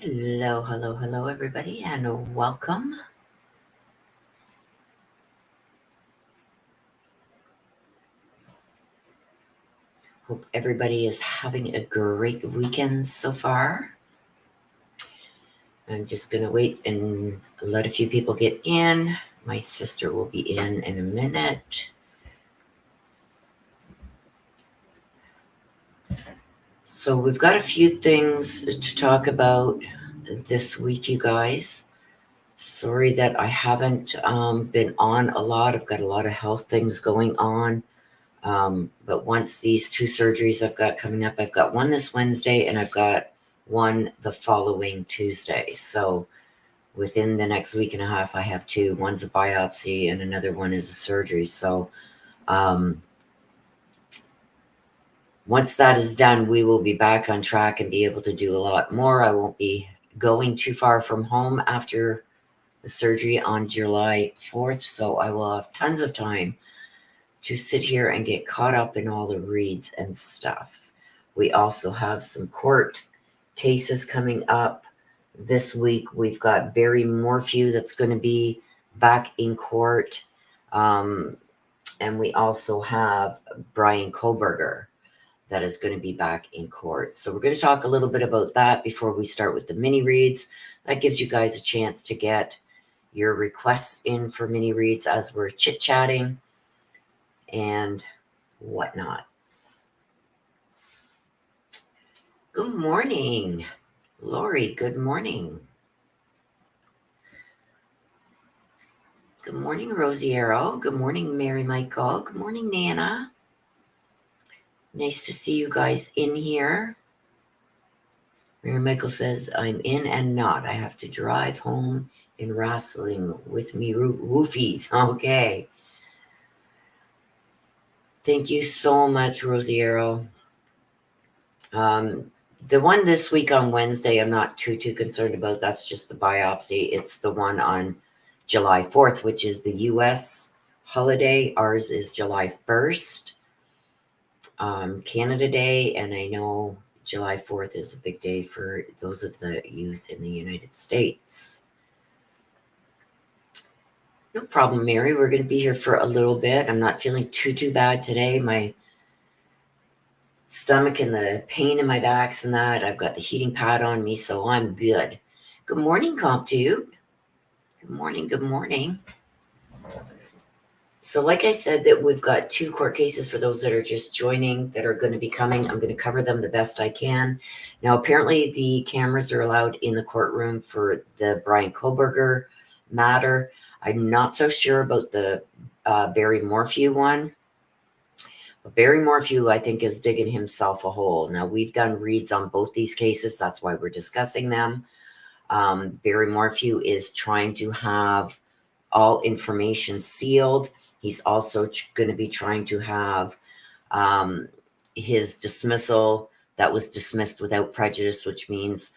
Hello, hello, hello, everybody, and welcome. Hope everybody is having a great weekend so far. I'm just going to wait and let a few people get in. My sister will be in a minute. So, we've got a few things to talk about this week, you guys. Sorry that I haven't been on a lot. I've got a lot of health things going on. But once these two surgeries I've got coming up, I've got one this Wednesday and I've got one the following Tuesday. So within the next week and a half, I have two. One's a biopsy and another one is a surgery. So once that is done, we will be back on track and be able to do a lot more. I won't be going too far from home after the surgery on July 4th. So I will have tons of time to sit here and get caught up in all the reads and stuff. We also have some court cases coming up this week. We've got Barry Morphew that's going to be back in court. And we also have Brian Koberger that is going to be back in court. So we're going to talk a little bit about that before we start with the mini reads. That gives you guys a chance to get your requests in for mini reads as we're chit-chatting and whatnot. Good morning, Lori. Good morning. Good morning, Rosiero. Good morning, Mary Michael. Good morning, Nana. Nice to see you guys in here. Mary Michael says, I'm in and not. I have to drive home in wrestling with me woofies. Okay. Thank you so much, Rosiero. The one this week on Wednesday, I'm not too concerned about. That's just the biopsy. It's the one on July 4th, which is the U.S. holiday. Ours is July 1st, Canada Day, and I know July 4th is a big day for those of the youth in the United States. No problem, Mary. We're going to be here for a little bit. I'm not feeling too bad today. My stomach and the pain in my backs and that. I've got the heating pad on me, so I'm good. Good morning, CompTube. Good morning, good morning. So like I said, that we've got two court cases for those that are just joining that are going to be coming. I'm going to cover them the best I can. Now, apparently the cameras are allowed in the courtroom for the Brian Koberger matter. I'm not so sure about the Barry Morphew one. But Barry Morphew, I think, is digging himself a hole. Now, we've done reads on both these cases. That's why we're discussing them. Barry Morphew is trying to have all information sealed. He's also going to be trying to have his dismissal that was dismissed without prejudice, which means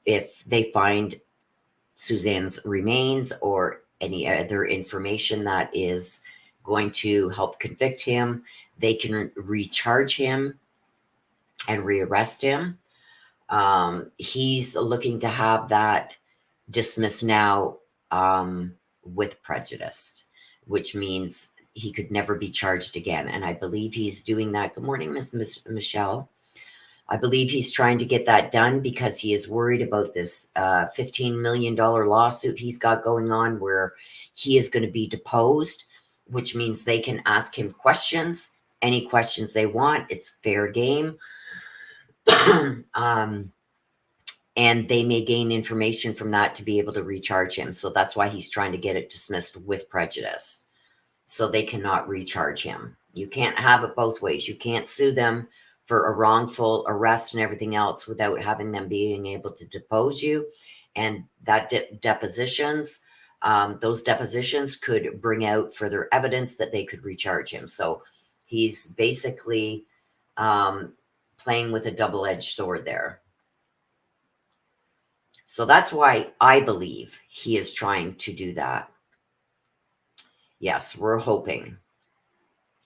if they find Suzanne's remains or any other information that is going to help convict him, they can recharge him and rearrest him. He's looking to have that dismissed now with prejudice, which means he could never be charged again. And I believe he's doing that. Good morning, Miss Michelle. I believe he's trying to get that done because he is worried about this $15 million lawsuit he's got going on where he is going to be deposed, which means they can ask him questions, any questions they want. It's fair game. And they may gain information from that to be able to recharge him. So that's why he's trying to get it dismissed with prejudice. So they cannot recharge him. You can't have it both ways. You can't sue them for a wrongful arrest and everything else without having them being able to depose you. And that depositions, those depositions could bring out further evidence that they could recharge him. So he's basically playing with a double-edged sword there. So that's why I believe he is trying to do that. Yes, we're hoping.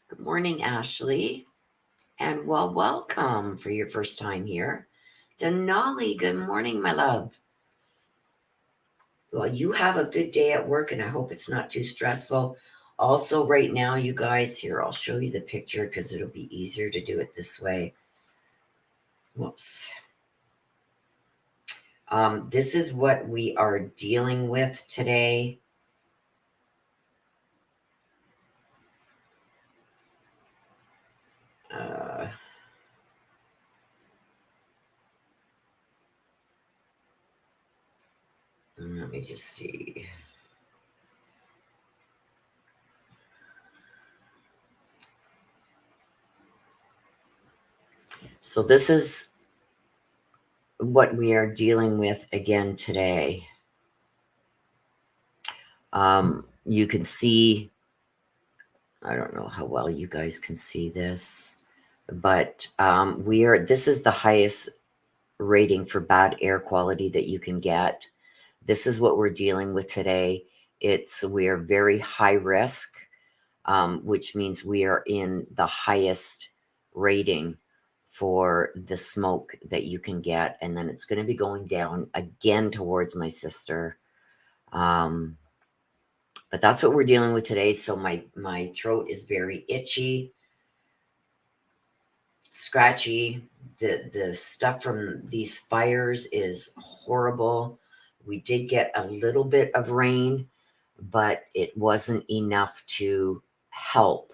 Good morning, Ashley. And welcome for your first time here. Denali, good morning, my love. Well, you have a good day at work, and I hope it's not too stressful. Also, right now, you guys, here, I'll show you the picture because it'll be easier to do it this way. Whoops. This is what we are dealing with today. Let me just see. So this is what we are dealing with again today. You can see, I don't know how well you guys can see this, but this is the highest rating for bad air quality that you can get. This is what we're dealing with today. We're very high risk, which means we are in the highest rating for the smoke that you can get. And then it's going to be going down again towards my sister. But that's what we're dealing with today. So my throat is very itchy, scratchy. The stuff from these fires is horrible. We did get a little bit of rain, but it wasn't enough to help.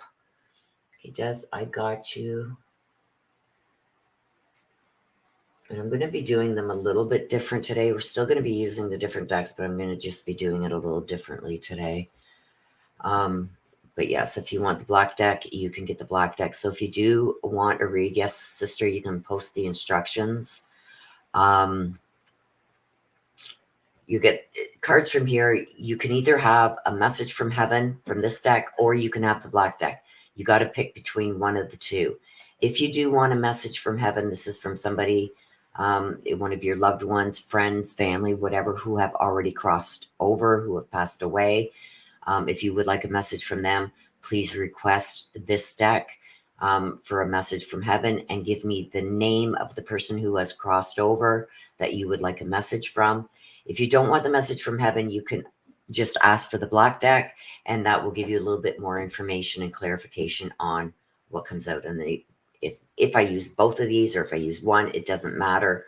Okay, Des, I got you. And I'm going to be doing them a little bit different today. We're still going to be using the different decks, but I'm going to just be doing it a little differently today. But yes, if you want the black deck, you can get the black deck. So if you do want a read, yes, sister, you can post the instructions. You get cards from here. You can either have a message from heaven from this deck, or you can have the black deck. You got to pick between one of the two. If you do want a message from heaven, this is from somebody, one of your loved ones, friends, family, whatever, who have already crossed over, who have passed away. If you would like a message from them, please request this deck for a message from heaven and give me the name of the person who has crossed over that you would like a message from. If you don't want the message from heaven, you can just ask for the black deck, and that will give you a little bit more information and clarification on what comes out. And if I use both of these, or if I use one, it doesn't matter.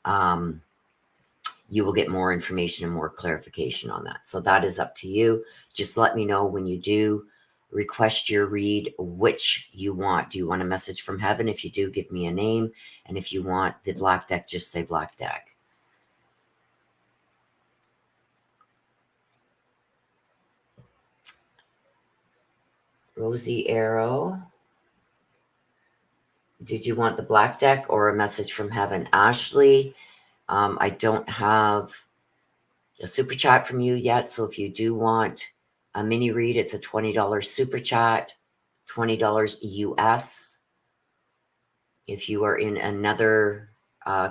You will get more information and more clarification on that. So that is up to you. Just let me know when you do request your read, which you want. Do you want a message from heaven? If you do, give me a name. And if you want the black deck, just say black deck. Rosy Arrow. Did you want the black deck or a message from heaven? Ashley, I don't have a super chat from you yet. So if you do want a mini read, it's a $20 super chat, $20 US. If you are in another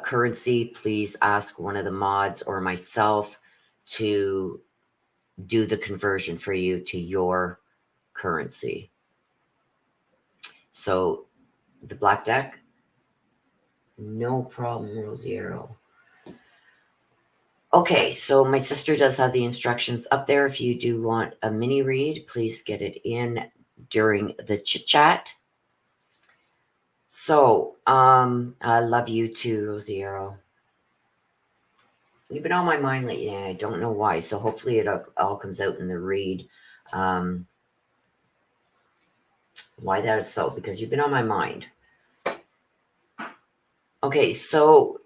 currency, please ask one of the mods or myself to do the conversion for you to your currency. So the black deck, no problem, Rosiero. Okay, so my sister does have the instructions up there. If you do want a mini read, please get it in during the chit chat. So, I love you too, Rosiero. You've been on my mind lately, and I don't know why. So hopefully it all comes out in the read. Why that is so, because you've been on my mind. Okay, so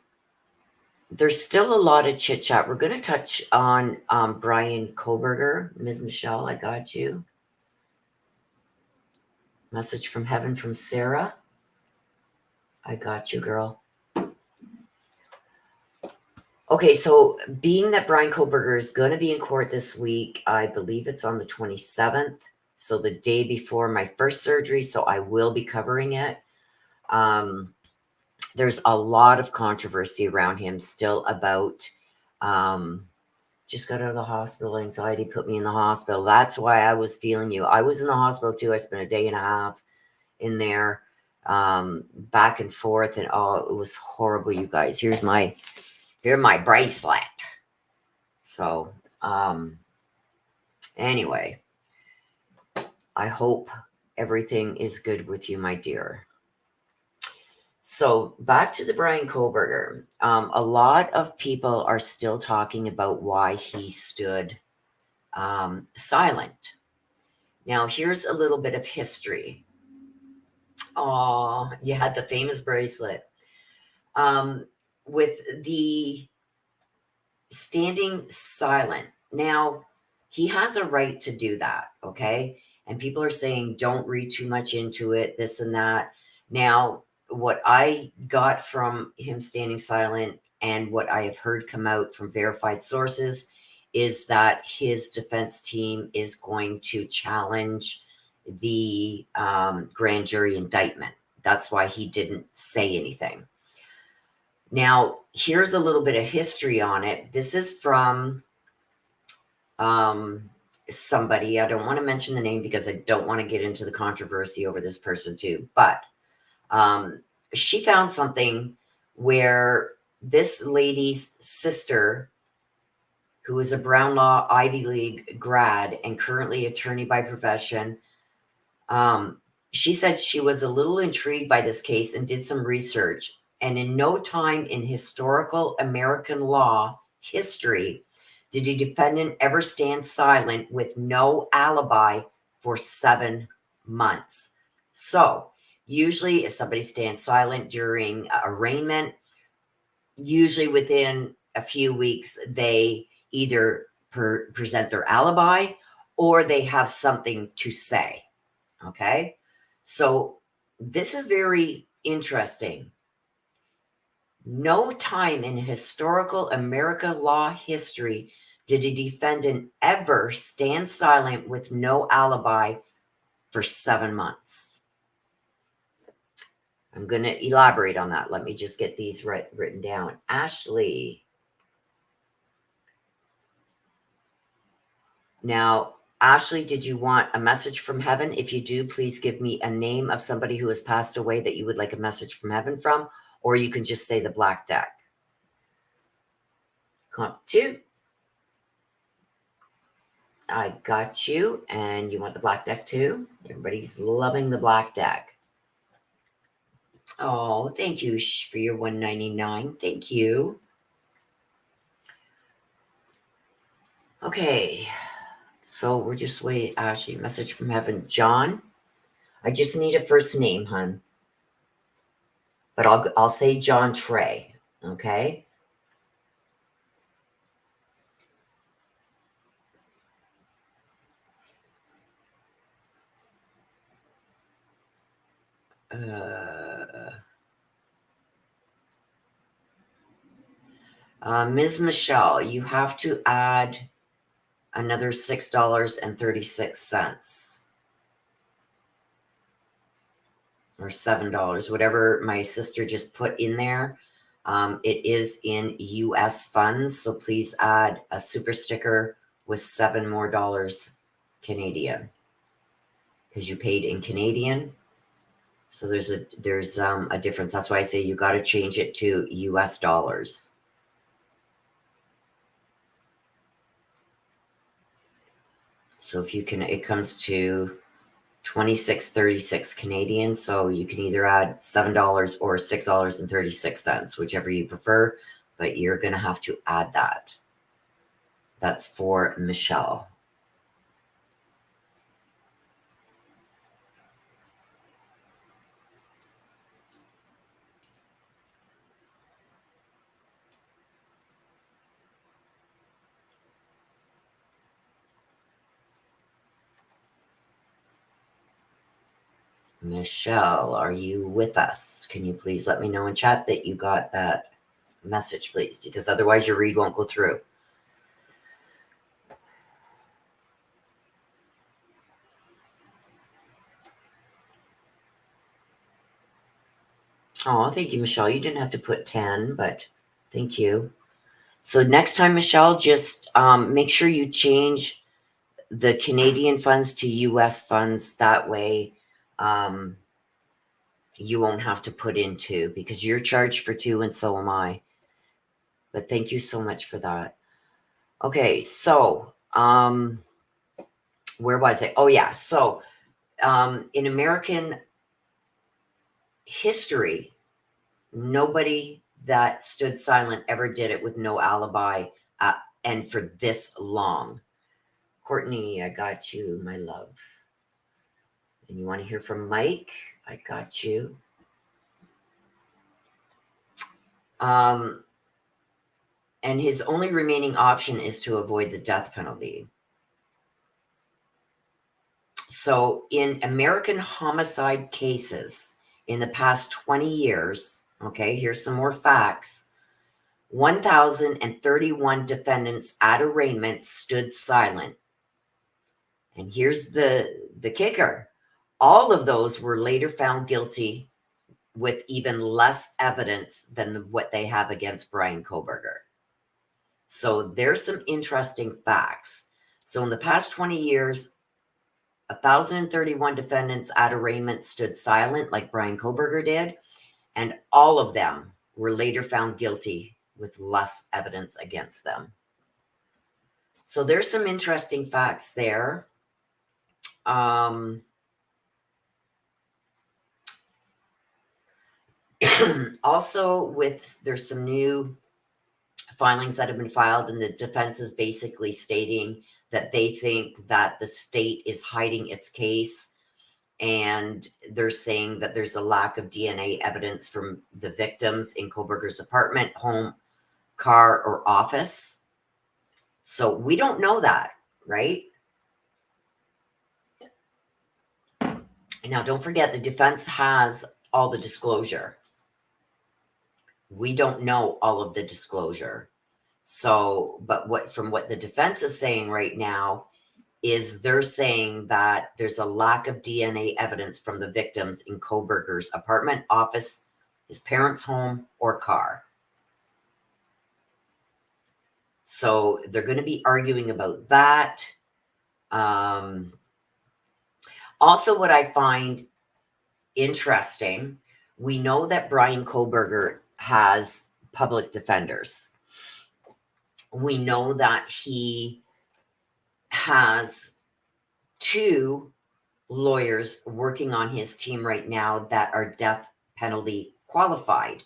there's still a lot of chit chat. We're going to touch on Brian Koberger. Ms. Michelle, I got you. Message from heaven from Sarah. I got you, girl. Okay, so being that Brian Koberger is going to be in court this week, I believe it's on the 27th. So the day before my first surgery. So I will be covering it. There's a lot of controversy around him still about just got out of the hospital. Anxiety put me in the hospital. That's why I was feeling you. I was in the hospital too. I spent a day and a half in there, back and forth, and it was horrible, you guys. Here's my bracelet. So Anyway, I hope everything is good with you, my dear. So back to the Brian Kohlberger. A lot of people are still talking about why he stood silent. Now, here's a little bit of history. Oh, you had the famous bracelet. Um, with the standing silent. Now, he has a right to do that, okay? And people are saying, don't read too much into it, this and that. Now, what I got from him standing silent and what I have heard come out from verified sources is that his defense team is going to challenge the grand jury indictment. That's why he didn't say anything. Now, here's a little bit of history on it. This is from somebody. I don't want to mention the name because I don't want to get into the controversy over this person too. But she found something where this lady's sister, who is a Brown Ivy League grad and currently attorney by profession, she said she was a little intrigued by this case and did some research. And in no time in historical American law history did a defendant ever stand silent with no alibi for 7 months. So, usually, if somebody stands silent during arraignment, usually within a few weeks, they either present their alibi or they have something to say. Okay? So, this is very interesting. No time in historical America law history did a defendant ever stand silent with no alibi for 7 months. I'm going to elaborate on that. Let me just get these written down. Ashley. Now, Ashley, did you want a message from heaven? If you do, please give me a name of somebody who has passed away that you would like a message from heaven from, or you can just say the black deck. Comp 2. I got you. And you want the black deck too? Everybody's loving the black deck. Oh, thank you for your $1.99. Thank you. Okay. So we're just waiting. Ashley, message from heaven. John, I just need a first name, hun. But I'll say John Trey. Okay. Ms. Michelle, you have to add another $6.36 or $7, whatever my sister just put in there. It is in US funds, so please add a super sticker with $7 more Canadian, because you paid in Canadian. So there's a difference. That's why I say you got to change it to US dollars. So if you can, it comes to 26.36 Canadian. So you can either add $7 or $6.36, whichever you prefer, but you're going to have to add that. That's for Michelle. Michelle, are you with us? Can you please let me know in chat that you got that message, please? Because otherwise your read won't go through. Oh, thank you, Michelle. You didn't have to put 10, but thank you. So next time, Michelle, just make sure you change the Canadian funds to US funds. That way you won't have to put in 2, because you're charged for 2 and so am I. But thank you so much for that. Okay, so where was I? Oh yeah, so in American history, nobody that stood silent ever did it with no alibi, and for this long. Courtney, I got you, my love. And you want to hear from Mike? I got you. And his only remaining option is to avoid the death penalty. So, in American homicide cases in the past 20 years, okay, here's some more facts. 1,031 defendants at arraignment stood silent. And here's the kicker. All of those were later found guilty with even less evidence than what they have against Brian Kohberger. So there's some interesting facts. So in the past 20 years, 1,031 defendants at arraignment stood silent like Brian Kohberger did, and all of them were later found guilty with less evidence against them. So there's some interesting facts there. Also, there's some new filings that have been filed, and the defense is basically stating that they think that the state is hiding its case, and they're saying that there's a lack of DNA evidence from the victims in Kohberger's apartment, home, car, or office. So we don't know that, right? Now, don't forget, the defense has all the disclosure. We don't know all of the disclosure. So, but from what the defense is saying right now is they're saying that there's a lack of DNA evidence from the victims in Kohberger's apartment, office, his parents' home, or car. So they're going to be arguing about that. Also, what I find interesting, we know that Brian Kohberger has public defenders. We know that he has 2 lawyers working on his team right now that are death penalty qualified.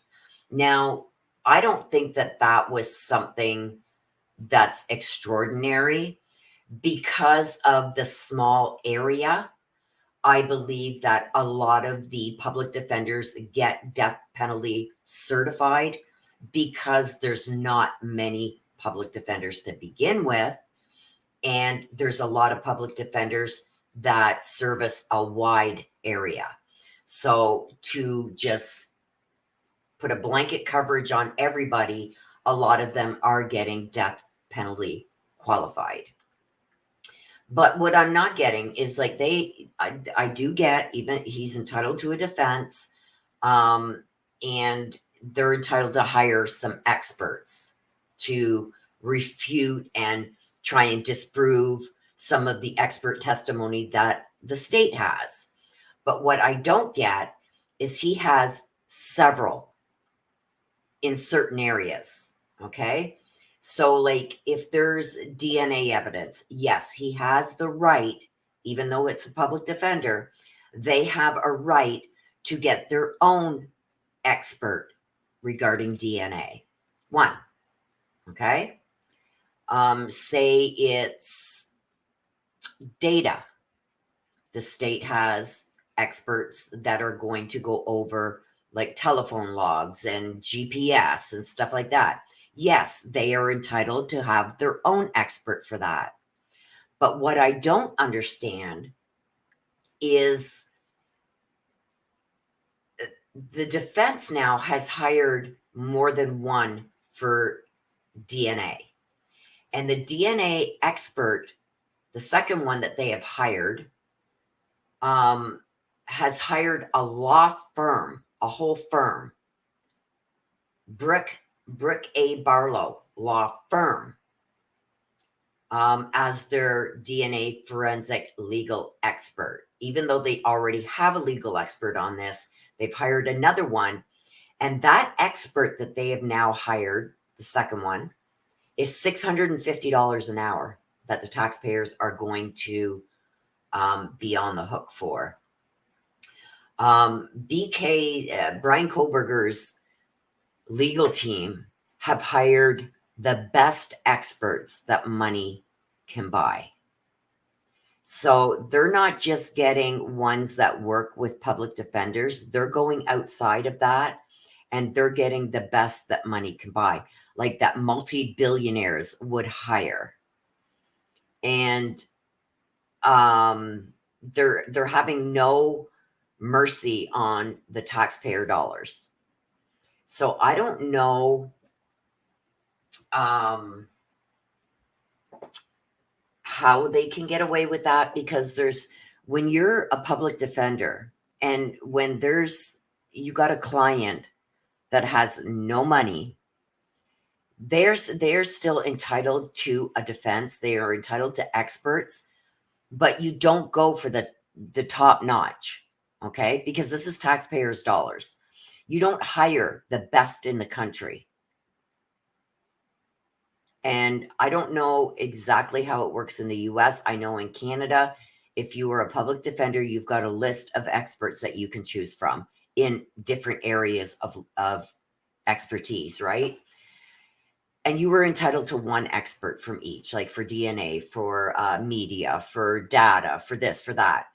Now, I don't think that that was something that's extraordinary because of the small area. I believe that a lot of the public defenders get death penalty certified because there's not many public defenders to begin with. And there's a lot of public defenders that service a wide area. So to just put a blanket coverage on everybody, a lot of them are getting death penalty qualified. But what I'm not getting is like I do get, even he's entitled to a defense, and they're entitled to hire some experts to refute and try and disprove some of the expert testimony that the state has. But what I don't get is he has several in certain areas. Okay. So, like, if there's DNA evidence, yes, he has the right, even though it's a public defender, they have a right to get their own expert regarding DNA. One. Okay. Say it's data. The state has experts that are going to go over like telephone logs and GPS and stuff like that. Yes, they are entitled to have their own expert for that. But what I don't understand is the defense now has hired more than one for DNA. And the DNA expert, the second one that they have hired, has hired a law firm, a whole firm, Brick A. Barlow law firm, as their DNA forensic legal expert. Even though they already have a legal expert on this, they've hired another one. And that expert that they have now hired, the second one, is $650 an hour that the taxpayers are going to be on the hook for. Brian Koberger's legal team have hired the best experts that money can buy. So they're not just getting ones that work with public defenders, they're going outside of that and they're getting the best that money can buy, like that multi-billionaires would hire. And they're having no mercy on the taxpayer dollars. So I don't know how they can get away with that, because when you're a public defender and when you got a client that has no money, they're still entitled to a defense. They are entitled to experts, but you don't go for the top notch, okay? Because this is taxpayers' dollars. You don't hire the best in the country. And I don't know exactly how it works in the US. I know in Canada, if you are a public defender, you've got a list of experts that you can choose from in different areas of expertise, right? And you were entitled to one expert from each, like for DNA, for media, for data, for this, for that.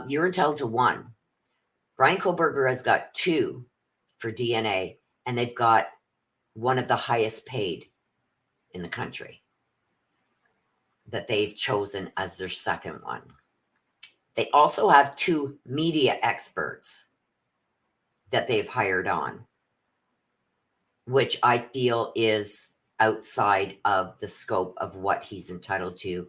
You're entitled to one. Brian Koberger has got two for DNA, and they've got one of the highest paid in the country that they've chosen as their second one. They also have two media experts that they've hired on, which I feel is outside of the scope of what he's entitled to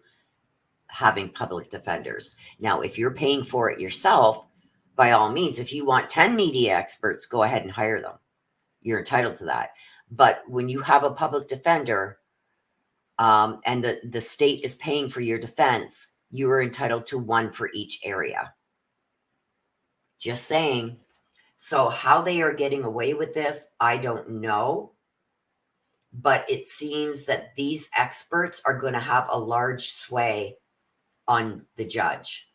having public defenders. Now, if you're paying for it yourself, by all means, if you want 10 media experts, go ahead and hire them. You're entitled to that. But when you have a public defender, and the state is paying for your defense, you are entitled to one for each area. Just saying. So how they are getting away with this, I don't know. But it seems that these experts are going to have a large sway on the judge.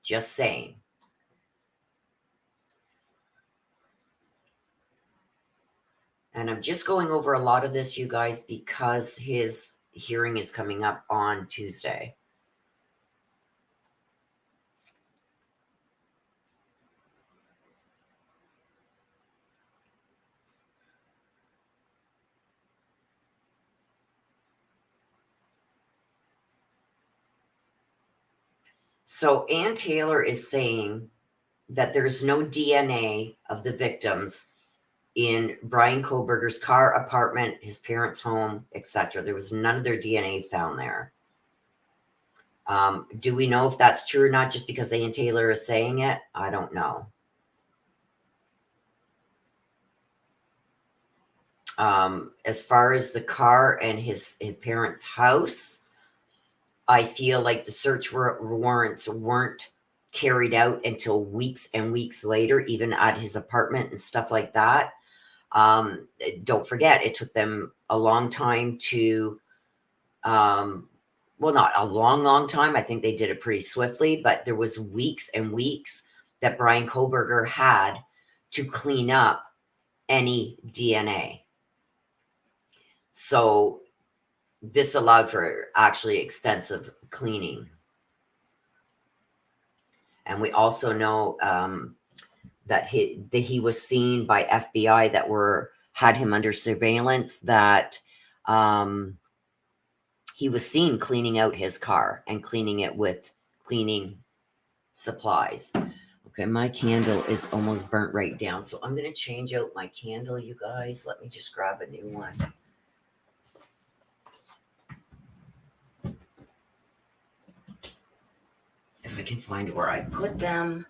Just saying. And I'm just going over a lot of this, you guys, because his hearing is coming up on Tuesday. So Ann Taylor is saying that there's no DNA of the victims in Brian Koberger's car, apartment, his parents' home, etc. There was none of their DNA found there. Do we know if that's true or not just because Ann Taylor is saying it? I don't know. As far as the car and his parents' house, I feel like the search warrants weren't carried out until weeks and weeks later, even at his apartment and stuff like that. Don't forget, it took them a long time to, well, not a long time. I think they did it pretty swiftly, but there was weeks and weeks that Brian Koberger had to clean up any DNA. So this allowed for actually extensive cleaning. And we also know that he was seen by FBI that had him under surveillance, that he was seen cleaning out his car and cleaning it with cleaning supplies. Okay, my candle is almost burnt right down, so I'm going to change out my candle, you guys. Let me just grab a new one. If I can find where I put them,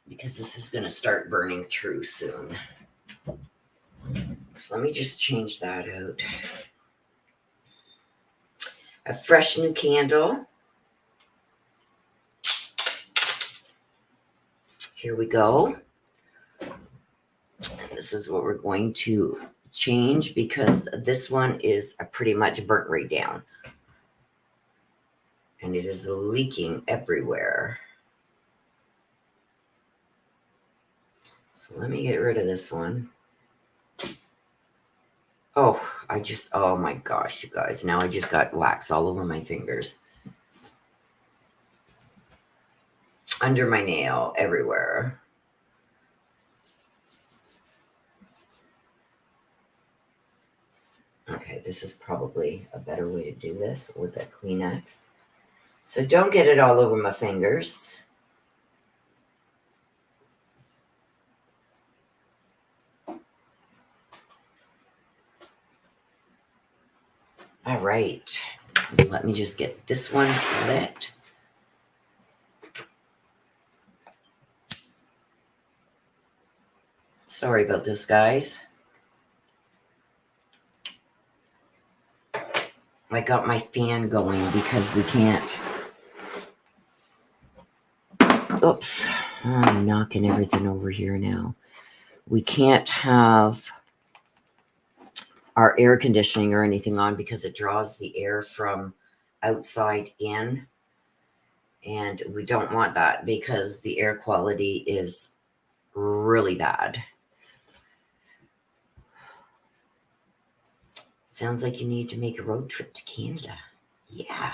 because this is going to start burning through soon. So let me just change that out. A fresh new candle. Here we go. And this is what we're going to change because this one is pretty much burnt right down. And it is leaking everywhere. So let me get rid of this one. Oh, oh my gosh, you guys. Now I just got wax all over my fingers. Under my nail, everywhere. Okay, this is probably a better way to do this with a Kleenex. So don't get it all over my fingers. All right, let me just get this one lit. Sorry about this, guys. I got my fan going because we can't. Oops, I'm knocking everything over here now. We can't have our air conditioning or anything on because it draws the air from outside in. And we don't want that because the air quality is really bad. Sounds like you need to make a road trip to Canada. Yeah,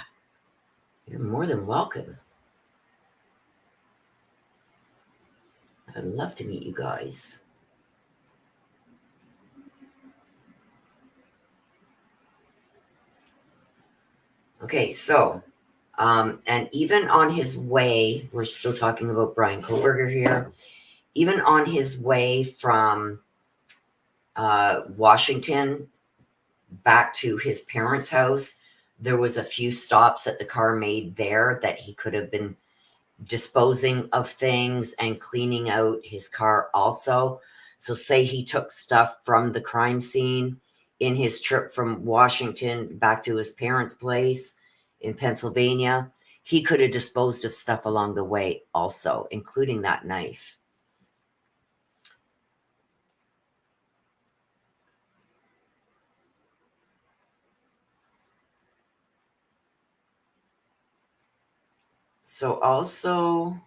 you're more than welcome. I'd love to meet you guys. Okay, so, and even on his way, we're still talking about Brian Koberger here. Even on his way from Washington back to his parents' house, there was a few stops that the car made there that he could have been disposing of things and cleaning out his car also. So say he took stuff from the crime scene in his trip from Washington back to his parents' place in Pennsylvania, he could have disposed of stuff along the way also, including that knife. So also,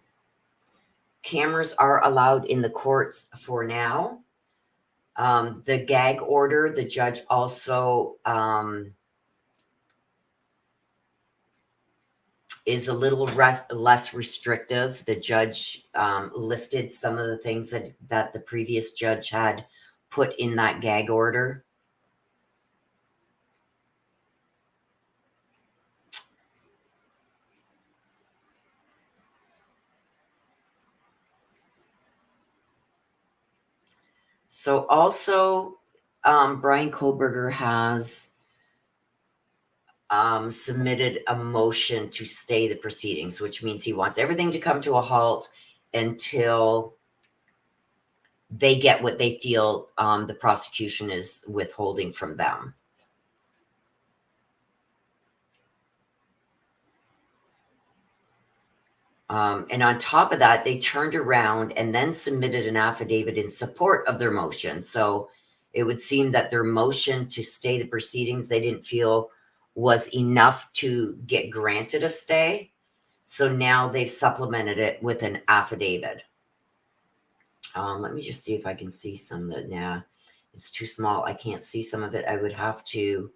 cameras are allowed in the courts for now. The gag order, the judge also is a little less restrictive. The judge lifted some of the things that the previous judge had put in that gag order. So also, Brian Koberger has submitted a motion to stay the proceedings, which means he wants everything to come to a halt until they get what they feel the prosecution is withholding from them. And on top of that, they turned around and then submitted an affidavit in support of their motion. So it would seem that their motion to stay the proceedings, they didn't feel was enough to get granted a stay. So now they've supplemented it with an affidavit. Let me just see if I can see some of it. Nah, it's too small. I can't see some of it. I would have to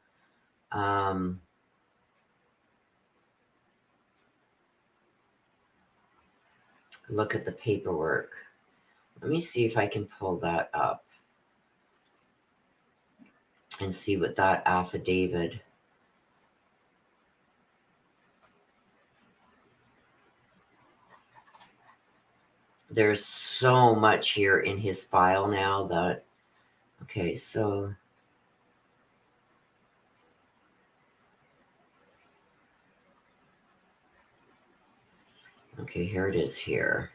look at the paperwork. Let me see if I can pull that up and see what that affidavit. There's so much here in his file now that, okay, so. Okay, here it is here.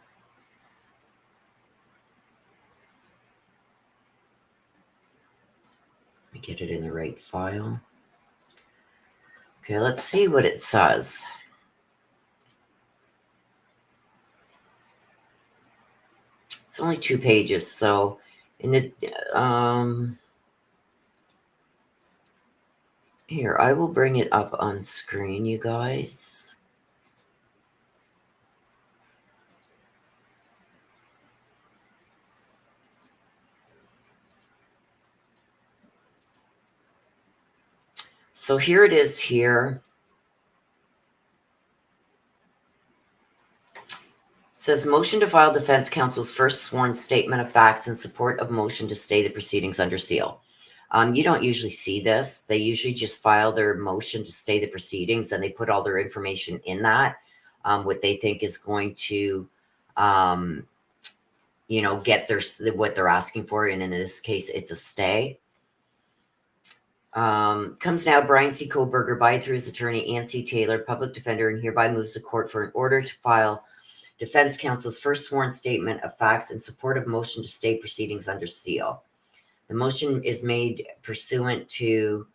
Let me get it in the right file. Okay, let's see what it says. It's only 2 pages, so in the Here, I will bring it up on screen, you guys. So here it is here. It says motion to file defense counsel's first sworn statement of facts in support of motion to stay the proceedings under seal. You don't usually see this. They usually just file their motion to stay the proceedings and they put all their information in that, what they think is going to, get what they're asking for. And in this case, it's a stay. Comes now, Brian C. Koberger, by through his attorney, Ann C. Taylor, public defender, and hereby moves the court for an order to file defense counsel's first sworn statement of facts in support of motion to stay proceedings under seal. The motion is made pursuant to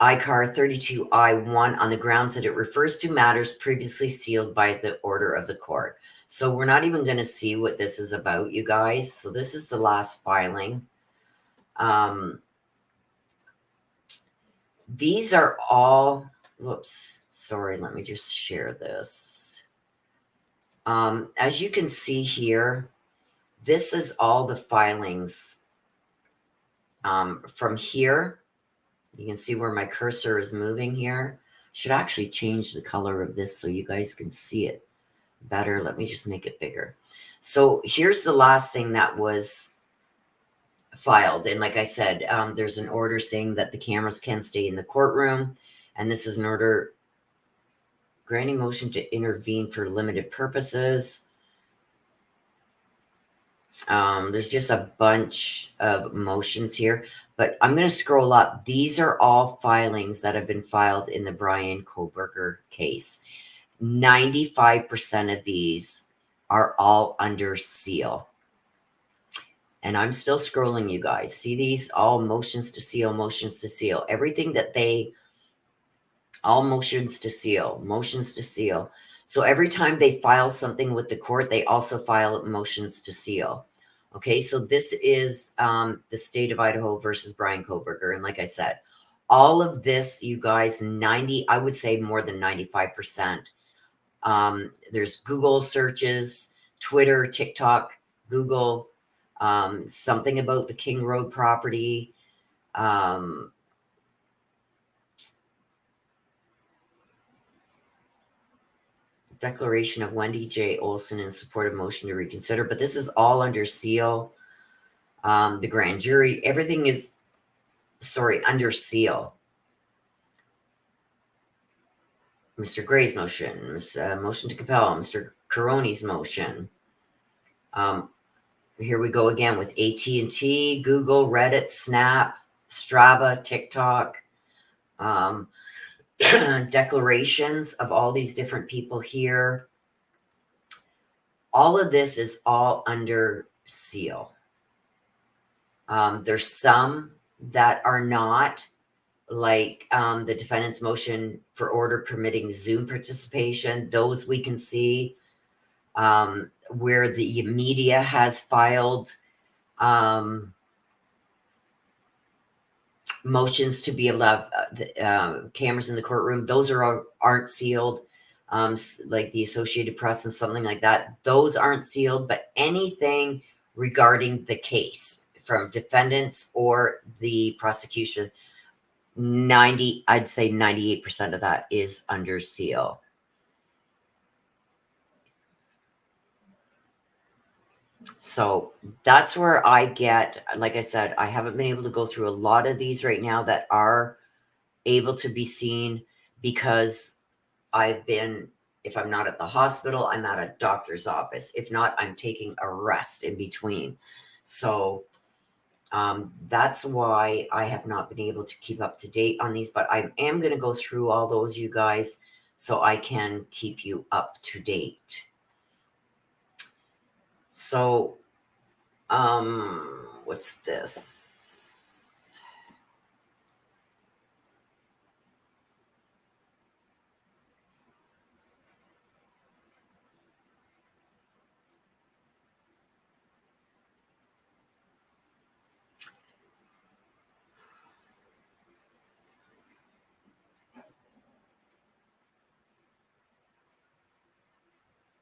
ICAR 32I1 on the grounds that it refers to matters previously sealed by the order of the court. So we're not even going to see what this is about, you guys. So this is the last filing. These are all, whoops, sorry, let me just share this. As you can see here, this is all the filings from here. You can see where my cursor is moving here. Should actually change the color of this so you guys can see it better. Let me just make it bigger. So here's the last thing that was filed. And like I said, there's an order saying that the cameras can stay in the courtroom. And this is an order granting motion to intervene for limited purposes. There's just a bunch of motions here, but I'm going to scroll up. These are all filings that have been filed in the Brian Koberger case. 95% of these are all under seal. And I'm still scrolling, you guys. See these? All motions to seal, motions to seal. Everything that all motions to seal, motions to seal. So every time they file something with the court, they also file motions to seal. Okay, so this is the state of Idaho versus Brian Koberger. And like I said, all of this, you guys, I would say more than 95%. There's Google searches, Twitter, TikTok, Google, something about the King Road property, declaration of Wendy J. Olson in support of motion to reconsider, but this is all under seal. The grand jury, everything is, under seal. Mr. Gray's motion, motion to compel, Mr. Caroni's motion. Here we go again with AT&T, Google, Reddit, Snap, Strava, TikTok, declarations of all these different people here. All of this is all under seal. There's some that are not, like the defendant's motion for order permitting Zoom participation. Those we can see. Where the media has filed motions to be able to have cameras in the courtroom. Those aren't sealed, like the Associated Press and something like that. Those aren't sealed, but anything regarding the case from defendants or the prosecution, I'd say 98% of that is under seal. So that's where I get, like I said, I haven't been able to go through a lot of these right now that are able to be seen because I've been, if I'm not at the hospital, I'm at a doctor's office. If not, I'm taking a rest in between. So that's why I have not been able to keep up to date on these, but I am going to go through all those, you guys, so I can keep you up to date. So, what's this?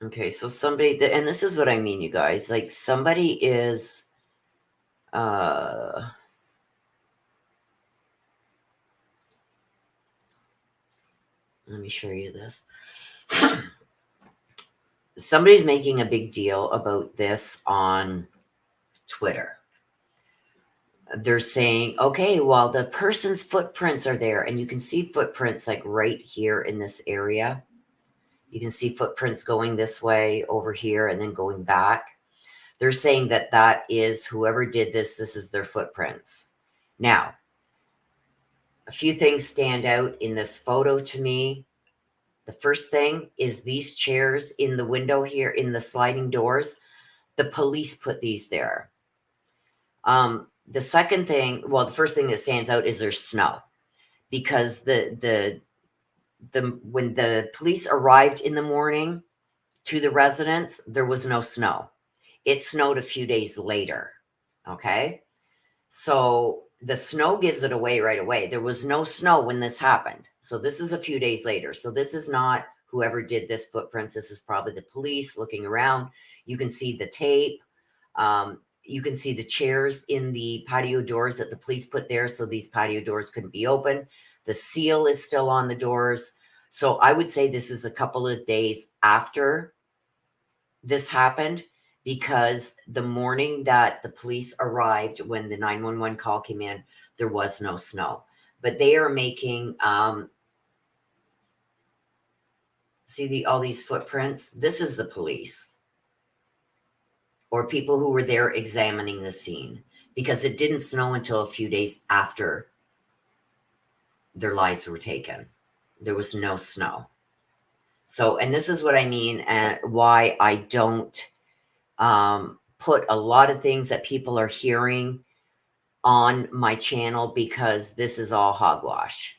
Okay, so somebody, and this is what I mean, you guys, like somebody is, let me show you this. Somebody's making a big deal about this on Twitter. They're saying, okay, well, the person's footprints are there, and you can see footprints like right here in this area. You can see footprints going this way over here and then going back. They're saying that that is whoever did this, this is their footprints. Now, a few things stand out in this photo to me. The first thing is these chairs in the window here in the sliding doors. The police put these there. The second thing, well, the first thing that stands out is there's snow, because the when the police arrived in the morning to the residence, there was no snow. It snowed a few days later. Okay. So the snow gives it away right away. There was no snow when this happened. So this is a few days later. So this is not whoever did this footprints. This is probably the police looking around. You can see the tape. You can see the chairs in the patio doors that the police put there, so these patio doors couldn't be open. The seal is still on the doors. So I would say this is a couple of days after this happened, because the morning that the police arrived, when the 911 call came in, there was no snow. But they are making, see all these footprints? This is the police, or people who were there examining the scene, because it didn't snow until a few days after their lives were taken. There was no snow. So, and this is what I mean, and why I don't put a lot of things that people are hearing on my channel, because this is all hogwash.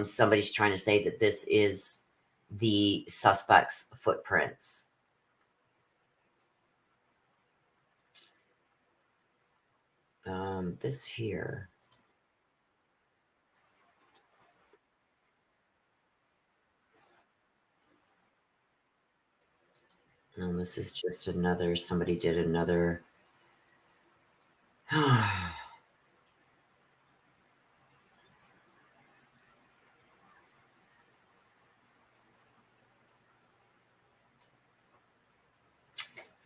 Somebody's trying to say that this is the suspect's footprints. This here. And this is just another, somebody did another. I'm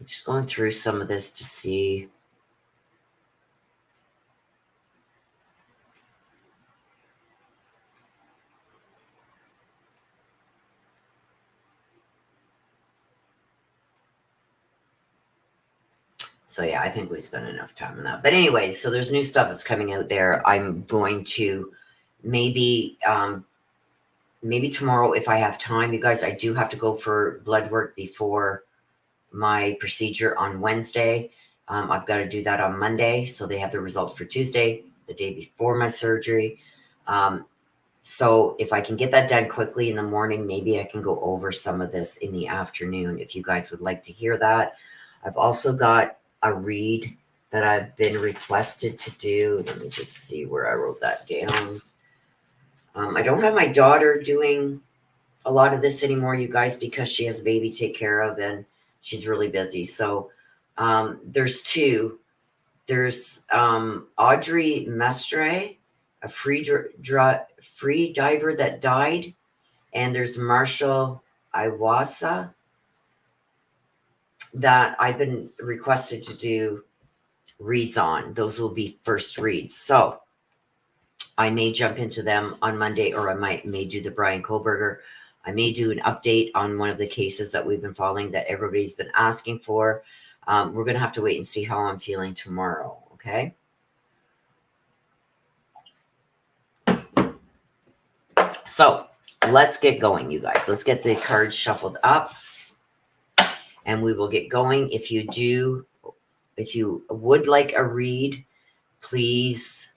just going through some of this to see. So yeah, I think we spent enough time on that. But anyway, so there's new stuff that's coming out there. I'm going to maybe maybe tomorrow, if I have time, you guys, I do have to go for blood work before my procedure on Wednesday. I've got to do that on Monday, so they have the results for Tuesday, the day before my surgery. So if I can get that done quickly in the morning, maybe I can go over some of this in the afternoon, if you guys would like to hear that. I've also got a read that I've been requested to do. Let me just see where I wrote that down. I don't have my daughter doing a lot of this anymore, you guys, because she has a baby to take care of and she's really busy. So there's two. There's Audrey Mestre, a free diver that died, and there's Marshall Iwasa that I've been requested to do reads on. Those will be first reads. So I may jump into them on Monday, or I may do the Brian Kohlberger. I may do an update on one of the cases that we've been following that everybody's been asking for. We're going to have to wait and see how I'm feeling tomorrow. Okay. So let's get going, you guys. Let's get the cards shuffled up and we will get going. If you would like a read, please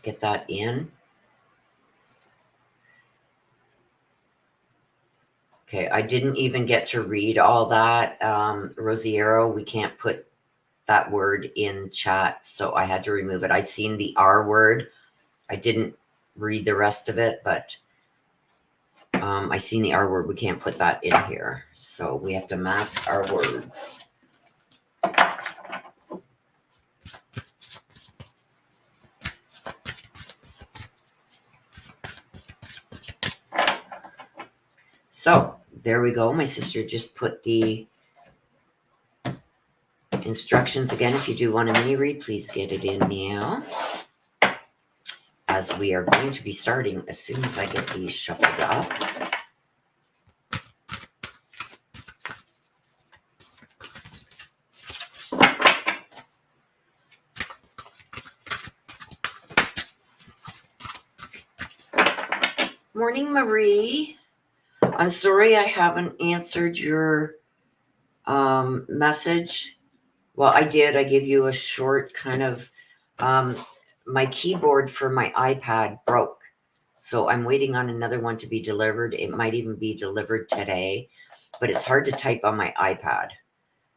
get that in. Okay, I didn't even get to read all that. Rosiero, we can't put that word in chat, so I had to remove it. I seen the R word. I didn't read the rest of it, but I seen the R word. We can't put that in here. So we have to mask our words. So there we go. My sister just put the instructions again. If you do want a mini read, please get it in now, as we are going to be starting as soon as I get these shuffled up. Morning, Marie. I'm sorry I haven't answered your message. Well, I did. I gave you a short kind of, my keyboard for my iPad broke. So I'm waiting on another one to be delivered. It might even be delivered today, but it's hard to type on my iPad.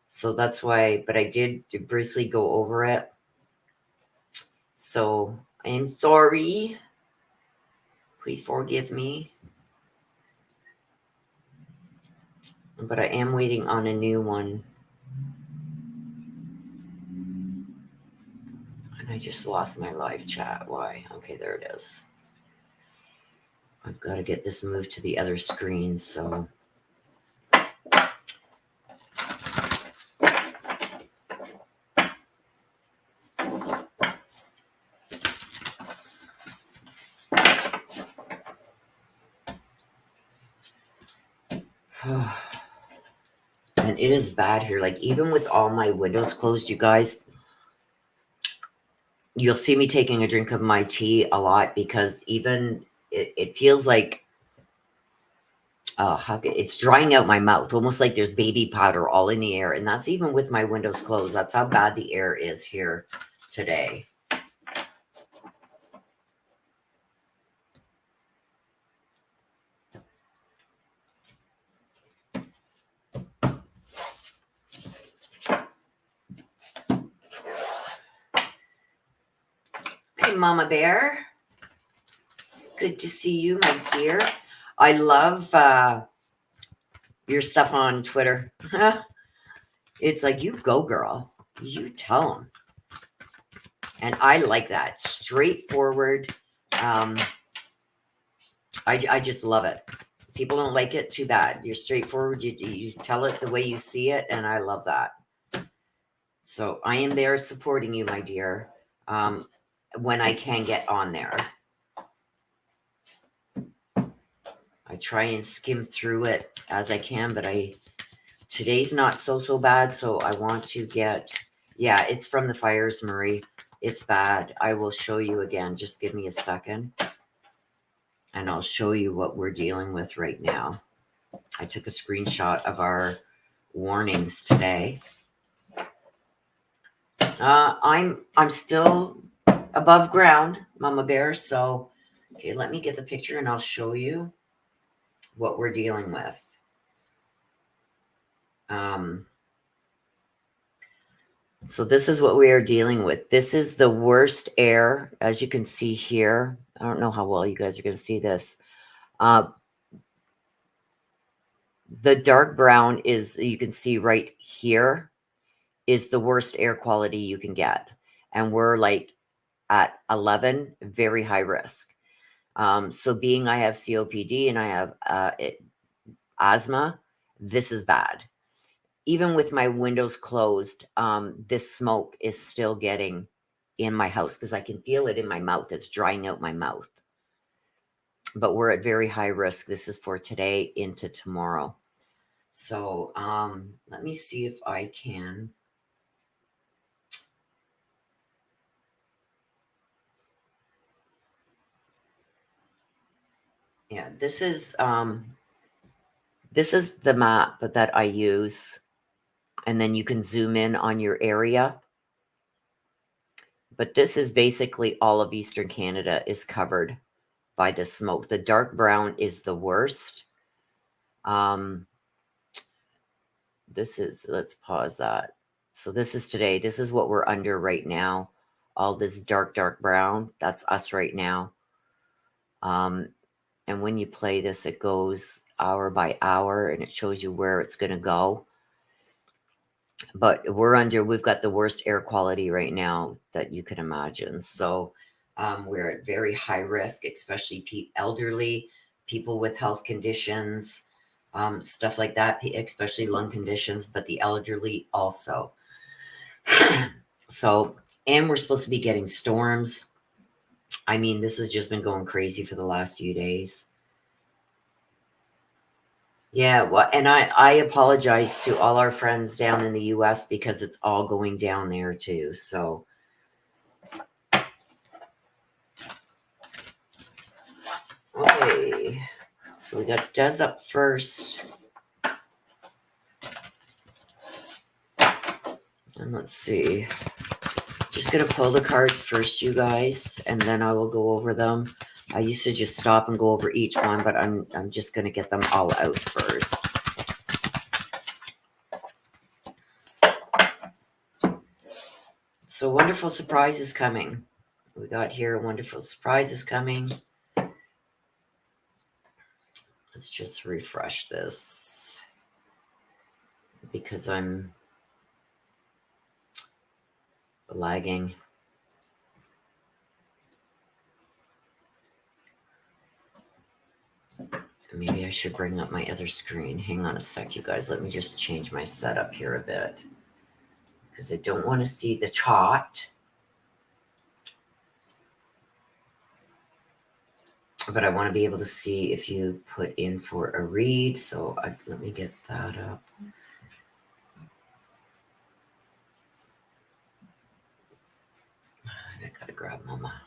So that's why, but I did briefly go over it. So I'm sorry. Please forgive me. But I am waiting on a new one. And I just lost my live chat. Why? Okay, there it is. I've got to get this moved to the other screen, so. And it is bad here. Like, even with all my windows closed, you guys, you'll see me taking a drink of my tea a lot, because even it feels like it's drying out my mouth, almost like there's baby powder all in the air. And that's even with my windows closed. That's how bad the air is here today. Hey, Mama Bear. Good to see you, my dear. I love your stuff on Twitter. It's like, you go, girl. You tell them. And I like that. Straightforward. I just love it. People don't like it, too bad. You're straightforward. You tell it the way you see it, and I love that. So I am there supporting you, my dear, when I can get on there. I try and skim through it as I can, but today's not so bad, so I want to get, yeah, it's from the fires, Marie. It's bad. I will show you again. Just give me a second, and I'll show you what we're dealing with right now. I took a screenshot of our warnings today. I'm still above ground, Mama Bear, so okay, let me get the picture and I'll show you what we're dealing with. So this is what we are dealing with. This is the worst air, as you can see here. I don't know how well you guys are going to see this. The dark brown is, you can see right here, is the worst air quality you can get. And we're like at 11, very high risk. So being I have COPD and I have asthma, this is bad. Even with my windows closed, this smoke is still getting in my house because I can feel it in my mouth. It's drying out my mouth. But we're at very high risk. This is for today into tomorrow. So let me see if I can. Yeah, this is the map that I use. And then you can zoom in on your area. But this is basically all of Eastern Canada is covered by the smoke. The dark brown is the worst. This is, let's pause that. So this is today. This is what we're under right now. All this dark brown, that's us right now. And when you play this, it goes hour by hour and it shows you where it's going to go. But we've got the worst air quality right now that you can imagine. So we're at very high risk, especially elderly, people with health conditions, stuff like that, especially lung conditions, but the elderly also. So, and we're supposed to be getting storms. I mean, this has just been going crazy for the last few days. Yeah, well, and I apologize to all our friends down in the US because it's all going down there too. So, okay. So we got Des up first. And let's see. Just going to pull the cards first, you guys, and then I will go over them. I used to just stop and go over each one, but I'm just going to get them all out first. So wonderful surprise is coming. We got here a wonderful surprise is coming. Let's just refresh this because I'm lagging. Maybe I should bring up my other screen. Hang on a sec, you guys. Let me just change my setup here a bit because I don't want to see the chart. But I want to be able to see if you put in for a read. So let me get that up. I gotta grab Mama.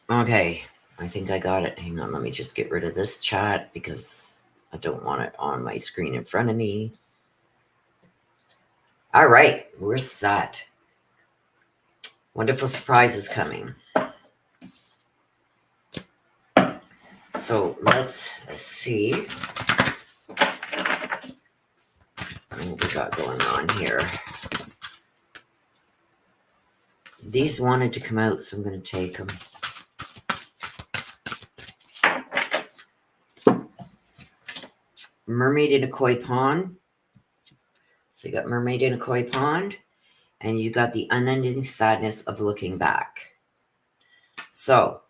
Okay, I think I got it. Hang on, let me just get rid of this chat because I don't want it on my screen in front of me. All right, we're set. Wonderful surprise is coming. So let's see what we got going on here. These wanted to come out, so I'm going to take them. Mermaid in a koi pond. So you got mermaid in a koi pond, and you got the unending sadness of looking back. So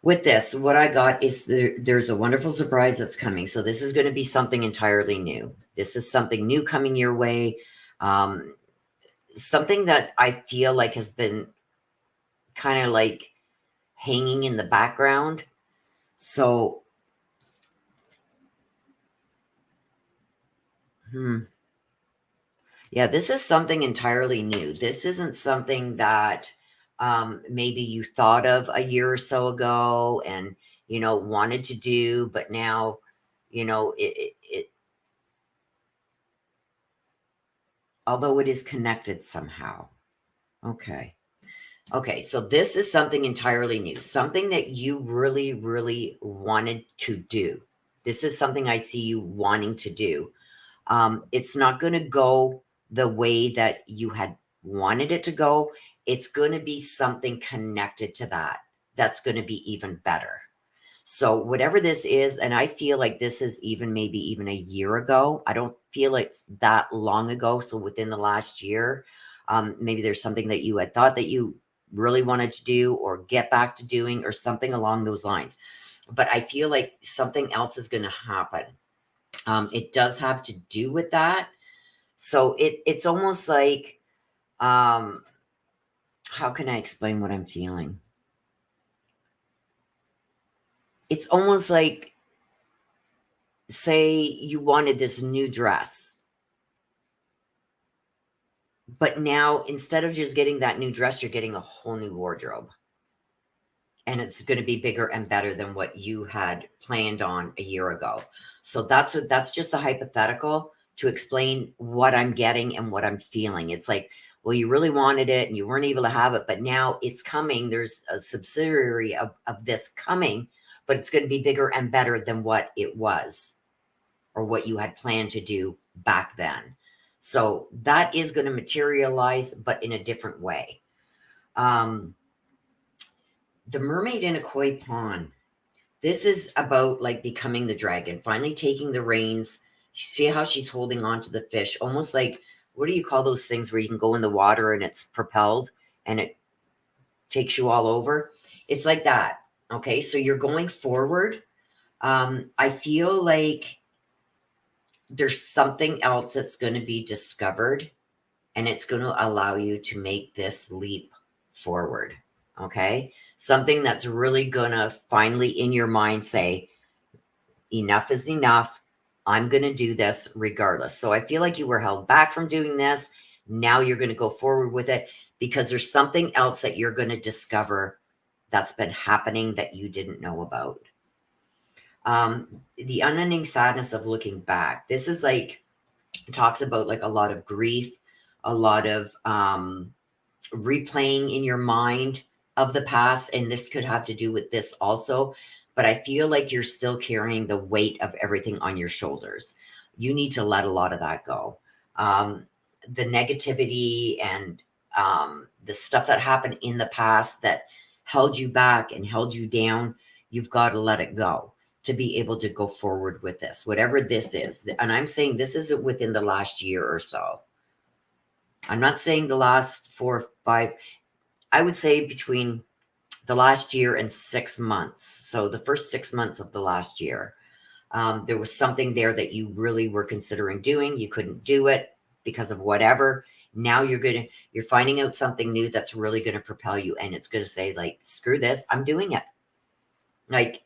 with this, what I got is there's a wonderful surprise that's coming. So this is going to be something entirely new. This is something new coming your way. Something that I feel like has been kind of like hanging in the background. So, yeah, this is something entirely new. This isn't something that maybe you thought of a year or so ago and, wanted to do, but now, although it is connected somehow. Okay. Okay, so this is something entirely new, something that you really, really wanted to do. This is something I see you wanting to do. It's not going to go the way that you had wanted it to go. It's going to be something connected to that. That's going to be even better. So whatever this is, and I feel like this is maybe even a year ago. I don't feel it's that long ago. So within the last year, maybe there's something that you had thought that you really wanted to do or get back to doing or something along those lines. But I feel like something else is going to happen. It does have to do with that. So it's almost like, how can I explain what I'm feeling? It's almost like, say you wanted this new dress, but now instead of just getting that new dress, you're getting a whole new wardrobe. And it's going to be bigger and better than what you had planned on a year ago. So that's just a hypothetical to explain what I'm getting and what I'm feeling. It's like, well, you really wanted it and you weren't able to have it, but now it's coming. There's a subsidiary of this coming, but it's going to be bigger and better than what it was or what you had planned to do back then. So that is going to materialize, but in a different way. The mermaid in a koi pond. This is about like becoming the dragon, finally taking the reins. See how she's holding on to the fish, almost like, what do you call those things where you can go in the water and it's propelled and it takes you all over? It's like that. Okay, so you're going forward. I feel like there's something else that's going to be discovered, and it's going to allow you to make this leap forward. Okay, something that's really going to finally in your mind say, enough is enough. I'm going to do this regardless. So I feel like you were held back from doing this. Now you're going to go forward with it because there's something else that you're going to discover that's been happening that you didn't know about. The unending sadness of looking back. This is like, talks about like a lot of grief, a lot of replaying in your mind of the past. And this could have to do with this also. But I feel like you're still carrying the weight of everything on your shoulders. You need to let a lot of that go. The negativity and the stuff that happened in the past that held you back and held you down, you've got to let it go to be able to go forward with this, whatever this is. And I'm saying this isn't within the last year or so. I'm not saying the last 4 or 5. I would say between the last year and 6 months. So the first 6 months of the last year, there was something there that you really were considering doing. You couldn't do it because of whatever. Now you're finding out something new that's really going to propel you. And it's going to say like, screw this, I'm doing it. Like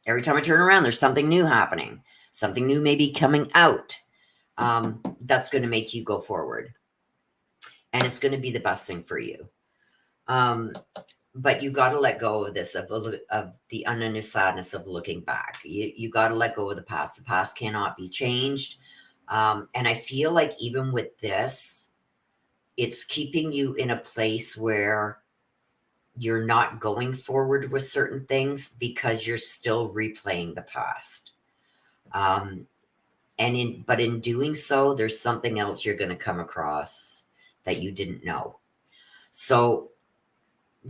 every time I turn around, there's something new happening. Something new may be coming out. That's going to make you go forward. And it's going to be the best thing for you. But you got to let go of this, of the unending sadness of looking back. You got to let go of the past. The past cannot be changed. And I feel like even with this, it's keeping you in a place where you're not going forward with certain things because you're still replaying the past. But in doing so, there's something else you're going to come across that you didn't know. So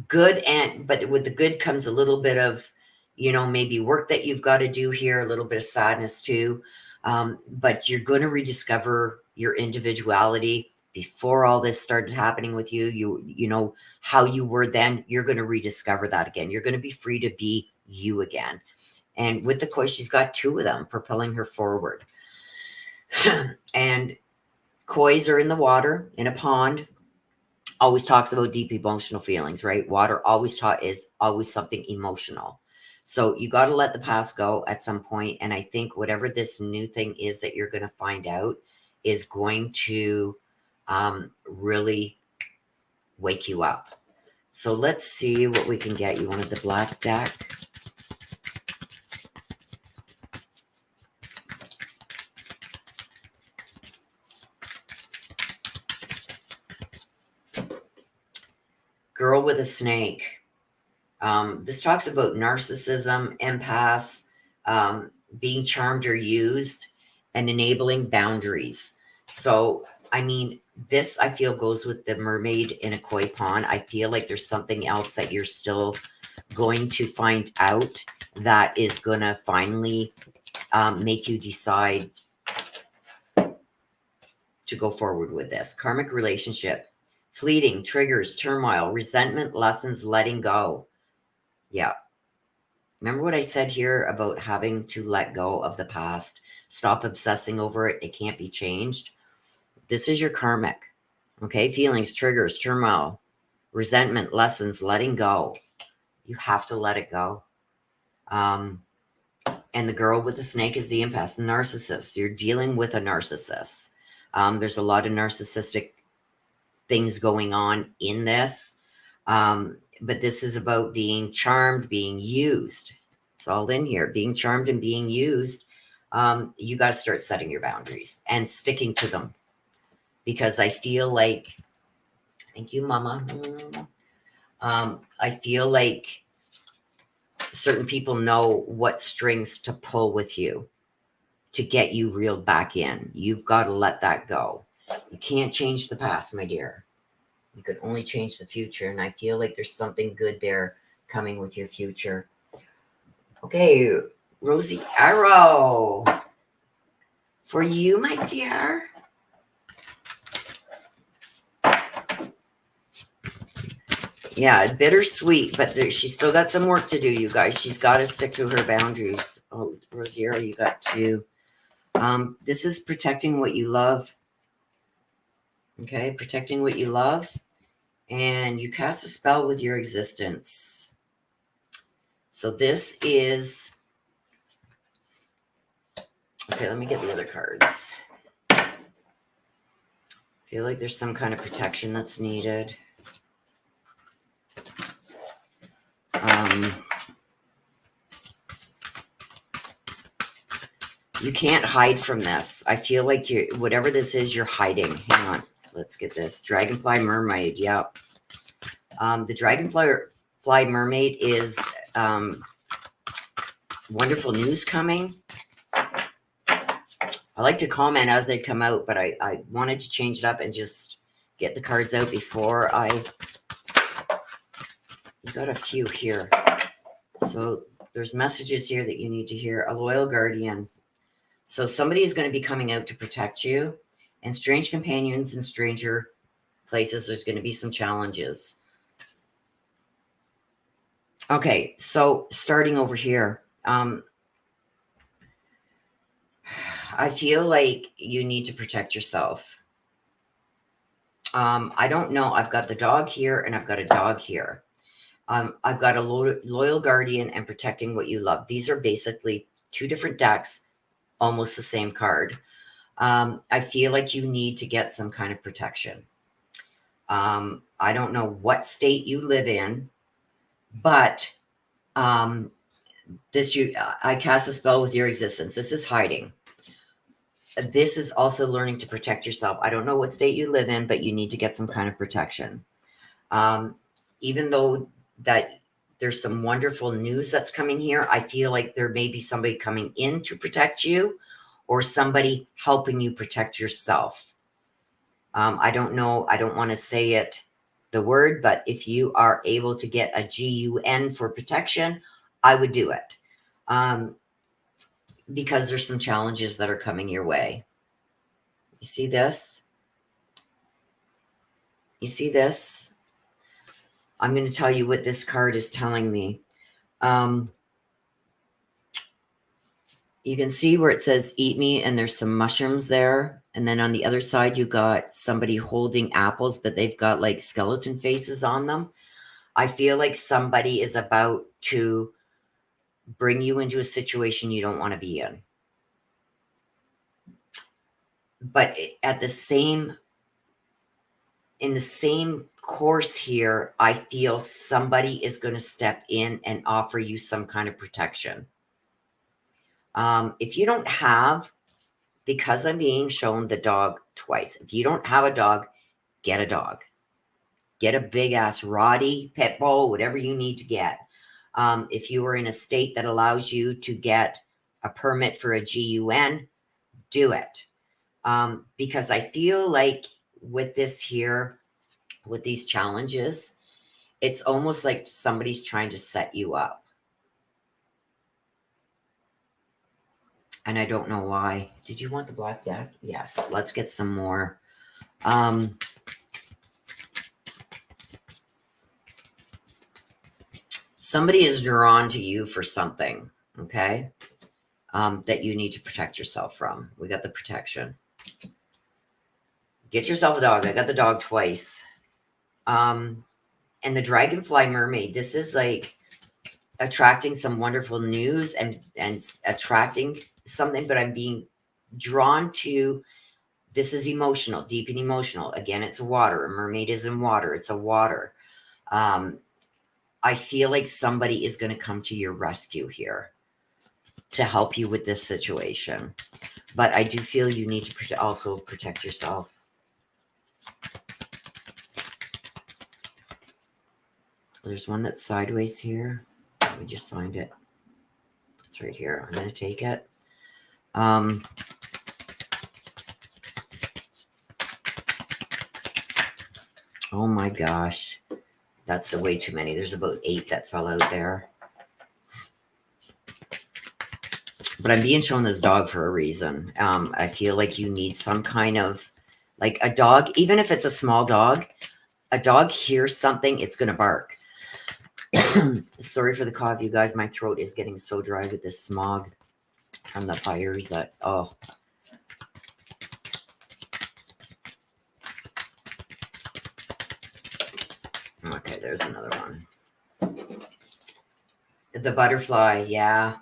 good, but with the good comes a little bit of, maybe work that you've got to do here, a little bit of sadness too. But you're going to rediscover your individuality. Before all this started happening with you, you know how you were then, you're going to rediscover that again. You're going to be free to be you again. And with the koi, she's got 2 of them propelling her forward. And kois are in the water, in a pond. Always talks about deep emotional feelings, right? Water is always something emotional. So you got to let the past go at some point. And I think whatever this new thing is that you're going to find out is going to really wake you up. So let's see what we can get. You wanted the black deck. Girl with a snake. This talks about narcissism, empaths, being charmed or used, and enabling boundaries. So, I mean, this I feel goes with the mermaid in a koi pond. I feel like there's something else that you're still going to find out that is going to finally make you decide to go forward with this. Karmic relationship. Fleeting, triggers, turmoil, resentment, lessons, letting go. Yeah. Remember what I said here about having to let go of the past? Stop obsessing over it. It can't be changed. This is your karmic. Okay. Feelings, triggers, turmoil, resentment, lessons, letting go. You have to let it go. And the girl with the snake is the empath, the narcissist. You're dealing with a narcissist. There's a lot of narcissistic things going on in this. But this is about being charmed, being used. It's all in here. Being charmed and being used. You got to start setting your boundaries and sticking to them. Because I feel like, thank you, Mama. I feel like certain people know what strings to pull with you to get you reeled back in. You've got to let that go. You can't change the past, my dear. You can only change the future. And I feel like there's something good there coming with your future. Okay, Rosie Arrow. For you, my dear. Yeah, bittersweet, but she's still got some work to do, you guys. She's got to stick to her boundaries. Oh, Rosie Arrow, you got to. This is protecting what you love. Okay, protecting what you love. And you cast a spell with your existence. So this is... Okay, let me get the other cards. I feel like there's some kind of protection that's needed. You can't hide from this. I feel like whatever this is, you're hiding. Hang on. Let's get this. Dragonfly Mermaid. Yep. The Dragonfly Mermaid is wonderful news coming. I like to comment as they come out, but I wanted to change it up and just get the cards out before you got a few here. So there's messages here that you need to hear. A loyal guardian. So somebody is going to be coming out to protect you. And strange companions in stranger places, there's going to be some challenges. Okay, so starting over here. I feel like you need to protect yourself. I don't know. I've got the dog here and I've got a dog here. I've got a loyal guardian and protecting what you love. These are basically two different decks, almost the same card. I feel like you need to get some kind of protection. I don't know what state you live in, but I cast a spell with your existence. This is hiding. This is also learning to protect yourself. I don't know what state you live in, but you need to get some kind of protection. Even though that there's some wonderful news that's coming here, I feel like there may be somebody coming in to protect you or somebody helping you protect yourself. I don't know. I don't want to say the word, but if you are able to get a GUN for protection, I would do it. Because there's some challenges that are coming your way. You see this? You see this? I'm going to tell you what this card is telling me. You can see where it says eat me and there's some mushrooms there. And then on the other side, you got somebody holding apples, but they've got like skeleton faces on them. I feel like somebody is about to bring you into a situation you don't want to be in. But in the same course here, I feel somebody is going to step in and offer you some kind of protection. If you don't have, because I'm being shown the dog twice, if you don't have a dog, get a dog. Get a big ass Roddy, pit bull, whatever you need to get. If you are in a state that allows you to get a permit for a GUN, do it. Because I feel like with this here, with these challenges, it's almost like somebody's trying to set you up. And I don't know why. Did you want the black deck? Yes. Let's get some more. Somebody is drawn to you for something, okay? That you need to protect yourself from. We got the protection. Get yourself a dog. I got the dog twice. And the Dragonfly Mermaid. This is like attracting some wonderful news and attracting something, but I'm being drawn to, this is emotional, deep and emotional. Again, it's water. A mermaid is in water. It's a water. I feel like somebody is going to come to your rescue here to help you with this situation. But I do feel you need to also protect yourself. There's one that's sideways here. Let me just find it. It's right here. I'm going to take it. Oh my gosh. That's way too many. There's about 8 that fell out there. But I'm being shown this dog for a reason. I feel like you need some kind of, like a dog, even if it's a small dog, a dog hears something, it's going to bark. Sorry for the cough, you guys. My throat is getting so dry with this smog from the fires that, oh. Okay, there's another one. The butterfly, yeah.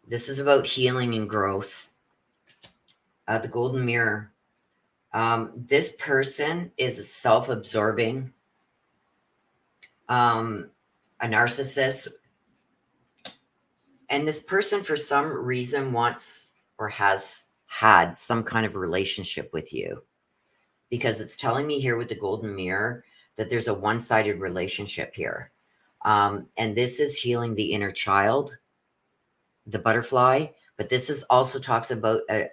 This is about healing and growth. The golden mirror. This person is self-absorbing, a narcissist. And this person, for some reason, wants or has had some kind of relationship with you. Because it's telling me here with the golden mirror that there's a one-sided relationship here. And this is healing the inner child, the butterfly. But this is also talks about a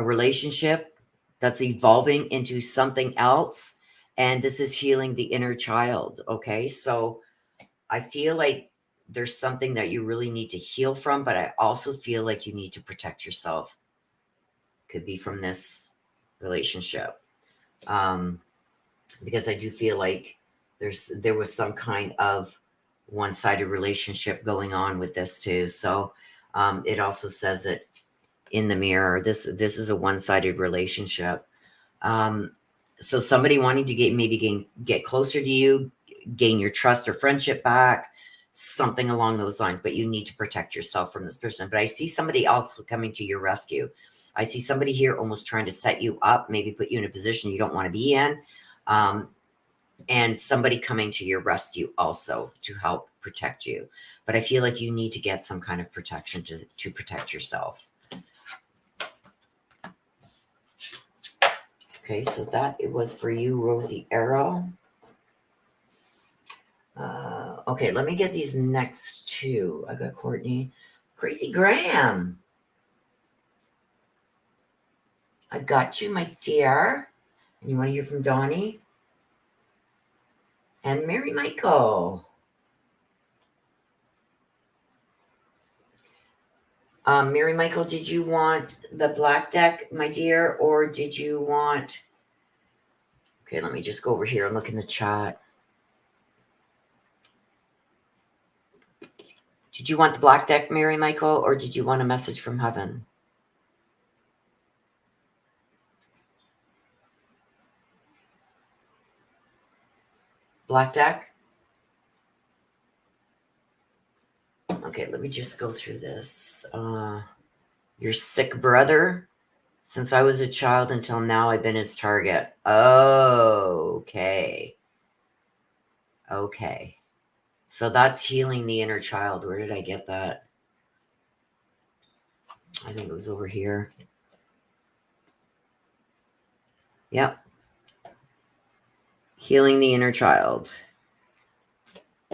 relationship that's evolving into something else. And this is healing the inner child. Okay. So I feel like there's something that you really need to heal from, but I also feel like you need to protect yourself. Could be from this relationship. Because I do feel like there was some kind of one-sided relationship going on with this too. So it also says it in the mirror. This is a one-sided relationship. So somebody wanting to get closer to you, gain your trust or friendship back, something along those lines. But you need to protect yourself from this person. But I see somebody also coming to your rescue. I see somebody here almost trying to set you up, maybe put you in a position you don't want to be in. And somebody coming to your rescue also to help protect you. But I feel like you need to get some kind of protection to protect yourself. Okay, so that it was for you, Rosie Arrow. Okay, let me get these next two. I got Courtney. Crazy Graham. I got you, my dear. And you want to hear from Donnie? And Mary Michael. Mary Michael, did you want the black deck, my dear, or did you want... Okay, let me just go over here and look in the chat. Did you want the black deck, Mary Michael, or did you want a message from heaven? Black deck? Okay, let me just go through this. Your sick brother. Since I was a child until now, I've been his target. Okay. Okay. So that's healing the inner child. Where did I get that? I think it was over here. Yep. Healing the inner child.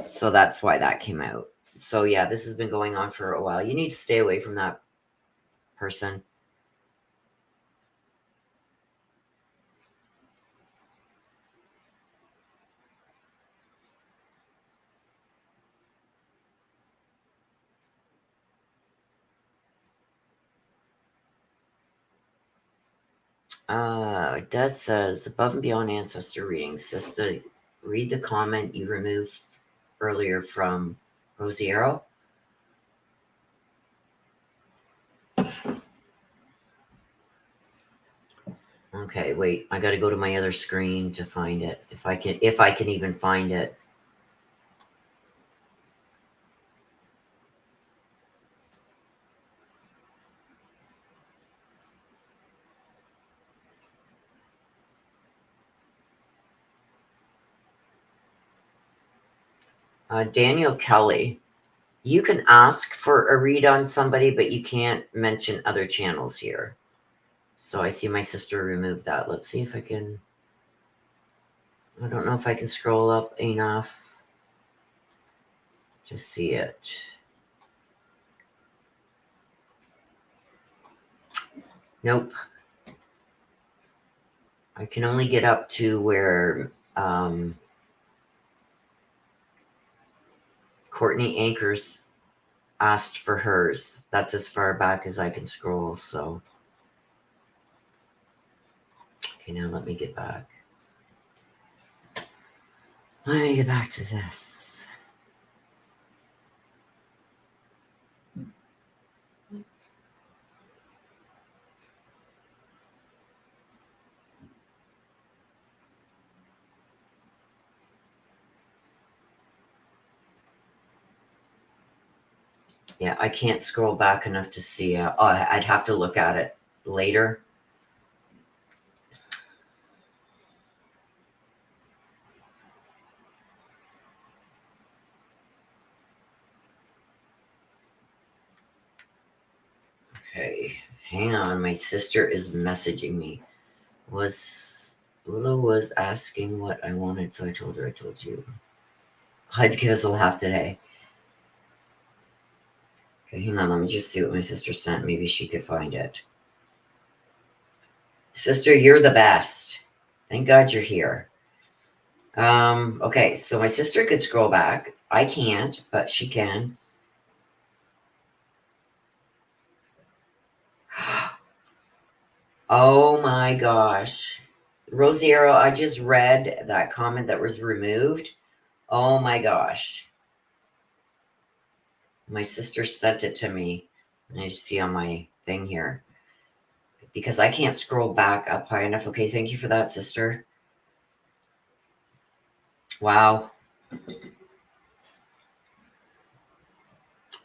So that's why that came out. So yeah, this has been going on for a while. You need to stay away from that person. It does says above and beyond ancestor readings. Says read the comment you removed earlier from Rosiero. Okay, wait. I got to go to my other screen to find it. If I can even find it. Daniel Kelly. You can ask for a read on somebody, but you can't mention other channels here. So I see my sister removed that. Let's see if I can. I don't know if I can scroll up enough to see it. Nope. I can only get up to where Courtney Anchors asked for hers. That's as far back as I can scroll. So, okay, now let me get back. Let me get back to this. Yeah, I can't scroll back enough to see. I'd have to look at it later. Okay, hang on. My sister is messaging me. Willow was asking what I wanted, so I told her I told you. Glad to give us a laugh today. Okay, hang on. Let me just see what my sister sent. Maybe she could find it. Sister, you're the best. Thank God you're here. Okay, so my sister could scroll back. I can't, but she can. Oh my gosh. Rosiero, I just read that comment that was removed. Oh my gosh. My sister sent it to me. I see on my thing here. Because I can't scroll back up high enough. Okay, thank you for that, sister. Wow.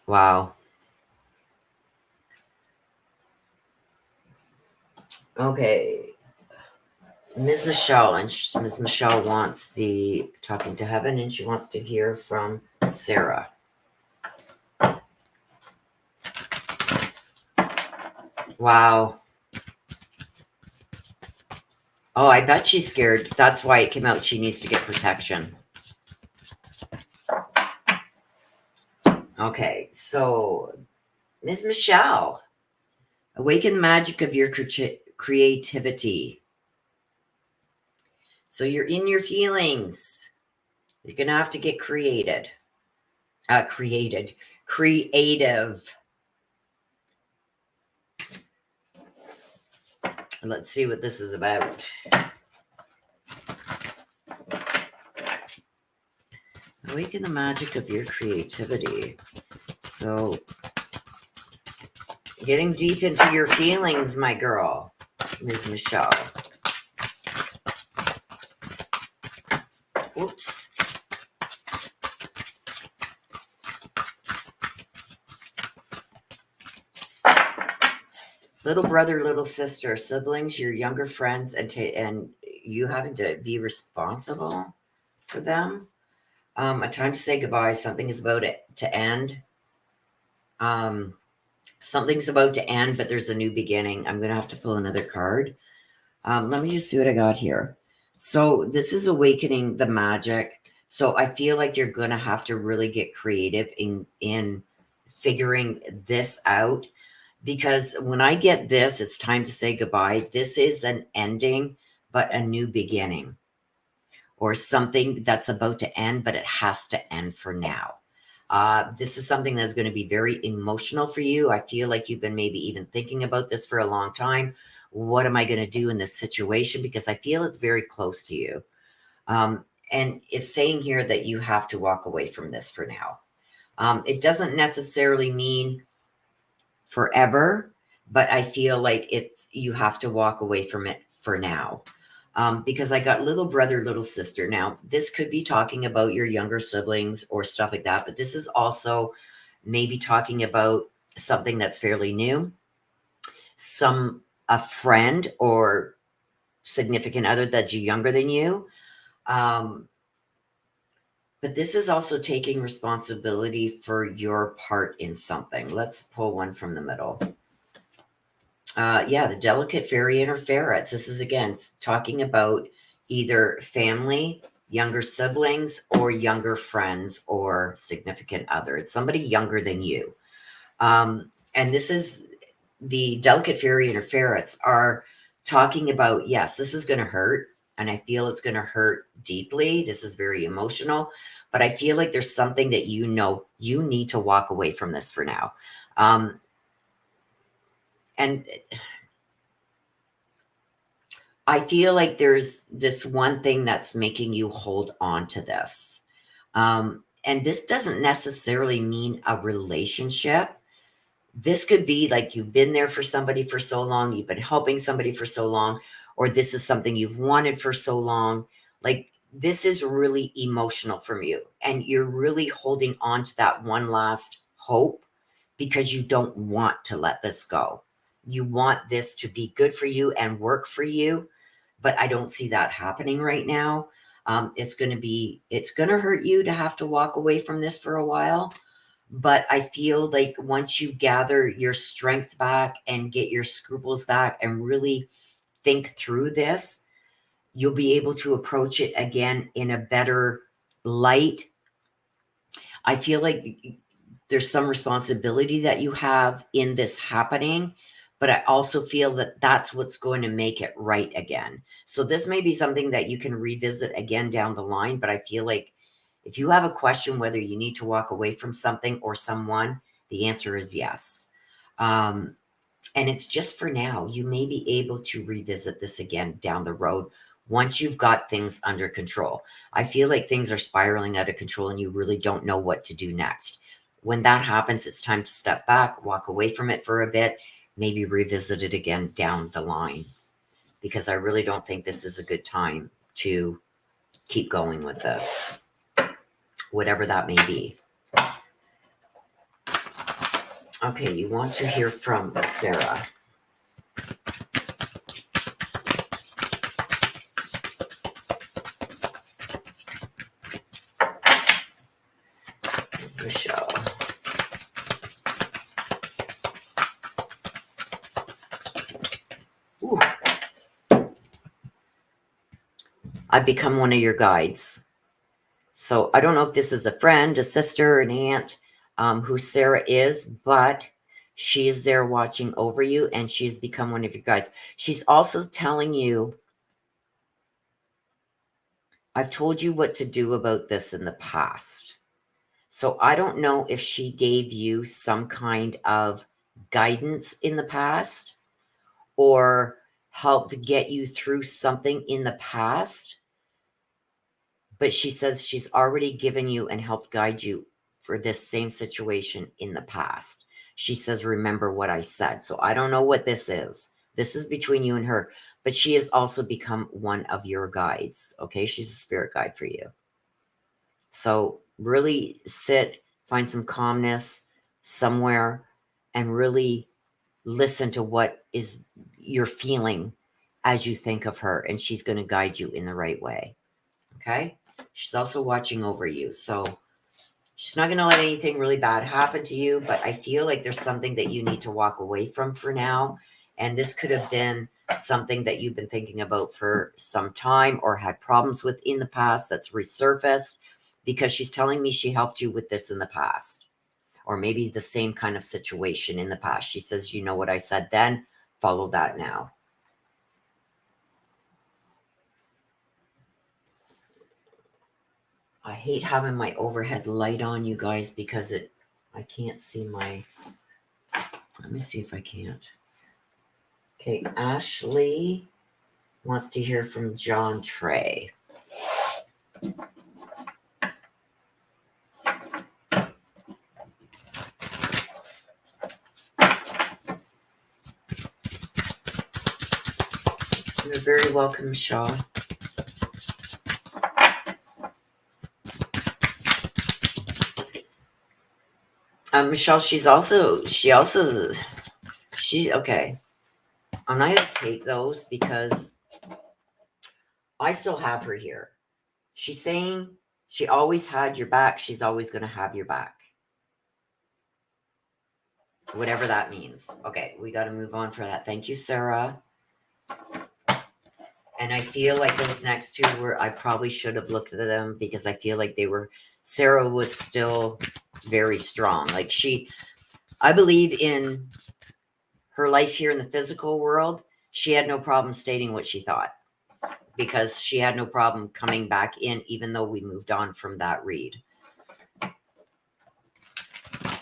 Wow. Okay. Ms. Michelle, and Ms. Michelle wants the talking to heaven, and she wants to hear from Sarah. Wow. Oh, I bet she's scared. That's why it came out. She needs to get protection. Okay, so Ms. Michelle, awaken the magic of your creativity. So you're in your feelings. You're going to have to get creative. Let's see what this is about. Awaken the magic of your creativity. So, getting deep into your feelings, my girl, Ms. Michelle. Oops. Little brother, little sister, siblings, your younger friends, and you having to be responsible for them. A time to say goodbye. Something is about to end. Something's about to end, but there's a new beginning. I'm going to have to pull another card. Let me just see what I got here. So this is awakening the magic. So I feel like you're going to have to really get creative in figuring this out. Because when I get this, it's time to say goodbye. This is an ending, but a new beginning. Or something that's about to end, but it has to end for now. This is something that's going to be very emotional for you. I feel like you've been maybe even thinking about this for a long time. What am I going to do in this situation? Because I feel it's very close to you. And it's saying here that you have to walk away from this for now. It doesn't necessarily mean forever, but I feel like you have to walk away from it for now. Because I got little brother, little sister. Now, this could be talking about your younger siblings or stuff like that, but this is also maybe talking about something that's fairly new, a friend or significant other that's younger than you. But this is also taking responsibility for your part in something. Let's pull one from the middle. Yeah, the delicate fairy interference. This is again talking about either family, younger siblings, or younger friends or significant other. It's somebody younger than you. And this is the delicate fairy and her ferrets are talking about, yes, this is going to hurt. And I feel it's going to hurt deeply. This is very emotional. But I feel like there's something that you know you need to walk away from this for now. And I feel like there's this one thing that's making you hold on to this. And this doesn't necessarily mean a relationship. This could be like you've been there for somebody for so long, you've been helping somebody for so long, or this is something you've wanted for so long. Like this is really emotional from you, and you're really holding on to that one last hope because you don't want to let this go. You want this to be good for you and work for you, but I don't see that happening right now. It's going to hurt you to have to walk away from this for a while. But I feel like once you gather your strength back and get your scruples back and really think through this, you'll be able to approach it again in a better light. I feel like there's some responsibility that you have in this happening, but I also feel that that's what's going to make it right again. So this may be something that you can revisit again down the line, but I feel like if you have a question whether you need to walk away from something or someone, the answer is yes. And it's just for now. You may be able to revisit this again down the road once you've got things under control. I feel like things are spiraling out of control and you really don't know what to do next. When that happens, it's time to step back, walk away from it for a bit, maybe revisit it again down the line, because I really don't think this is a good time to keep going with this, whatever that may be. Okay, you want to hear from Sarah. This is Michelle. Ooh. I've become one of your guides. So I don't know if this is a friend, a sister, an aunt, who Sarah is, but she is there watching over you and she's become one of your guides. She's also telling you, I've told you what to do about this in the past. So I don't know if she gave you some kind of guidance in the past or helped get you through something in the past. But she says she's already given you and helped guide you for this same situation in the past. She says, remember what I said. So I don't know what this is. This is between you and her. But she has also become one of your guides. Okay, she's a spirit guide for you. So really sit, find some calmness somewhere, and really listen to what is you're feeling as you think of her. And she's going to guide you in the right way. Okay? She's also watching over you. So she's not going to let anything really bad happen to you, but I feel like there's something that you need to walk away from for now. And this could have been something that you've been thinking about for some time or had problems with in the past that's resurfaced, because she's telling me she helped you with this in the past, or maybe the same kind of situation in the past. She says, you know what I said then, follow that now. I hate having my overhead light on, you guys, because I can't see my, let me see if I can't. Okay, Ashley wants to hear from John Trey. You're very welcome, Michelle. Michelle, she okay. I'm not going to take those because I still have her here. She's saying she always had your back. She's always going to have your back. Whatever that means. Okay, we got to move on for that. Thank you, Sarah. And I feel like those next two I probably should have looked at them because I feel like Sarah was still very strong. Like I believe in her life here in the physical world, she had no problem stating what she thought because she had no problem coming back in, even though we moved on from that read.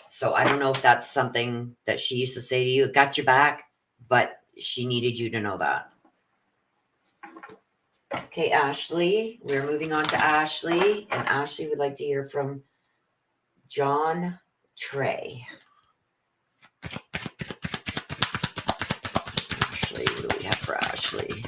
So I don't know if that's something that she used to say to you, got your back, but she needed you to know that. Okay, Ashley, we're moving on to Ashley, and Ashley would like to hear from John Trey. Ashley, what do we have for Ashley?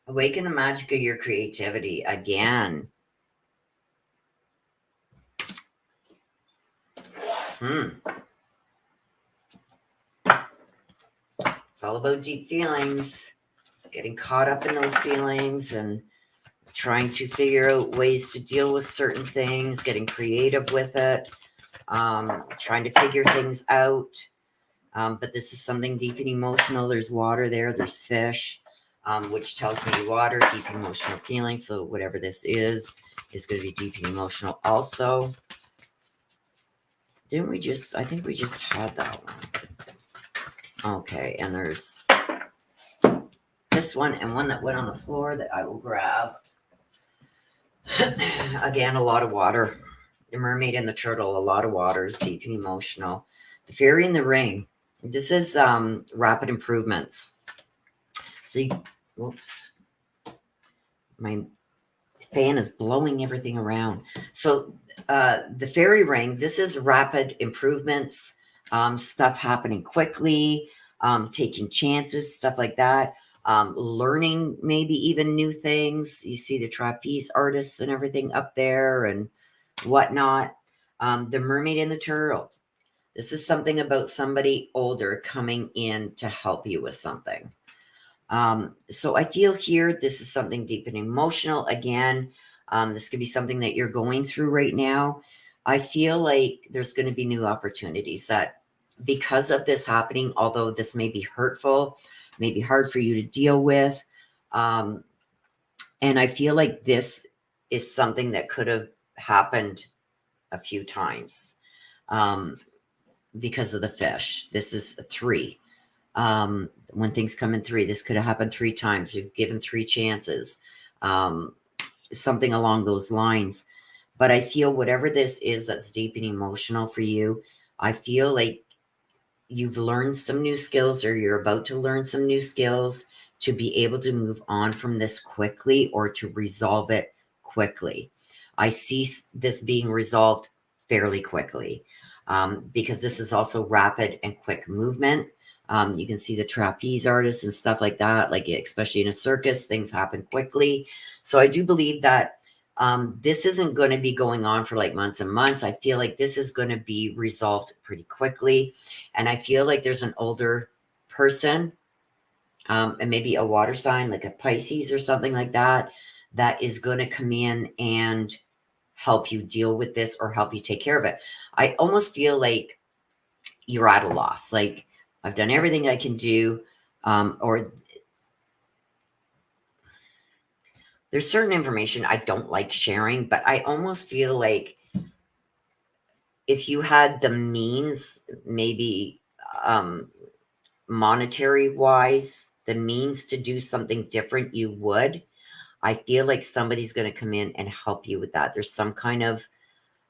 Awaken the magic of your creativity again. It's all about deep feelings, getting caught up in those feelings and trying to figure out ways to deal with certain things, getting creative with it, trying to figure things out. But this is something deep and emotional. There's water there, there's fish, which tells me water, deep emotional feelings. So whatever this is going to be deep and emotional also. Didn't we just, I think we just had that one. Okay, and there's this one and one that went on the floor that I will grab. Again, a lot of water. The mermaid and the turtle, a lot of water is deep and emotional. The fairy and the ring. This is rapid improvements. So you, whoops. My fan is blowing everything around. So the fairy ring, this is rapid improvements, stuff happening quickly, taking chances, stuff like that. Learning maybe even new things. You see the trapeze artists and everything up there and whatnot. The mermaid and the turtle. This is something about somebody older coming in to help you with something. So I feel here, this is something deep and emotional. Again, this could be something that you're going through right now. I feel like there's going to be new opportunities that because of this happening, although this may be hurtful, may be hard for you to deal with. And I feel like this is something that could have happened a few times because of the fish. This is 3. When things come in 3, this could have happened 3 times. You've given 3 chances, something along those lines. But I feel whatever this is that's deep and emotional for you, I feel like you've learned some new skills or you're about to learn some new skills to be able to move on from this quickly or to resolve it quickly. I see this being resolved fairly quickly because this is also rapid and quick movement. You can see the trapeze artists and stuff like that, like especially in a circus, things happen quickly. So I do believe that this isn't going to be going on for like months and months. I feel like this is going to be resolved pretty quickly. And I feel like there's an older person and maybe a water sign, like a Pisces or something like that, that is going to come in and help you deal with this or help you take care of it. I almost feel like you're at a loss. Like, I've done everything I can do, or there's certain information I don't like sharing, but I almost feel like if you had the means, maybe monetary wise, the means to do something different, you would. I feel like somebody's going to come in and help you with that. There's some kind of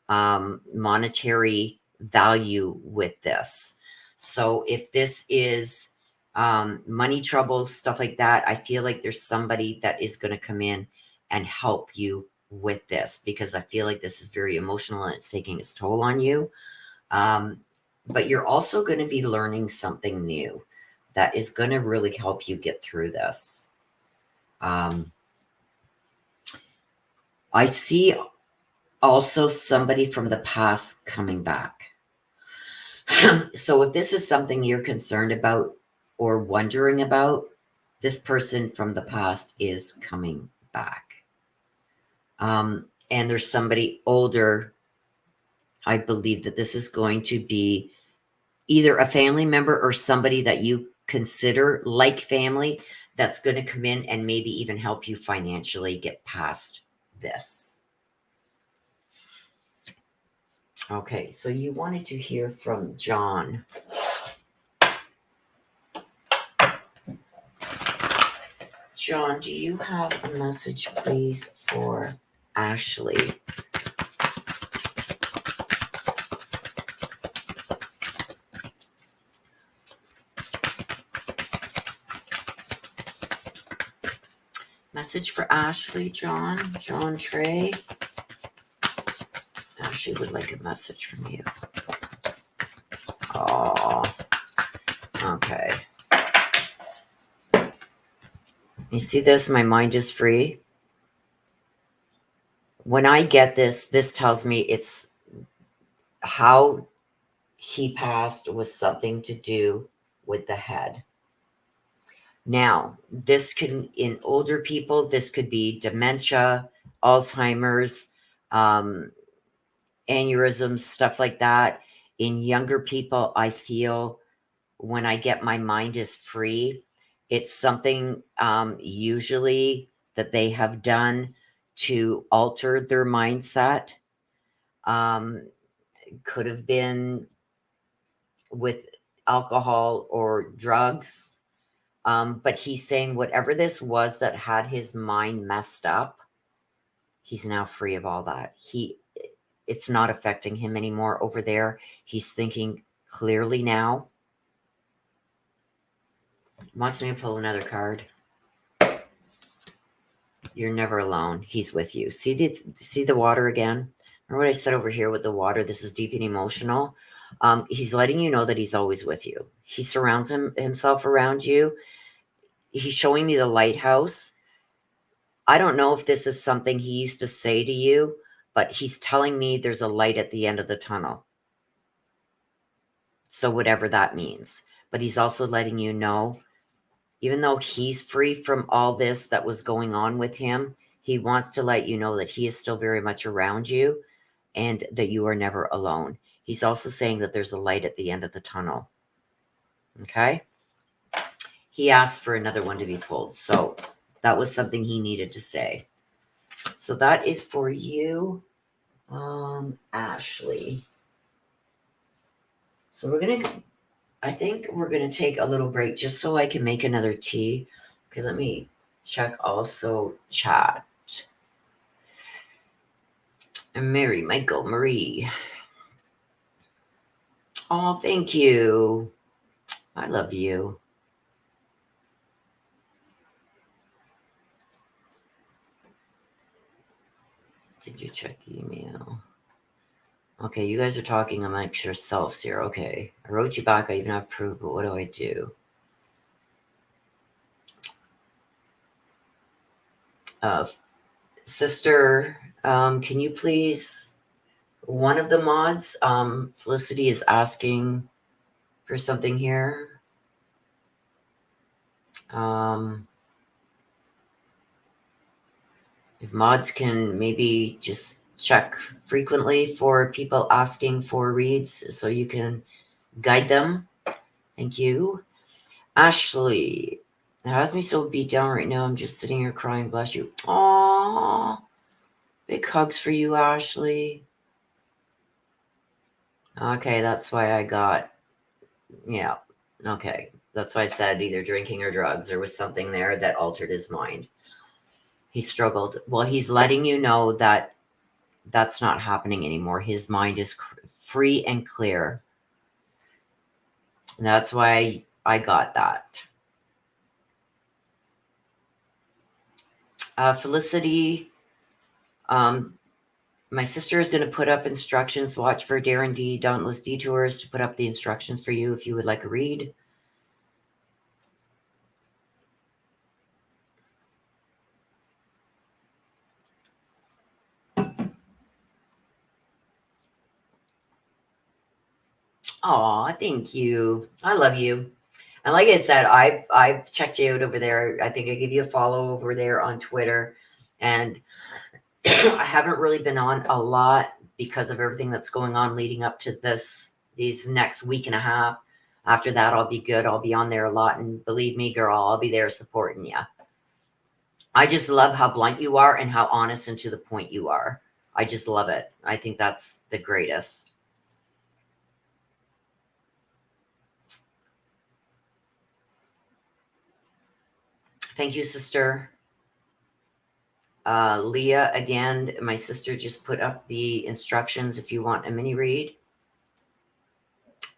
monetary value with this. So if this is money troubles, stuff like that, I feel like there's somebody that is going to come in and help you with this because I feel like this is very emotional and it's taking its toll on you. But you're also going to be learning something new that is going to really help you get through this. I see also somebody from the past coming back. So if this is something you're concerned about or wondering about, this person from the past is coming back. And there's somebody older I believe that this is going to be either a family member or somebody that you consider like family that's going to come in and maybe even help you financially get past this. Okay, so you wanted to hear from John. John, do you have a message, please, for Ashley? Message for Ashley, John. John Trey. Ashley would like a message from you. Oh, okay. You see this? My mind is free. When I get this, this tells me it's how he passed was something to do with the head. Now, this can, in older people, this could be dementia, Alzheimer's, aneurysms, stuff like that. In younger people, I feel when I get my mind is free, it's something usually that they have done to alter their mindset. Could have been with alcohol or drugs. But he's saying whatever this was that had his mind messed up, he's now free of all that. It's not affecting him anymore over there. He's thinking clearly now. Wants me to pull another card. You're never alone. He's with you. See the water again? Remember what I said over here with the water? This is deep and emotional. He's letting you know that he's always with you. He surrounds himself around you. He's showing me the lighthouse. I don't know if this is something he used to say to you, but he's telling me there's a light at the end of the tunnel. So whatever that means. But he's also letting you know, even though he's free from all this that was going on with him, he wants to let you know that he is still very much around you and that you are never alone. He's also saying that there's a light at the end of the tunnel. Okay? He asked for another one to be pulled. So that was something he needed to say. So that is for you, Ashley. So I think we're going to take a little break just so I can make another tea. Okay, let me check also chat. And Mary, Michael, Marie. Oh, thank you. I love you. Did you check email? Okay, you guys are talking amongst yourselves here. Okay, I wrote you back. I even have proof, but what do I do? Sister, can you please, one of the mods, Felicity is asking for something here. If mods can maybe just check frequently for people asking for reads so you can guide them. Thank you. Ashley, it has me so beat down right now. I'm just sitting here crying. Bless you. Aww. Big hugs for you, Ashley. Okay, that's why I got, yeah. Okay, that's why I said either drinking or drugs. There was something there that altered his mind. He struggled. Well, he's letting you know that that's not happening anymore. His mind is free and clear. And that's why I got that. Felicity, my sister is going to put up instructions. Watch for Darren D. Dauntless Detours to put up the instructions for you if you would like a read. Aw, thank you. I love you. And like I said, I've checked you out over there. I think I give you a follow over there on Twitter. And I haven't really been on a lot, because of everything that's going on leading up to these next week and a half. After that, I'll be good. I'll be on there a lot. And believe me, girl, I'll be there supporting you. I just love how blunt you are and how honest and to the point you are. I just love it. I think that's the greatest. Thank you, sister. Leah, again, my sister just put up the instructions if you want a mini read.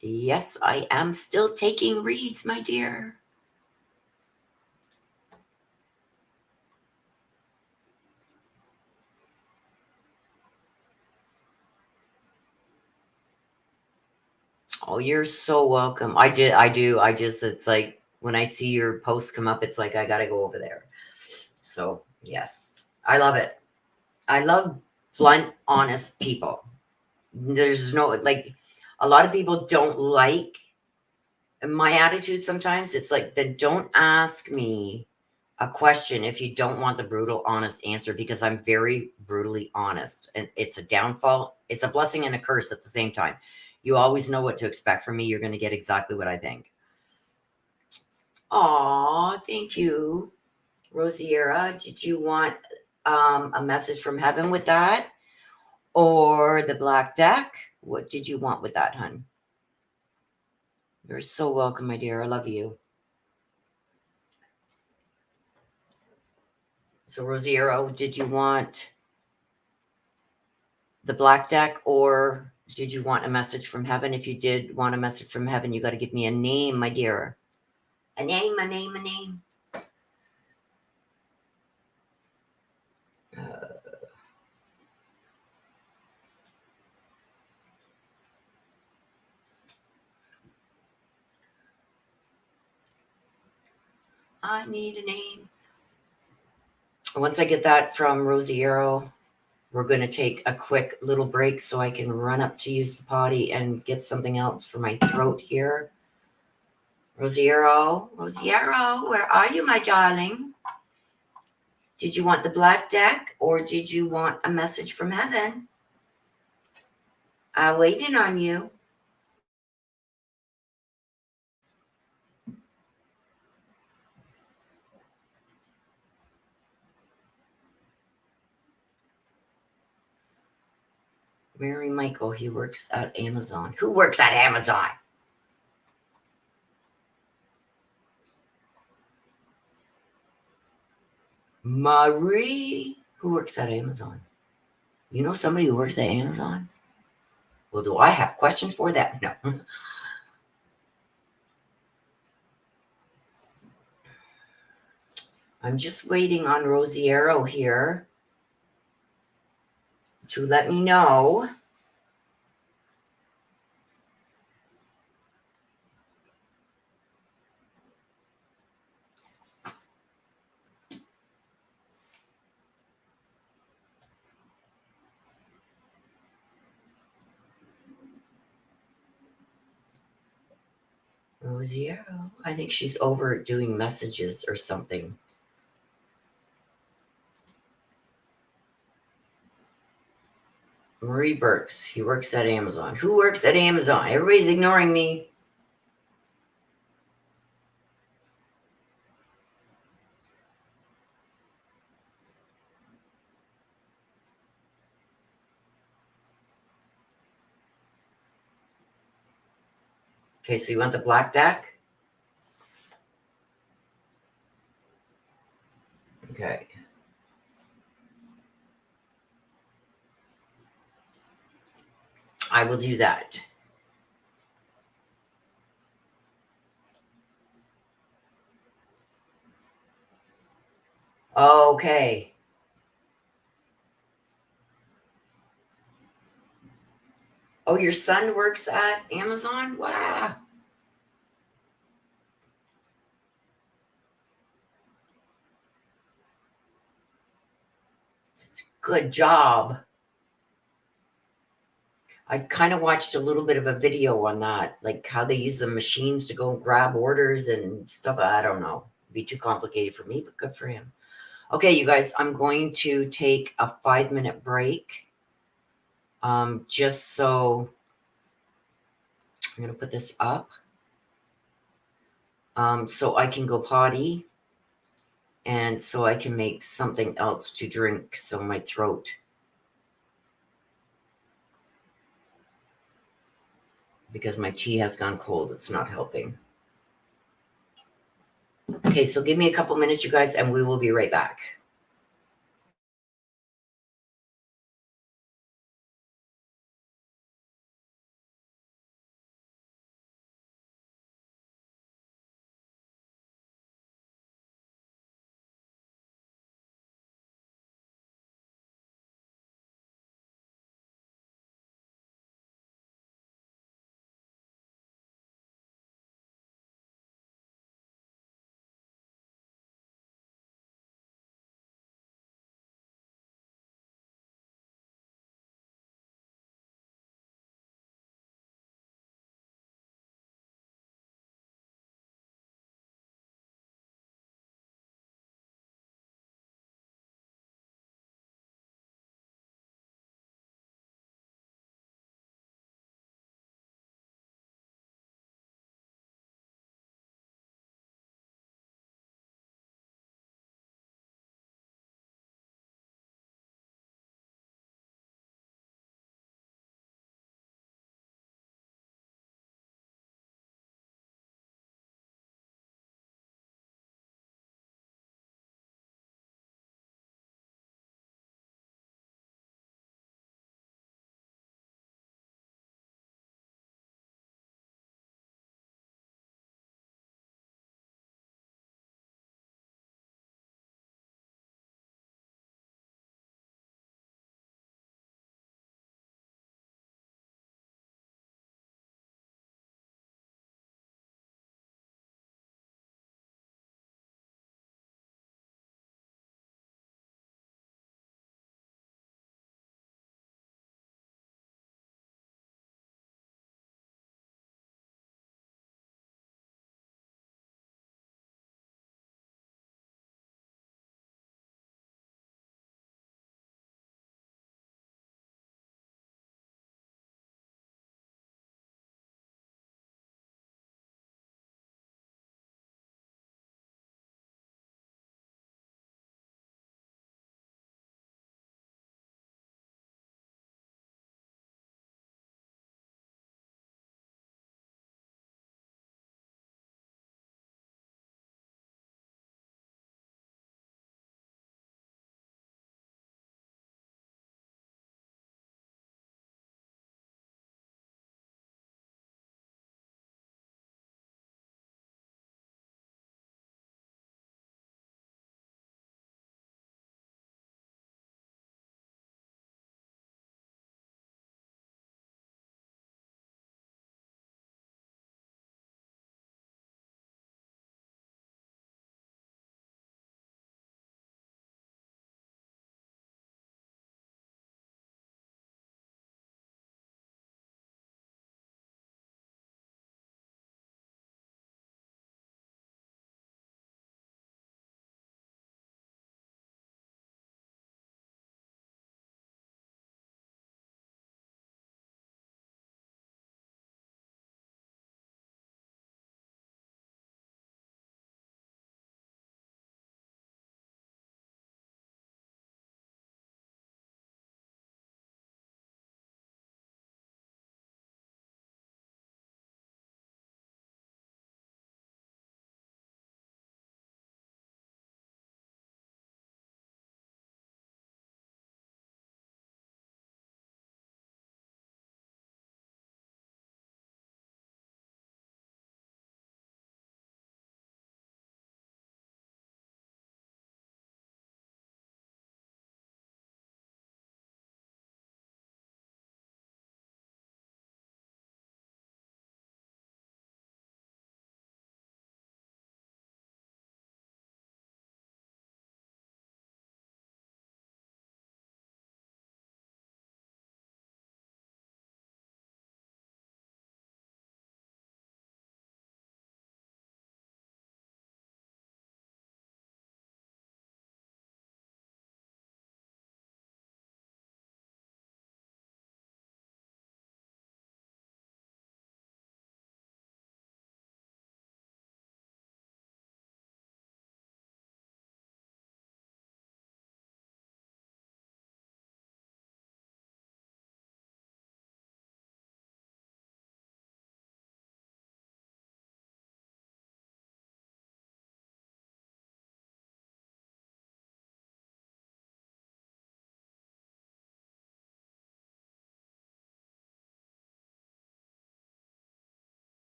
Yes, I am still taking reads, my dear. Oh, you're so welcome. I do. It's like when I see your posts come up, it's like I got to go over there. So, yes, I love it. I love blunt, honest people. There's no, like, a lot of people don't like my attitude sometimes. It's like, then don't ask me a question if you don't want the brutal, honest answer, because I'm very brutally honest. And it's a downfall. It's a blessing and a curse at the same time. You always know what to expect from me. You're going to get exactly what I think. Aw, thank you. Rosiera, did you want a message from heaven with that? Or the black deck? What did you want with that, hun? You're so welcome, my dear. I love you. So, Rosiero, did you want the black deck or did you want a message from heaven? If you did want a message from heaven, you got to give me a name, my dear. A name, a name, a name. I need a name. Once I get that from Rosiero, we're going to take a quick little break so I can run up to use the potty and get something else for my throat here. Rosiero, where are you, my darling? Did you want the black deck or did you want a message from heaven? I'm waiting on you. Mary Michael, he works at Amazon. Who works at Amazon? Marie, who works at Amazon? You know somebody who works at Amazon? Well, do I have questions for that? No. I'm just waiting on Rosiero here to let me know. Rosiero. I think she's over doing messages or something. Marie Burks. He works at Amazon. Who works at Amazon? Everybody's ignoring me. Okay, so you want the black deck? Okay. I will do that. Okay. Oh, your son works at Amazon? Wow. Good job. I kind of watched a little bit of a video on that, like how they use the machines to go grab orders and stuff. I don't know. It'd be too complicated for me, but good for him. Okay, you guys, I'm going to take a 5-minute break. Just so I'm going to put this up so I can go potty and so I can make something else to drink so my throat, because my tea has gone cold, it's not helping. Okay, so give me a couple minutes, you guys, and we will be right back.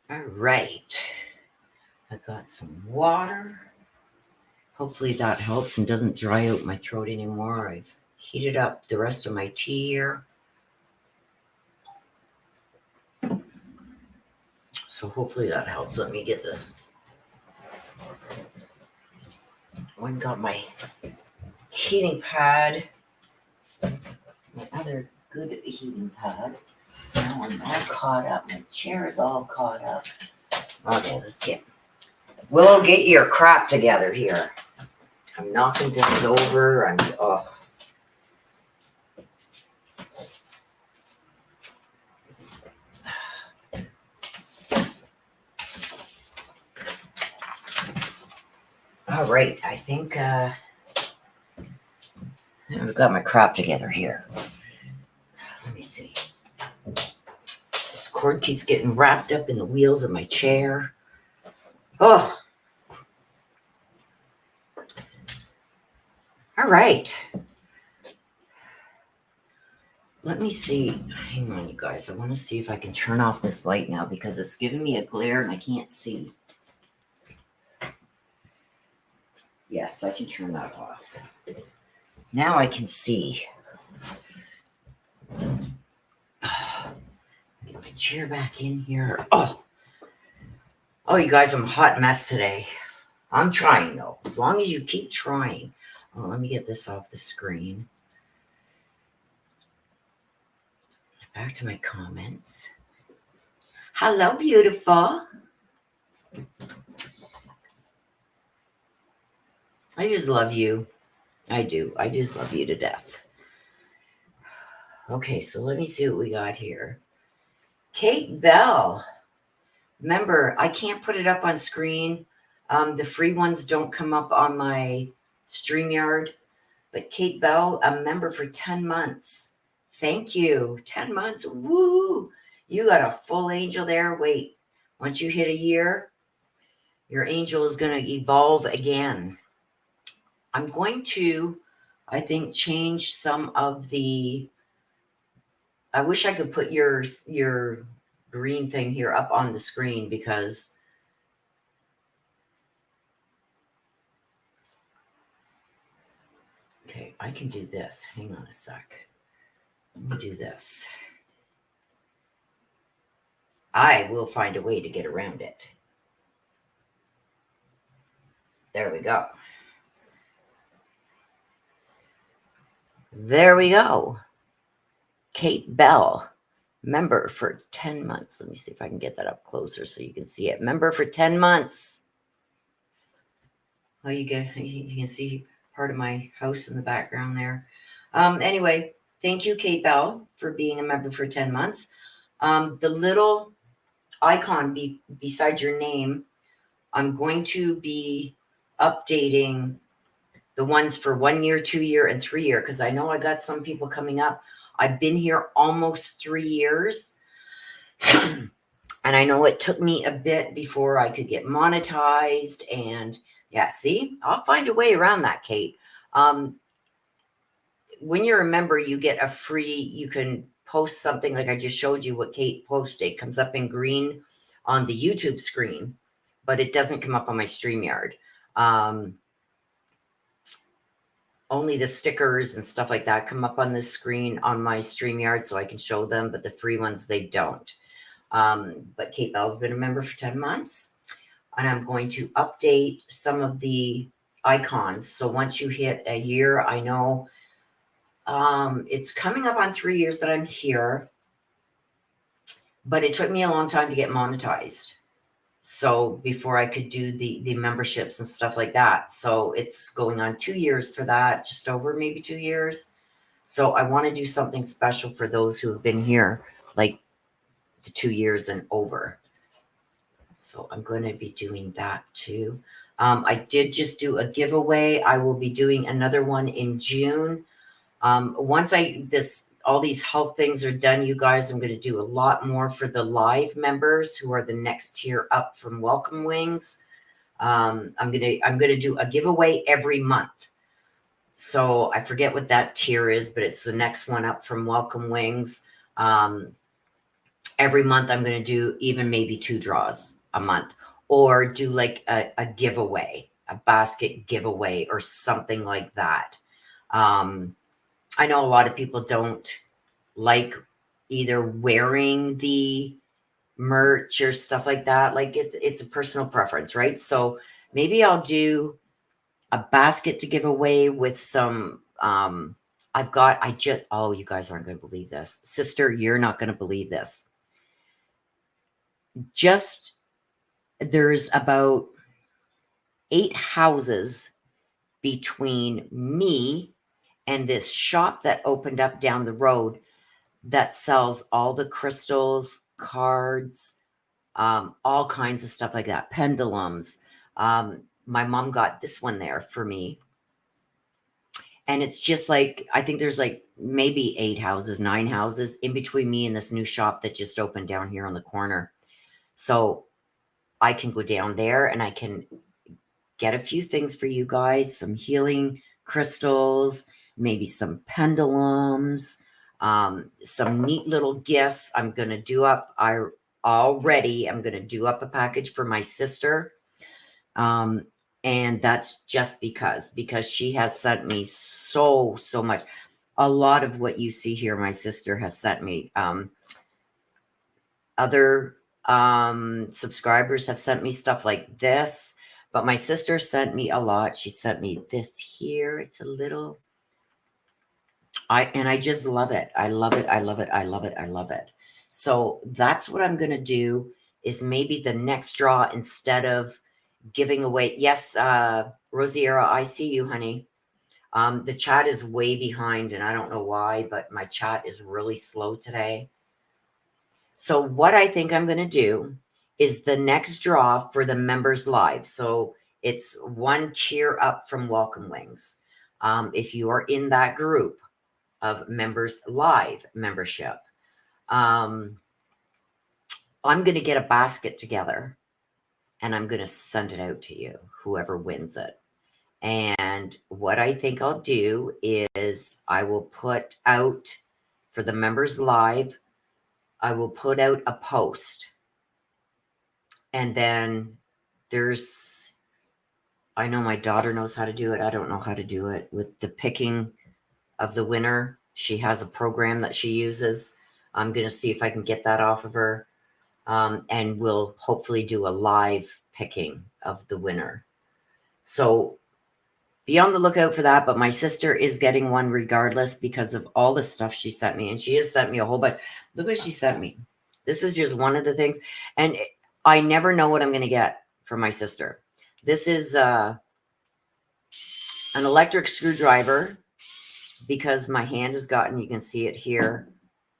All right. I got some water. Hopefully that helps and doesn't dry out my throat anymore. I've heated up the rest of my tea here. So hopefully that helps. Let me get this. I got my heating pad. My other good heating pad. Now I'm all caught up. My chair is all caught up. Okay, let's get Willow, get your crap together here. I'm knocking things over. All right, I think I've got my crap together here. Let me see. This cord keeps getting wrapped up in the wheels of my chair. Oh. All right. Let me see. Hang on, you guys. I want to see if I can turn off this light now because it's giving me a glare and I can't see. Yes, I can turn that off. Now I can see. Get my chair back in here. Oh, you guys, I'm a hot mess today. I'm trying, though. As long as you keep trying. Oh, let me get this off the screen. Back to my comments. Hello, beautiful. I just love you. I do. I just love you to death. Okay, so let me see what we got here. Kate Bell. Remember, I can't put it up on screen. The free ones don't come up on my StreamYard. But Kate Bell, a member for 10 months. Thank you. 10 months. Woo! You got a full angel there. Wait, once you hit a year, your angel is going to evolve again. I'm going to, I think, change some of the... I wish I could put your green thing here up on the screen because... Okay, I can do this. Hang on a sec. Let me do this. I will find a way to get around it. There we go. There we go. Kate Bell, member for 10 months. Let me see if I can get that up closer so you can see it. Member for 10 months. Oh, you can see part of my house in the background there. Anyway, thank you, Kate Bell, for being a member for 10 months. The little icon beside your name, I'm going to be updating the ones for 1 year, 2 year, and 3 year, because I know I got some people coming up. I've been here almost 3 years. And I know it took me a bit before I could get monetized. And yeah, see, I'll find a way around that, Kate. When you're a member, you get a free, you can post something like I just showed you what Kate posted. It comes up in green on the YouTube screen, but it doesn't come up on my StreamYard. Only the stickers and stuff like that come up on the screen on my StreamYard so I can show them, but the free ones, they don't. But Kate Bell's been a member for 10 months, and I'm going to update some of the icons. So once you hit a year, I know it's coming up on 3 years that I'm here, but it took me a long time to get monetized. So before I could do the memberships and stuff like that. So it's going on 2 years for that, just over maybe 2 years. So I want to do something special for those who have been here like the 2 years and over. So I'm going to be doing that too. I did just do a giveaway. I will be doing another one in June. Once all these health things are done, you guys, I'm going to do a lot more for the live members who are the next tier up from Welcome Wings. I'm going to do a giveaway every month. So I forget what that tier is, but it's the next one up from Welcome Wings. every month I'm going to do even maybe 2 draws a month, or do like a giveaway, a basket giveaway or something like that. I know a lot of people don't like either wearing the merch or stuff like that. Like it's a personal preference, right? So maybe I'll do a basket to give away with some oh, you guys aren't going to believe this. Sister, you're not going to believe this. Just there's about 8 houses between me and this shop that opened up down the road that sells all the crystals, cards, all kinds of stuff like that, pendulums. My mom got this one there for me. And it's just like, I think there's like maybe 8 houses, 9 houses in between me and this new shop that just opened down here on the corner. So I can go down there and I can get a few things for you guys, some healing crystals, maybe some pendulums, some neat little gifts. I'm going to do up, I'm going to do up a package for my sister. And that's just because she has sent me so much. A lot of what you see here, my sister has sent me. Other subscribers have sent me stuff like this, but my sister sent me a lot. She sent me this here. It's a little, and I just love it. I love it. I love it. I love it. I love it. So that's what I'm going to do, is maybe the next draw, instead of giving away. Yes, Rosiera, I see you, honey. The chat is way behind, and I don't know why, but my chat is really slow today. So what I think I'm going to do is the next draw for the members live. So it's 1 tier up from Welcome Wings. If you are in that group of members live membership, I'm going to get a basket together and I'm going to send it out to you, whoever wins it. And what I think I'll do is I will put out for the members live, I will put out a post. And then I know my daughter knows how to do it. I don't know how to do it with the picking of the winner. She has a program that she uses. I'm going to see if I can get that off of her. And we'll hopefully do a live picking of the winner. So be on the lookout for that. But my sister is getting one regardless because of all the stuff she sent me. And she has sent me a whole bunch. Look what she sent me. This is just one of the things. And I never know what I'm going to get from my sister. This is an electric screwdriver, because my hand has gotten, you can see it here,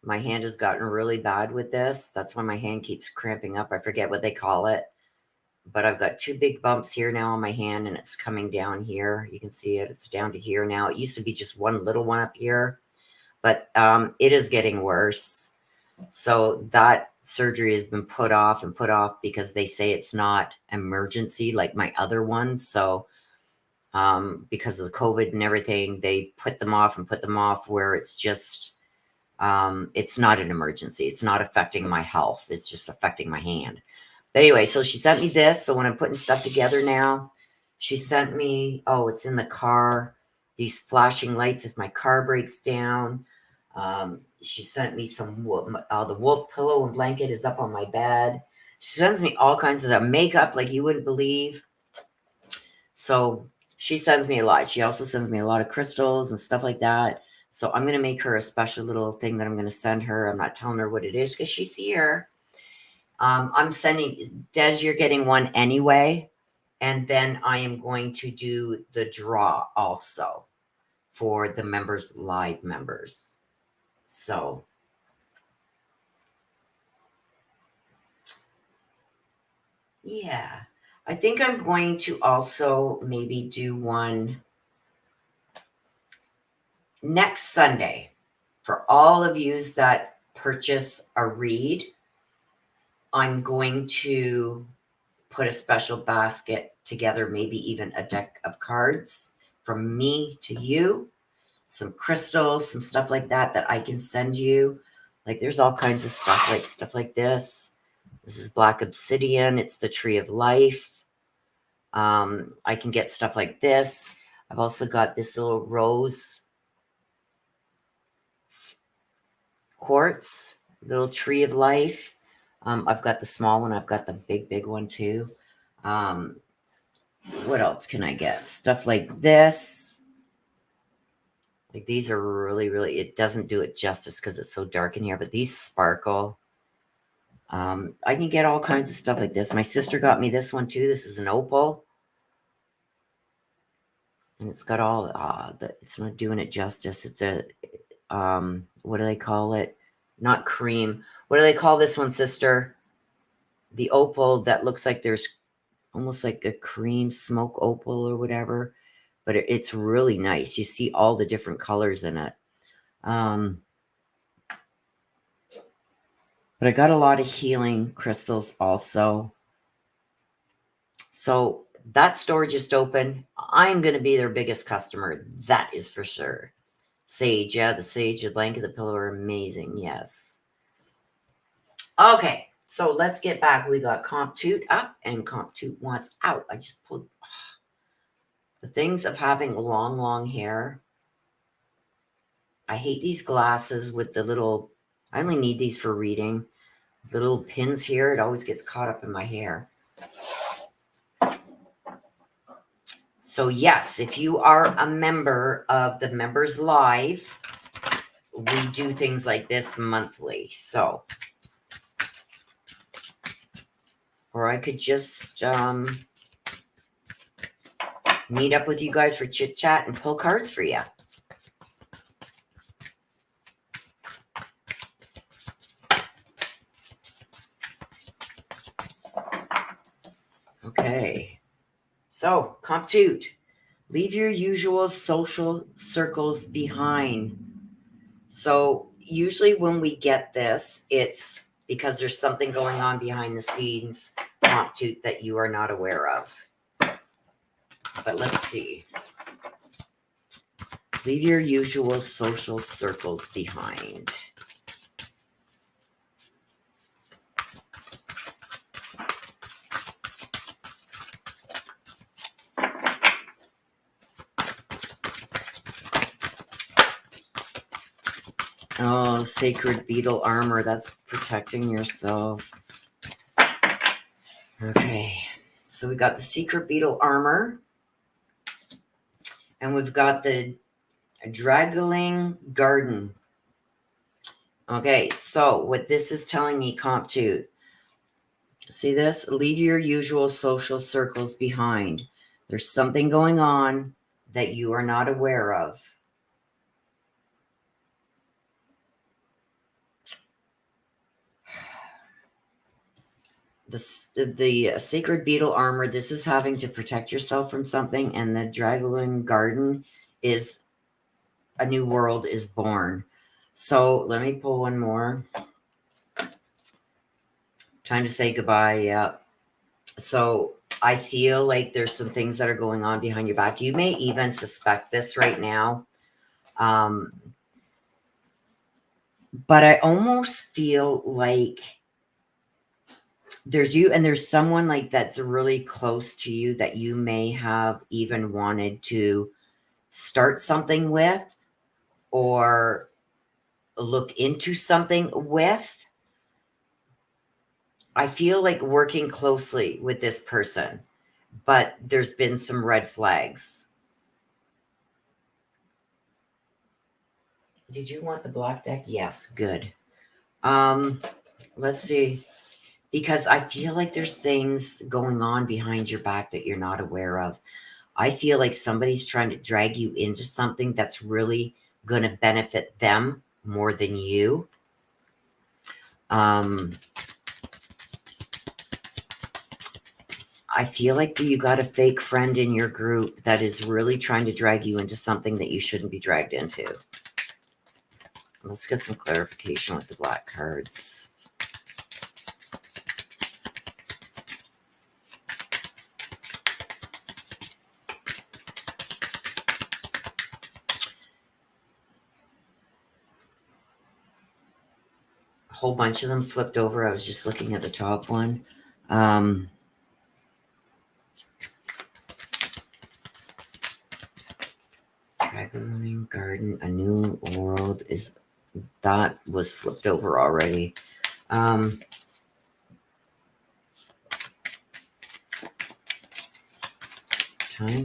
my hand has gotten really bad with this. That's why my hand keeps cramping up. I forget what they call it. But I've got 2 big bumps here now on my hand, and it's coming down here. You can see it. It's down to here now. It used to be just one little one up here. But it is getting worse. So that surgery has been put off because they say it's not emergency like my other ones. So because of the COVID and everything, they put them off where it's just, it's not an emergency. It's not affecting my health. It's just affecting my hand. But anyway, so she sent me this. So when I'm putting stuff together now, she sent me, oh, it's in the car, these flashing lights if my car breaks down. She sent me some, the wolf pillow and blanket is up on my bed. She sends me all kinds of makeup like you wouldn't believe. So she sends me a lot. She also sends me a lot of crystals and stuff like that. So I'm going to make her a special little thing that I'm going to send her. I'm not telling her what it is because she's here. I'm sending, Des, you're getting one anyway. And then I am going to do the draw also for the members, live members. So yeah, I think I'm going to also maybe do one next Sunday for all of yous that purchase a read. I'm going to put a special basket together, maybe even a deck of cards from me to you, some crystals, some stuff like that I can send you. Like there's all kinds of stuff like this. This is black obsidian. It's the tree of life. I can get stuff like this. I've also got this little rose quartz, little tree of life. I've got the small one. I've got the big one too. What else can I get? Stuff like this. Like these are really, it doesn't do it justice because it's so dark in here, but these sparkle. I can get all kinds of stuff like this. My sister got me this one too. This is an opal. And it's got all, it's not doing it justice. It's a, what do they call it? Not cream. What do they call this one, sister? The opal that looks like there's almost like a cream smoke opal or whatever. But it's really nice. You see all the different colors in it. But I got a lot of healing crystals also. So that store just opened. I'm going to be their biggest customer. That is for sure. Sage. Yeah, the sage, the blanket, the pillow are amazing. Yes. Okay. So let's get back. We got Comp Toot up and Comp Toot wants out. I just pulled the things of having long hair. I hate these glasses with the little, I only need these for reading. The little pins here, it always gets caught up in my hair. So yes, if you are a member of the Members Live, we do things like this monthly. So, or I could just meet up with you guys for chit chat and pull cards for you. Okay. So, Comp Toot, leave your usual social circles behind. So, usually when we get this, it's because there's something going on behind the scenes, Comp Toot, that you are not aware of. But let's see. Leave your usual social circles behind. Oh, sacred beetle armor. That's protecting yourself. Okay. So we got the secret beetle armor. And we've got the Draggling Garden. Okay. So what this is telling me, Comp Toot. See this? Leave your usual social circles behind. There's something going on that you are not aware of. The sacred beetle armor, this is having to protect yourself from something, and the Draggling Garden is a new world is born. So let me pull one more. Time to say goodbye. Yeah. So I feel like there's some things that are going on behind your back. You may even suspect this right now. But I almost feel like there's you and there's someone like that's really close to you that you may have even wanted to start something with or look into something with. I feel like working closely with this person, but there's been some red flags. Did you want the black deck? Yes, good. Let's see. Because I feel like there's things going on behind your back that you're not aware of. I feel like somebody's trying to drag you into something that's really going to benefit them more than you. I feel like you got a fake friend in your group that is really trying to drag you into something that you shouldn't be dragged into. Let's get some clarification with the black cards. whole bunch of them flipped over. I was just looking at the top one. Dragon Garden, a new world is, that was flipped over already. Time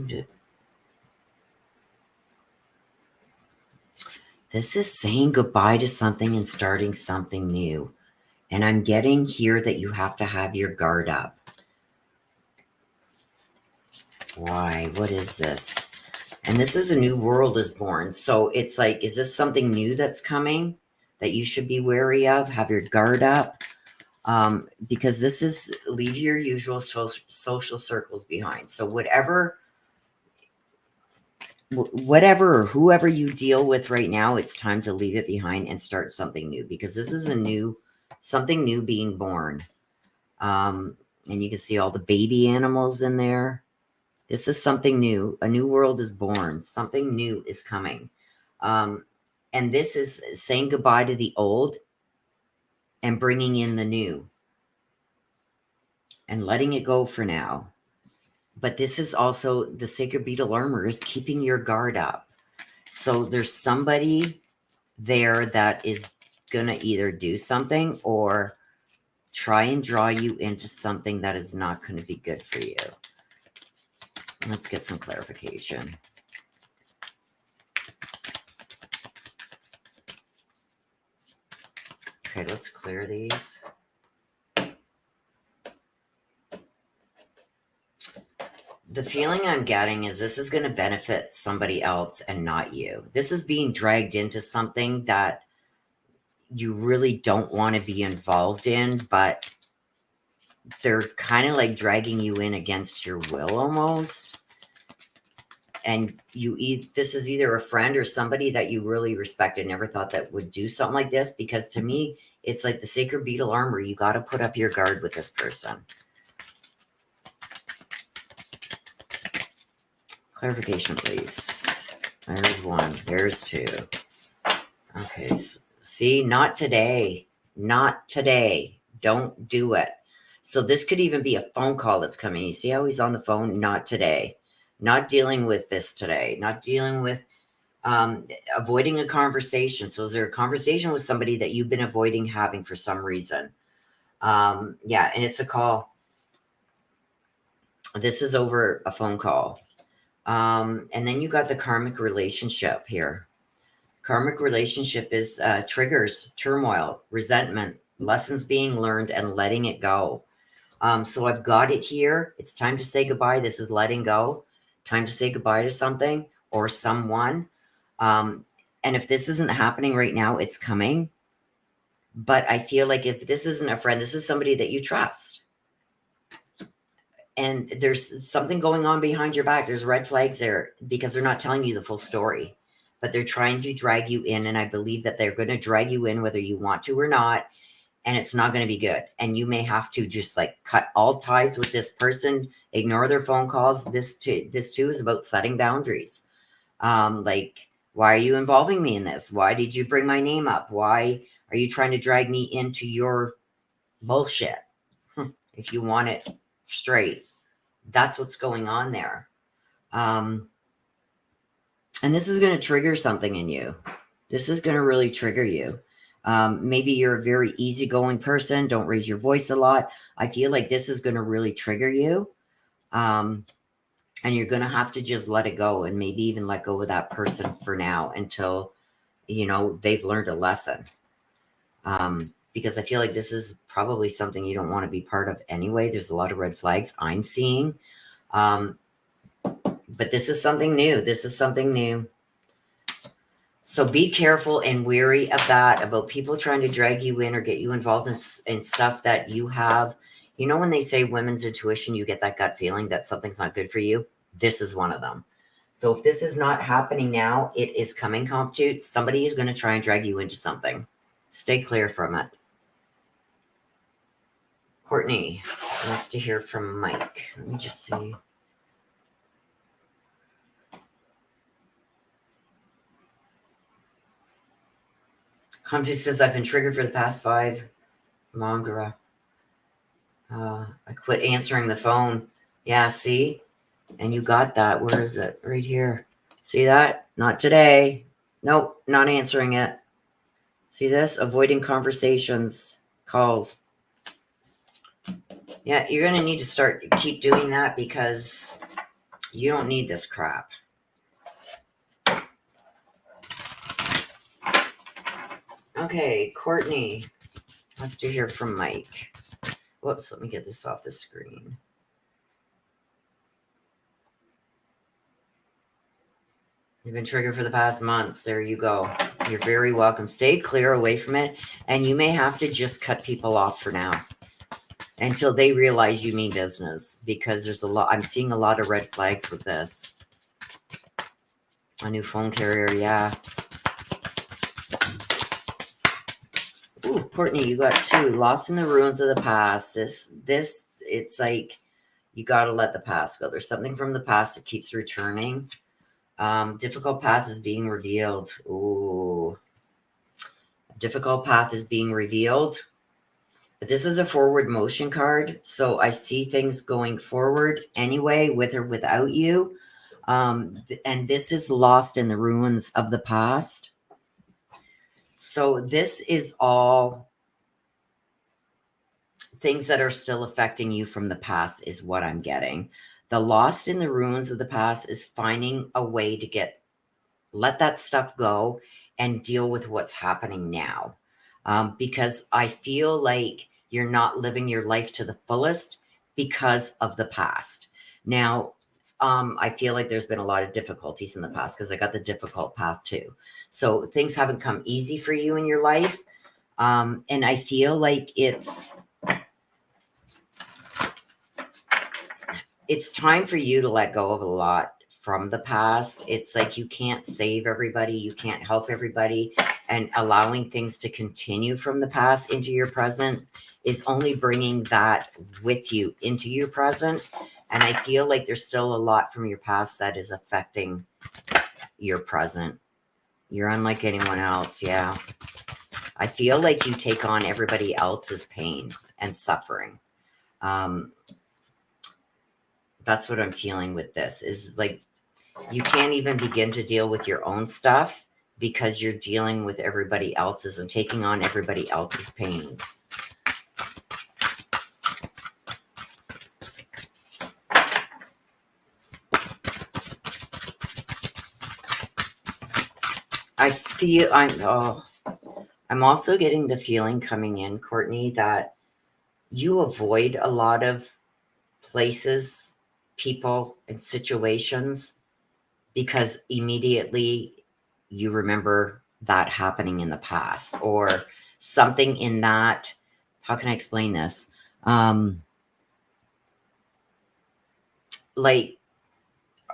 to, this is saying goodbye to something and starting something new. And I'm getting here that you have to have your guard up. Why? What is this? And this is a new world is born. So it's like, is this something new that's coming that you should be wary of? Have your guard up. Because this is leave your usual social circles behind. So whatever or whoever you deal with right now, it's time to leave it behind and start something new, because this is something new being born. And you can see all the baby animals in there. This is something new. A new world is born. Something new is coming. And this is saying goodbye to the old and bringing in the new and letting it go for now. But this is also the sacred beetle armor is keeping your guard up. So there's somebody there that is going to either do something or try and draw you into something that is not going to be good for you. Let's get some clarification. Okay, let's clear these. The feeling I'm getting is this is going to benefit somebody else and not you. This is being dragged into something that you really don't want to be involved in, but they're kind of like dragging you in against your will almost. And this is either a friend or somebody that you really respected, never thought that would do something like this, because to me, it's like the sacred beetle armor. You got to put up your guard with this person. Clarification, please. There's one. There's two. Okay. See, not today. Not today. Don't do it. So this could even be a phone call that's coming. You see how he's on the phone? Not today. Not dealing with this today. Not dealing with avoiding a conversation. So is there a conversation with somebody that you've been avoiding having for some reason? Yeah, and it's a call. This is over a phone call. And then you got the karmic relationship here. Karmic relationship is triggers, turmoil, resentment, lessons being learned, and letting it go. So I've got it here. It's time to say goodbye. This is letting go. Time to say goodbye to something or someone. And if this isn't happening right now, it's coming. But I feel like if this isn't a friend, this is somebody that you trust. And there's something going on behind your back. There's red flags there because they're not telling you the full story, but they're trying to drag you in. And I believe that they're going to drag you in whether you want to or not. And it's not going to be good. And you may have to just like cut all ties with this person, ignore their phone calls. This too is about setting boundaries. Like, why are you involving me in this? Why did you bring my name up? Why are you trying to drag me into your bullshit? If you want it straight, that's what's going on there. And this is going to trigger something in you. This is going to really trigger you. Maybe you're a very easygoing person. Don't raise your voice a lot. I feel like this is going to really trigger you. And you're going to have to just let it go and maybe even let go of that person for now until, they've learned a lesson. Because I feel like this is probably something you don't want to be part of anyway. There's a lot of red flags I'm seeing. But this is something new. This is something new. So be careful and wary of that, about people trying to drag you in or get you involved in stuff that you have. When they say women's intuition, you get that gut feeling that something's not good for you. This is one of them. So if this is not happening now, it is coming, Comptute. Somebody is going to try and drag you into something. Stay clear from it. Courtney wants to hear from Mike. Let me just see. Comty says, I've been triggered for the past 5. Mangara. I quit answering the phone. Yeah, see? And you got that. Where is it? Right here. See that? Not today. Nope, not answering it. See this? Avoiding conversations, calls. Yeah, you're going to need to keep doing that because you don't need this crap. Okay, Courtney. Let's do hear from Mike. Whoops, let me get this off the screen. You've been triggered for the past months. There you go. You're very welcome. Stay clear away from it. And you may have to just cut people off for now until they realize you mean business, because there's a lot. I'm seeing a lot of red flags with this. A new phone carrier. Yeah. Ooh, Courtney, you got 2. Lost in the ruins of the past. It's like you got to let the past go. There's something from the past that keeps returning. Difficult path is being revealed. Ooh. Difficult path is being revealed. But this is a forward motion card. So I see things going forward anyway, with or without you. And this is lost in the ruins of the past. So this is all things that are still affecting you from the past is what I'm getting. The lost in the ruins of the past is finding a way to let that stuff go and deal with what's happening now. Because I feel like you're not living your life to the fullest because of the past. Now, I feel like there's been a lot of difficulties in the past because I got the difficult path too. So things haven't come easy for you in your life. And I feel like it's time for you to let go of a lot from the past. It's like you can't save everybody. You can't help everybody. And allowing things to continue from the past into your present is only bringing that with you into your present. And I feel like there's still a lot from your past that is affecting your present. You're unlike anyone else. Yeah. I feel like you take on everybody else's pain and suffering. That's what I'm feeling with this, is like you can't even begin to deal with your own stuff because you're dealing with everybody else's and taking on everybody else's pains. I'm also getting the feeling coming in, Courtney, that you avoid a lot of places, people, and situations because immediately you remember that happening in the past or something in that. How can I explain this? Like,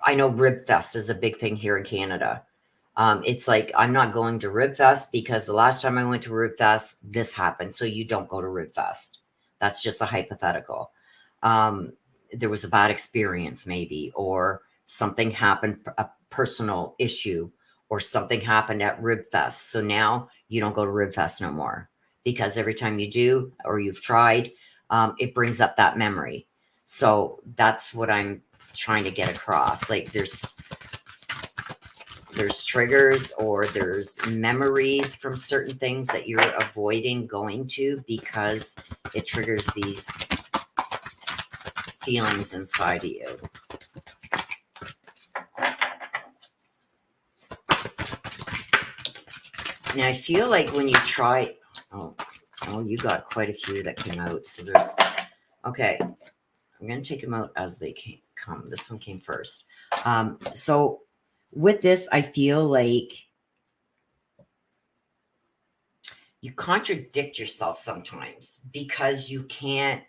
I know Rib Fest is a big thing here in Canada. It's like, I'm not going to Rib Fest because the last time I went to Rib Fest, this happened. So you don't go to Rib Fest. That's just a hypothetical. There was a bad experience maybe, or something happened, a personal issue, or something happened at Rib Fest. So now you don't go to Rib Fest no more because every time you do, or you've tried, it brings up that memory. So that's what I'm trying to get across. Like there's triggers or there's memories from certain things that you're avoiding going to because it triggers these feelings inside of you. And I feel like when you try, oh, you got quite a few that came out. So there's, okay, I'm going to take them out as they come. This one came first. So with this, I feel like you contradict yourself sometimes because you can't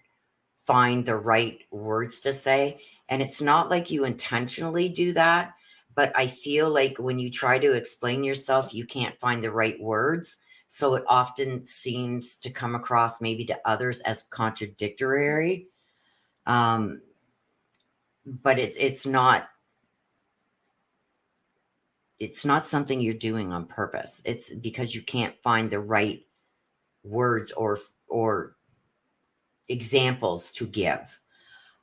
find the right words to say. And it's not like you intentionally do that, but I feel like when you try to explain yourself, you can't find the right words. So it often seems to come across maybe to others as contradictory. But it's not, it's not something you're doing on purpose. It's because you can't find the right words or examples to give.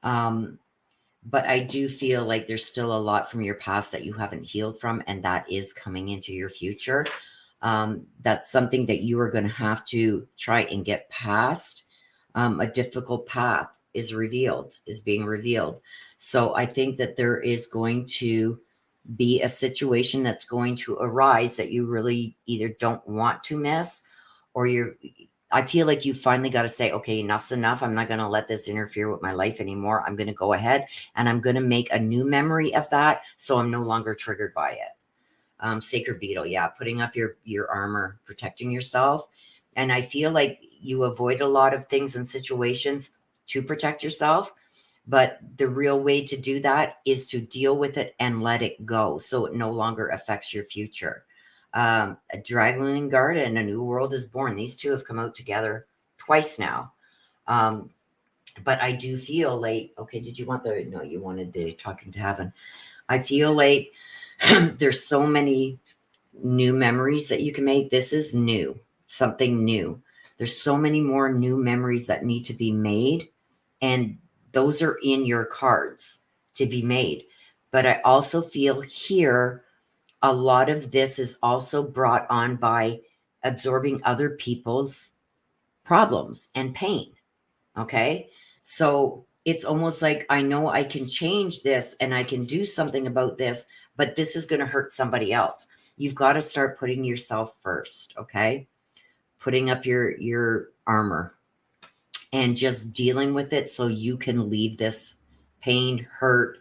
But I do feel like there's still a lot from your past that you haven't healed from, and that is coming into your future. That's something that you are going to have to try and get past. A difficult path is being revealed. So I think that there is going to be a situation that's going to arise that you really either don't want to miss, or I feel like you finally got to say, okay, enough's enough. I'm not going to let this interfere with my life anymore. I'm going to go ahead and I'm going to make a new memory of that, so I'm no longer triggered by it. Sacred beetle, yeah, putting up your armor, protecting yourself. And I feel like you avoid a lot of things and situations to protect yourself, but the real way to do that is to deal with it and let it go, so it no longer affects your future. A dragon guard and a new world is born. These two have come out together twice now. But I do feel like, okay, did you want no, you wanted the talking to heaven. I feel like there's so many new memories that you can make. This is new, something new. There's so many more new memories that need to be made. And those are in your cards to be made. But I also feel here, a lot of this is also brought on by absorbing other people's problems and pain. Okay. So it's almost like, I know I can change this and I can do something about this, but this is going to hurt somebody else. You've got to start putting yourself first. Okay. Putting up your armor and just dealing with it, so you can leave this pain, hurt,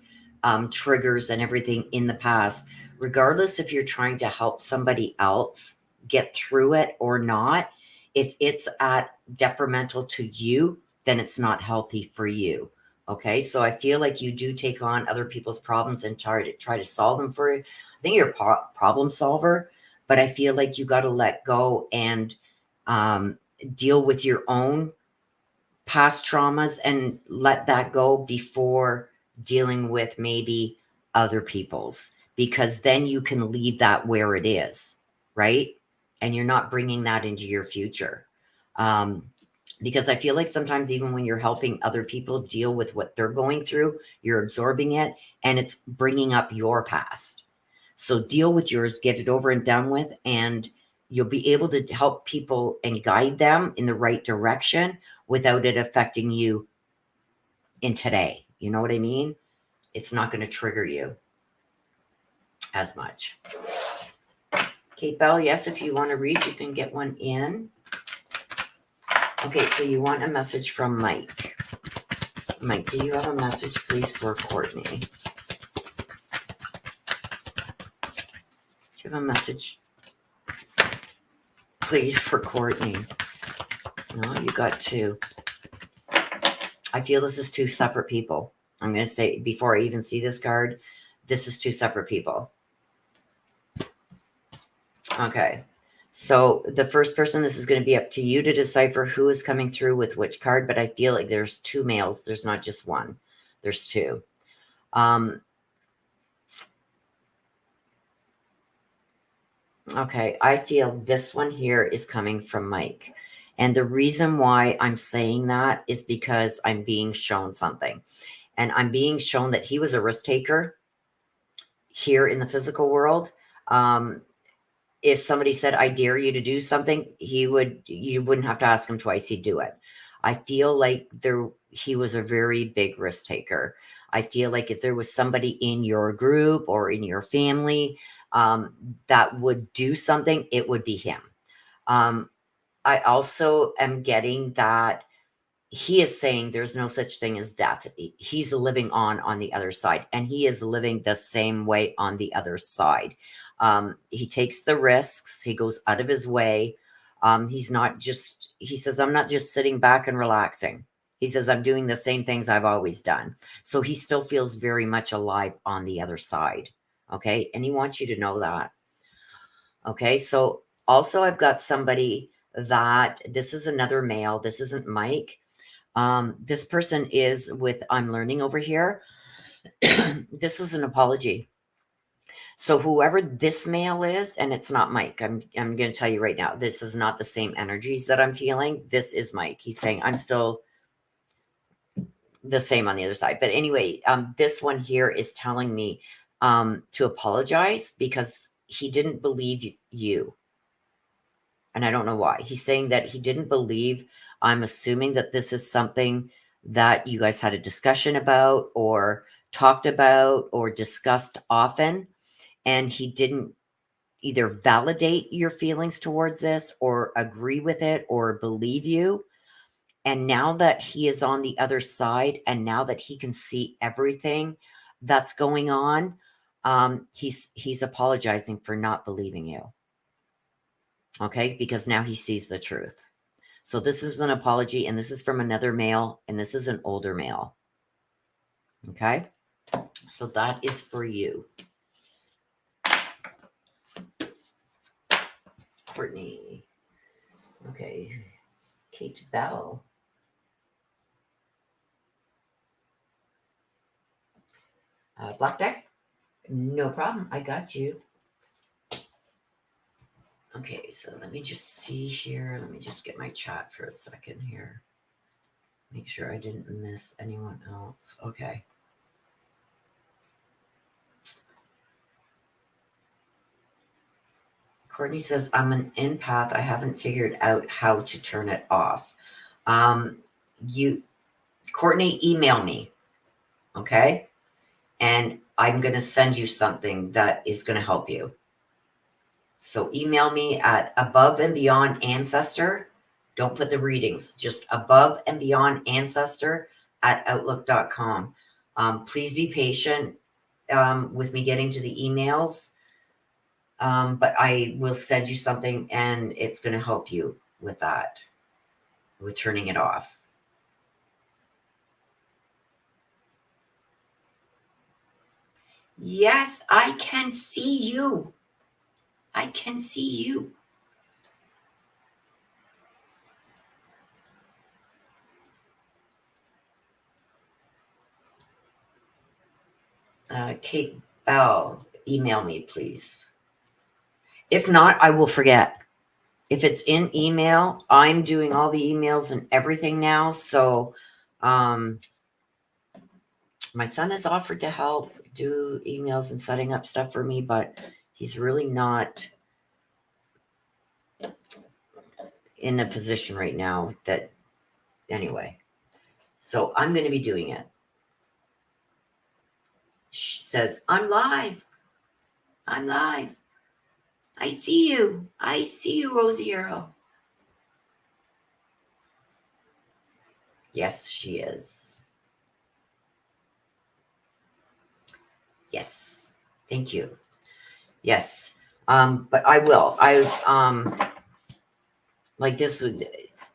triggers, and everything in the past, regardless if you're trying to help somebody else get through it or not. If it's at detrimental to you, then it's not healthy for you. Okay, so I feel like you do take on other people's problems and try to solve them for you. I think you're a problem solver, but I feel like you got to let go and deal with your own past traumas and let that go before dealing with maybe other people's, because then you can leave that where it is, right? And you're not bringing that into your future. Because I feel like sometimes even when you're helping other people deal with what they're going through, you're absorbing it and it's bringing up your past. So deal with yours, get it over and done with, and you'll be able to help people and guide them in the right direction without it affecting you in today. You know what I mean? It's not going to trigger you as much. Kate Bell, yes, if you want to read, you can get one in. Okay, so you want a message from Mike. Mike, do you have a message, please, for Courtney? Do you have a message, please, for Courtney? No, you got two. I feel this is two separate people. I'm going to say, before I even see this card, this is two separate people. Okay. So the first person, this is going to be up to you to decipher who is coming through with which card, but I feel like there's two males. There's not just one. There's two. Okay. I feel this one here is coming from Mike. And the reason why I'm saying that is because I'm being shown something. And I'm being shown that he was a risk taker here in the physical world. If somebody said, I dare you to do something, you wouldn't have to ask him twice. He'd do it. I feel like he was a very big risk taker. I feel like if there was somebody in your group or in your family that would do something, it would be him. I also am getting that he is saying there's no such thing as death. He's living on the other side, and he is living the same way on the other side. He takes the risks. He goes out of his way. He says, I'm not just sitting back and relaxing. He says, I'm doing the same things I've always done. So he still feels very much alive on the other side. Okay. And he wants you to know that. Okay. So also I've got somebody that this is another male. This isn't Mike. This person is with I'm learning over here. This is an apology. So whoever this male is, and it's not Mike, I'm going to tell you right now, this is not the same energies that I'm feeling. This is Mike. He's saying I'm still the same on the other side. But anyway, this one here is telling me to apologize because he didn't believe you. And I don't know why. He's saying that he didn't believe. I'm assuming that this is something that you guys had a discussion about or talked about or discussed often. And he didn't either validate your feelings towards this or agree with it or believe you. And now that he is on the other side and now that he can see everything that's going on, he's apologizing for not believing you. Okay, because now he sees the truth. So this is an apology, and this is from another male, and this is an older male. Okay, so that is for you. Courtney. Okay, Kate Bell. Black deck? No problem. I got you. Okay, so let me just see here. Let me just get my chat for a second here. Make sure I didn't miss anyone else. Okay. Courtney says, I'm an empath. I haven't figured out how to turn it off. Courtney, email me. Okay. And I'm going to send you something that is going to help you. So email me at above and beyond ancestor. Don't put the readings, just above and beyond ancestor at outlook.com. Please be patient with me getting to the emails. But I will send you something and it's going to help you with that, with turning it off. Yes, I can see you. I can see you. Kate Bell, email me, please. If not, I will forget. If it's in email, I'm doing all the emails and everything now. So my son has offered to help do emails and setting up stuff for me, but he's really not in a position right now that, anyway. So I'm going to be doing it. She says, I'm live. I'm live. I see you. I see you, Rosiero. Yes, she is. Yes. Thank you. Yes. But I will. Like this would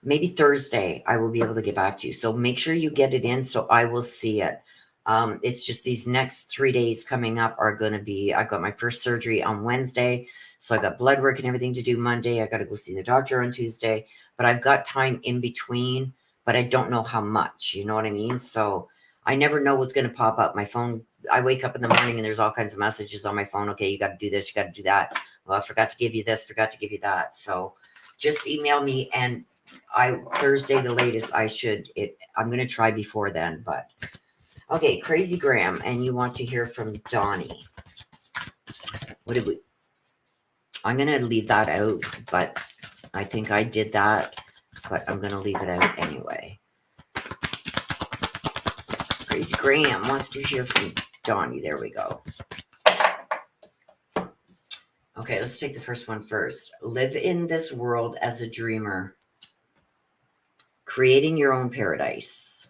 maybe Thursday, I will be able to get back to you. So make sure you get it in so I will see it. It's just these next 3 days coming up are going to be, I got my first surgery on Wednesday. So I got blood work and everything to do Monday. I got to go see the doctor on Tuesday, but I've got time in between, but I don't know how much, you know what I mean? So I never know what's going to pop up. My phone, I wake up in the morning and there's all kinds of messages on my phone. Okay, you got to do this, you got to do that. Well, I forgot to give you this, forgot to give you that. So just email me, and Thursday the latest I'm going to try before then, but okay. Crazy Graham. And you want to hear from Donnie. I'm going to leave that out, but I think I did that, but I'm going to leave it out anyway. Crazy Graham wants to hear from Donnie. There we go. Okay, let's take the first one first. Live in this world as a dreamer, creating your own paradise.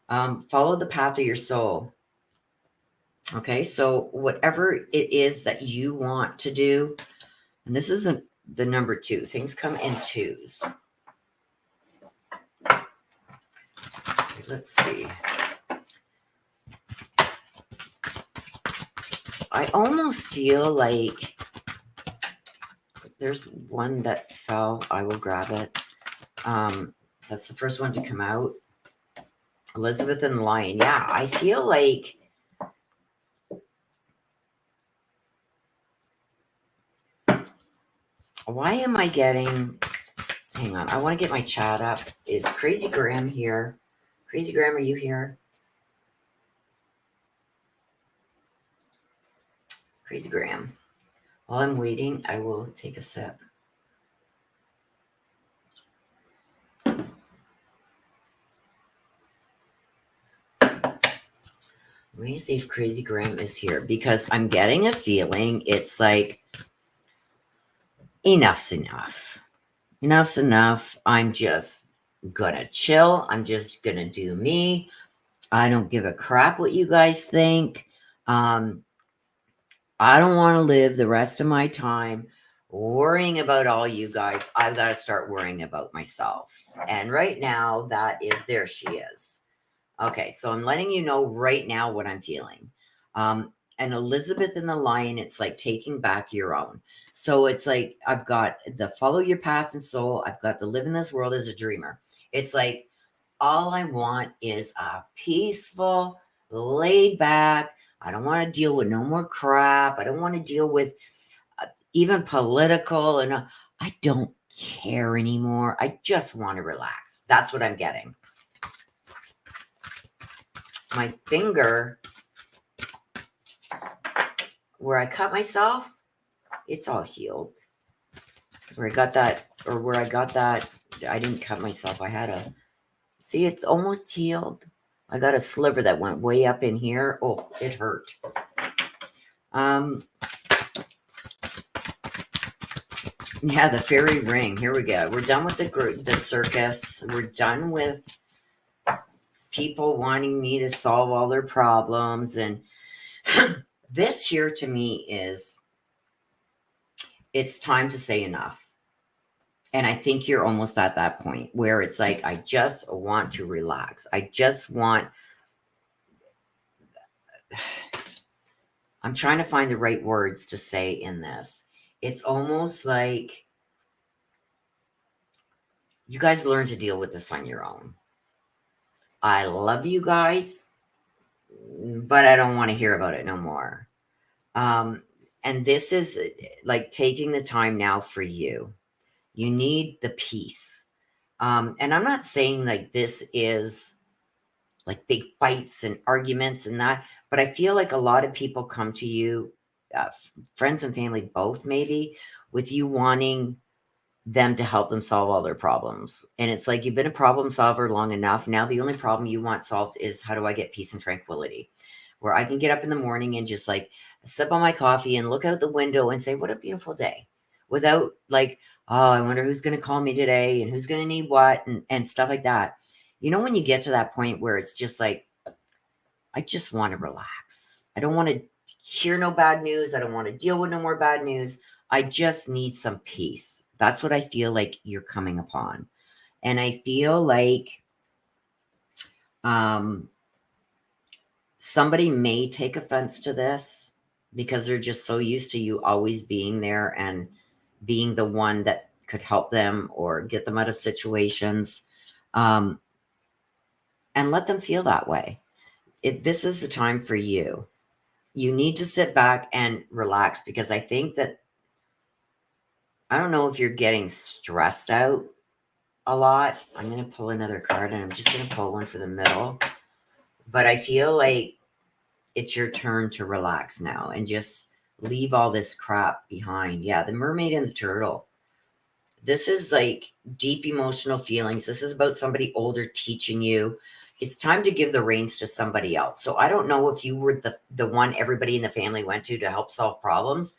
Follow the path of your soul. Okay, so whatever it is that you want to do, and this isn't the number 2. Things come in 2s. Okay, let's see. I almost feel like there's one that fell. I will grab it. That's the first one to come out. Elizabeth and the Lion. Yeah, I feel like Why am I getting... Hang on. I want to get my chat up. Is Crazy Graham here? Crazy Graham, are you here? Crazy Graham. While I'm waiting, I will take a sip. Let me see if Crazy Graham is here, because I'm getting a feeling it's like, enough's enough. Enough's enough. I'm just gonna chill. I'm just gonna do me. I don't give a crap what you guys think. I don't want to live the rest of my time worrying about all you guys. I've got to start worrying about myself. And right now, that is, there she is. Okay, so I'm letting you know right now what I'm feeling. And Elizabeth in the Lion, it's like taking back your own. So it's like, I've got the follow your path and soul. I've got the live in this world as a dreamer. It's like, all I want is a peaceful, laid back. I don't want to deal with no more crap. I don't want to deal with even political. And I don't care anymore. I just want to relax. That's what I'm getting. My finger, where I cut myself, it's all healed. Where I got that, I didn't cut myself. I had a, see, it's almost healed. I got a sliver that went way up in here. Oh, it hurt. Yeah, the fairy ring. Here we go. We're done with the circus. We're done with people wanting me to solve all their problems. And this here to me is, it's time to say enough. And I think you're almost at that point where it's like, I just want to relax. I just want, I'm trying to find the right words to say in this. It's almost like you guys learn to deal with this on your own. I love you guys, but I don't want to hear about it no more. And this is like taking the time now for you. You need the peace. And I'm not saying like this is like big fights and arguments and that, but I feel like a lot of people come to you, friends and family both, maybe, with you wanting them to help them solve all their problems. And it's like, you've been a problem solver long enough. Now the only problem you want solved is, how do I get peace and tranquility? Where I can get up in the morning and just like sip on my coffee and look out the window and say, what a beautiful day, without like, oh, I wonder who's going to call me today and who's going to need what, and stuff like that. You know, when you get to that point where it's just like, I just want to relax. I don't want to hear no bad news. I don't want to deal with no more bad news. I just need some peace. That's what I feel like you're coming upon. And I feel like somebody may take offense to this because they're just so used to you always being there and being the one that could help them or get them out of situations. And let them feel that way. This is the time for you. You need to sit back and relax, because I think that, I don't know if you're getting stressed out a lot. I'm going to pull another card, and I'm just going to pull one for the middle. But I feel like it's your turn to relax now and just leave all this crap behind. Yeah, the mermaid and the turtle. This is like deep emotional feelings. This is about somebody older teaching you. It's time to give the reins to somebody else. So I don't know if you were the one everybody in the family went to help solve problems,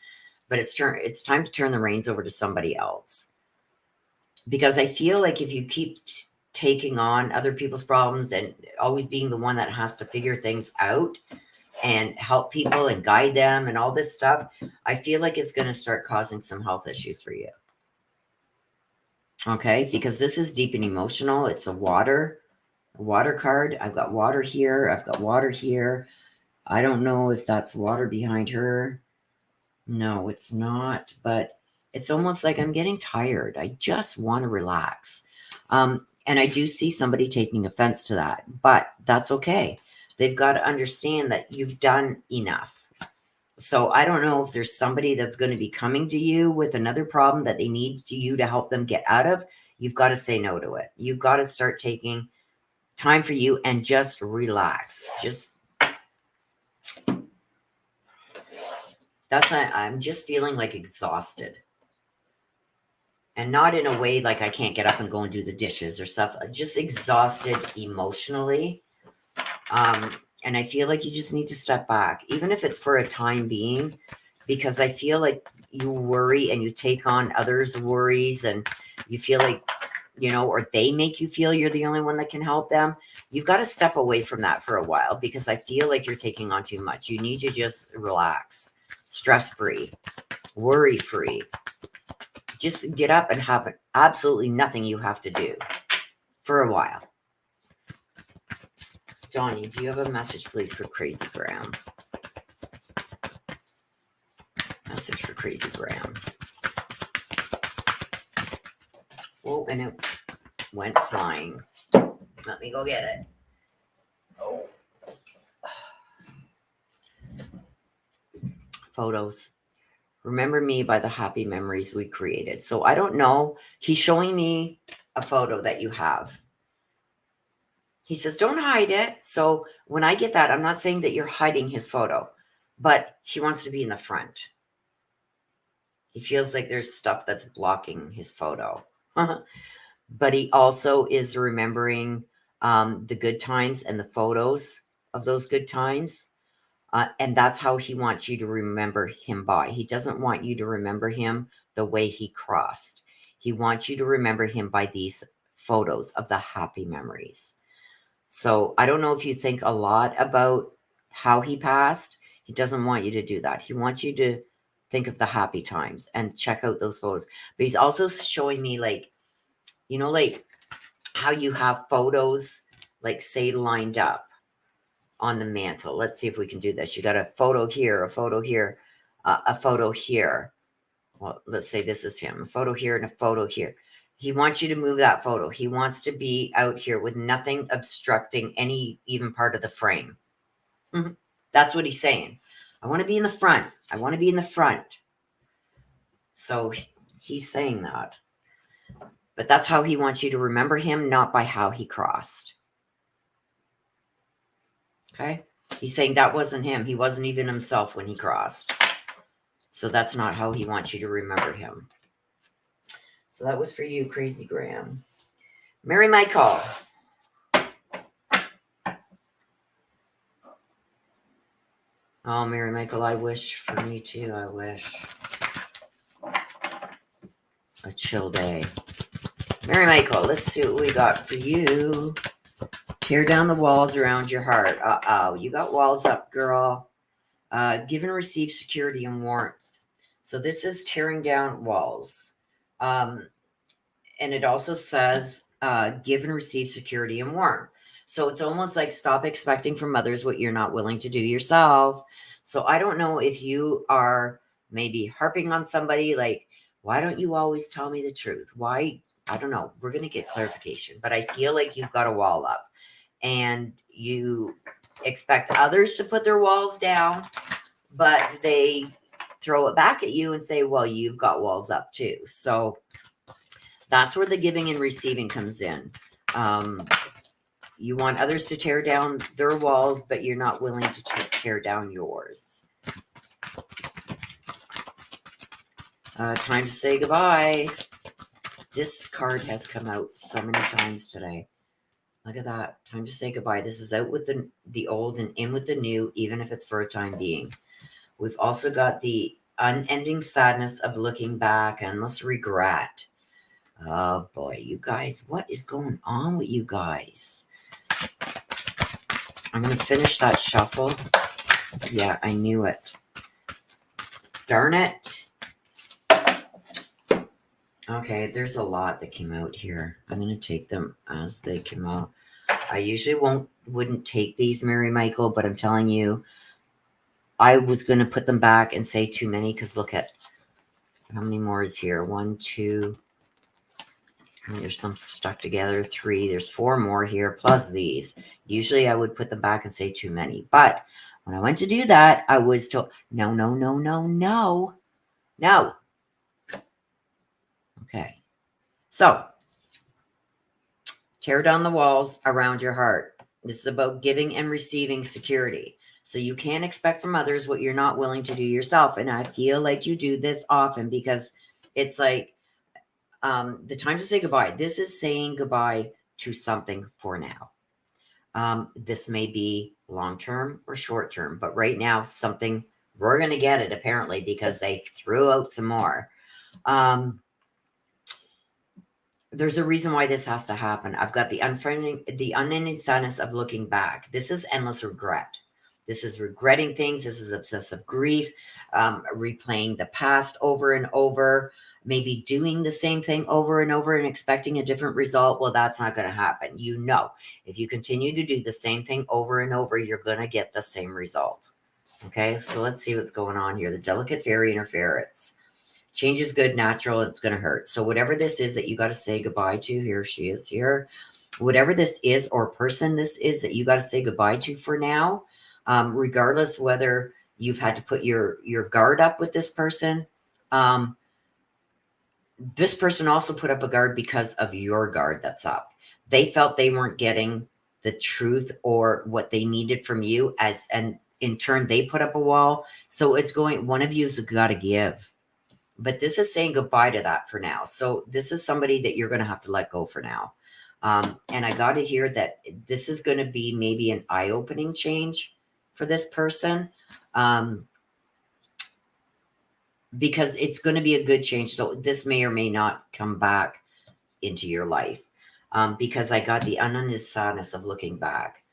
but it's time to turn the reins over to somebody else. Because I feel like if you keep taking on other people's problems and always being the one that has to figure things out and help people and guide them and all this stuff, I feel like it's going to start causing some health issues for you. Okay, because this is deep and emotional. It's a water card. I've got water here. I've got water here. I don't know if that's water behind her. No, it's not. But it's almost like I'm getting tired. I just want to relax. And I do see somebody taking offense to that. But that's okay. They've got to understand that you've done enough. So I don't know if there's somebody that's going to be coming to you with another problem that they need you to help them get out of. You've got to say no to it. You've got to start taking time for you and just relax. I'm just feeling like exhausted. And not in a way like I can't get up and go and do the dishes or stuff. Just exhausted emotionally. And I feel like you just need to step back, even if it's for a time being, because I feel like you worry and you take on others' worries and you feel like, or they make you feel you're the only one that can help them. You've got to step away from that for a while because I feel like you're taking on too much. You need to just relax, stress-free, worry-free. Just get up and have absolutely nothing you have to do for a while. Johnny, do you have a message, please, for Crazy Graham? Message for Crazy Graham. Oh, and it went flying. Let me go get it. Oh. Photos. Remember me by the happy memories we created. So I don't know. He's showing me a photo that you have. He says, don't hide it. So when I get that, I'm not saying that you're hiding his photo, but he wants to be in the front. He feels like there's stuff that's blocking his photo. But he also is remembering the good times and the photos of those good times. And that's how he wants you to remember him by. He doesn't want you to remember him the way he crossed. He wants you to remember him by these photos of the happy memories. So I don't know if you think a lot about how he passed. He doesn't want you to do that. He wants you to think of the happy times and check out those photos. But he's also showing me like how you have photos, like say lined up on the mantle. Let's see if we can do this. You got a photo here, a photo here, a photo here. Well, let's say this is him, a photo here and a photo here. He wants you to move that photo. He wants to be out here with nothing obstructing any even part of the frame. That's what he's saying. I want to be in the front. I want to be in the front. So he's saying that. But that's how he wants you to remember him, not by how he crossed. Okay? He's saying that wasn't him. He wasn't even himself when he crossed. So that's not how he wants you to remember him. So that was for you, Crazy Graham. Mary Michael. Oh, Mary Michael, I wish for me too. I wish. A chill day. Mary Michael, let's see what we got for you. Tear down the walls around your heart. Uh-oh, you got walls up, girl. Give and receive security and warmth. So this is tearing down walls. And it also says give and receive security and warmth. So it's almost like stop expecting from others what you're not willing to do yourself. So I don't know if you are maybe harping on somebody like, why don't you always tell me the truth? Why? I don't know. We're going to get clarification. But I feel like you've got a wall up. And you expect others to put their walls down, but they throw it back at you and say, well, you've got walls up too. So that's where the giving and receiving comes in. You want others to tear down their walls, but you're not willing to tear down yours. Time to say goodbye. This card has come out so many times today. Look at that. Time to say goodbye. This is out with the old and in with the new, even if it's for a time being. We've also got the unending sadness of looking back, endless regret. Oh boy, you guys, what is going on with you guys? I'm going to finish that shuffle. Yeah, I knew it. Darn it. Okay, there's a lot that came out here. I'm going to take them as they came out. I usually wouldn't take these, Mary Michael, but I'm telling you, I was going to put them back and say too many because look at how many more is here. 1, 2. There's some stuck together. 3. There's 4 more here plus these. Usually I would put them back and say too many, but When I went to do that, I was told, no, no, no, no, no, no. Okay. So tear down the walls around your heart. This is about giving and receiving security. So you can't expect from others what you're not willing to do yourself. And I feel like you do this often because it's like the time to say goodbye. This is saying goodbye to something for now. This may be long-term or short-term, but right now something, we're going to get it apparently because they threw out some more. There's a reason why this has to happen. I've got the unending sadness of looking back. This is endless regret. This is regretting things. This is obsessive grief, replaying the past over and over, maybe doing the same thing over and over and expecting a different result. Well, that's not going to happen. You know, if you continue to do the same thing over and over, you're going to get the same result. Okay, so let's see what's going on here. The delicate fairy interference. Change is good, natural, it's going to hurt. So whatever this is that you got to say goodbye to, here she is here. Whatever this is or person this is that you got to say goodbye to for now, regardless whether you've had to put your guard up with this person. This person also put up a guard because of your guard that's up. They felt they weren't getting the truth or what they needed from you, and in turn, they put up a wall. So it's going, one of you's got to give. But this is saying goodbye to that for now. So this is somebody that you're going to have to let go for now. And I got it here that this is going to be maybe an eye-opening change for this person. Because it's going to be a good change. So this may or may not come back into your life. Because I got the unending sadness of looking back.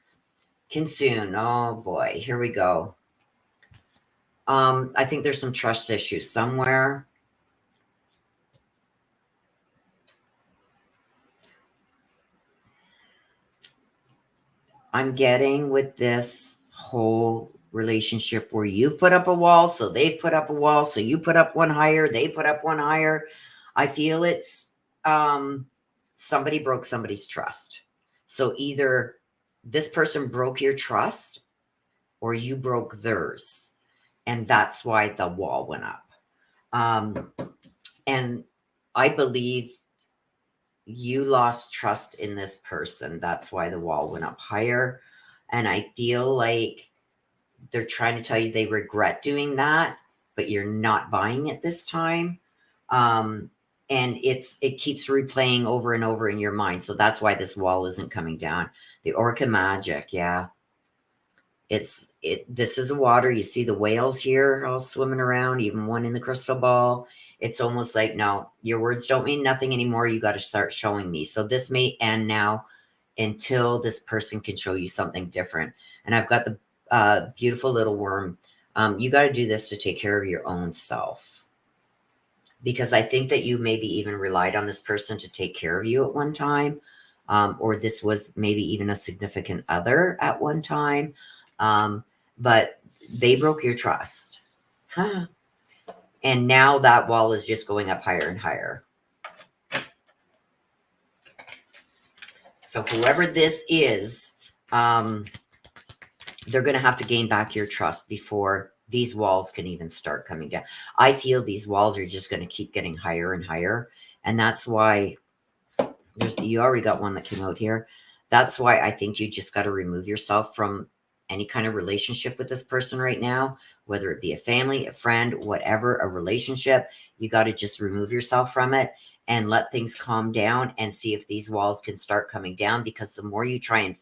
Can soon. Oh boy, here we go. I think there's some trust issues somewhere. I'm getting with this whole relationship where you've put up a wall, so they've put up a wall, so you put up one higher, they put up one higher. I feel it's somebody broke somebody's trust. So either this person broke your trust or you broke theirs. And that's why the wall went up. And I believe you lost trust in this person. That's why the wall went up higher. And I feel like they're trying to tell you they regret doing that, but you're not buying it this time. And it keeps replaying over and over in your mind. So that's why this wall isn't coming down. The orca magic, yeah. This is a water. You see the whales here all swimming around, even one in the crystal ball. It's almost like, no, your words don't mean nothing anymore. You got to start showing me. So this may end now until this person can show you something different. And I've got the beautiful little worm. You got to do this to take care of your own self. Because I think that you maybe even relied on this person to take care of you at one time. Or this was maybe even a significant other at one time. But they broke your trust. Huh. And now that wall is just going up higher and higher. So whoever this is, they're going to have to gain back your trust before these walls can even start coming down. I feel these walls are just going to keep getting higher and higher. And that's why you already got one that came out here. That's why I think you just got to remove yourself from any kind of relationship with this person right now, whether it be a family, a friend, whatever, a relationship. You got to just remove yourself from it and let things calm down and see if these walls can start coming down, because the more you try and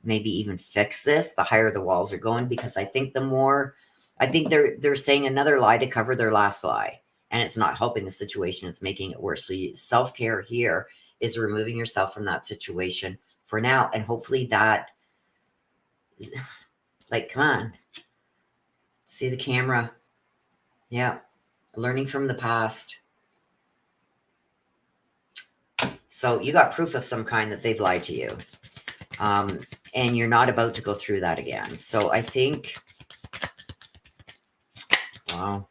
maybe even fix this, the higher the walls are going. Because I think they're saying another lie to cover their last lie, and it's not helping the situation. It's making it worse. So self-care here is removing yourself from that situation for now. And hopefully that, like, come on, see the camera. Yeah. Learning from the past. So you got proof of some kind that they've lied to you. And you're not about to go through that again. So I think, wow.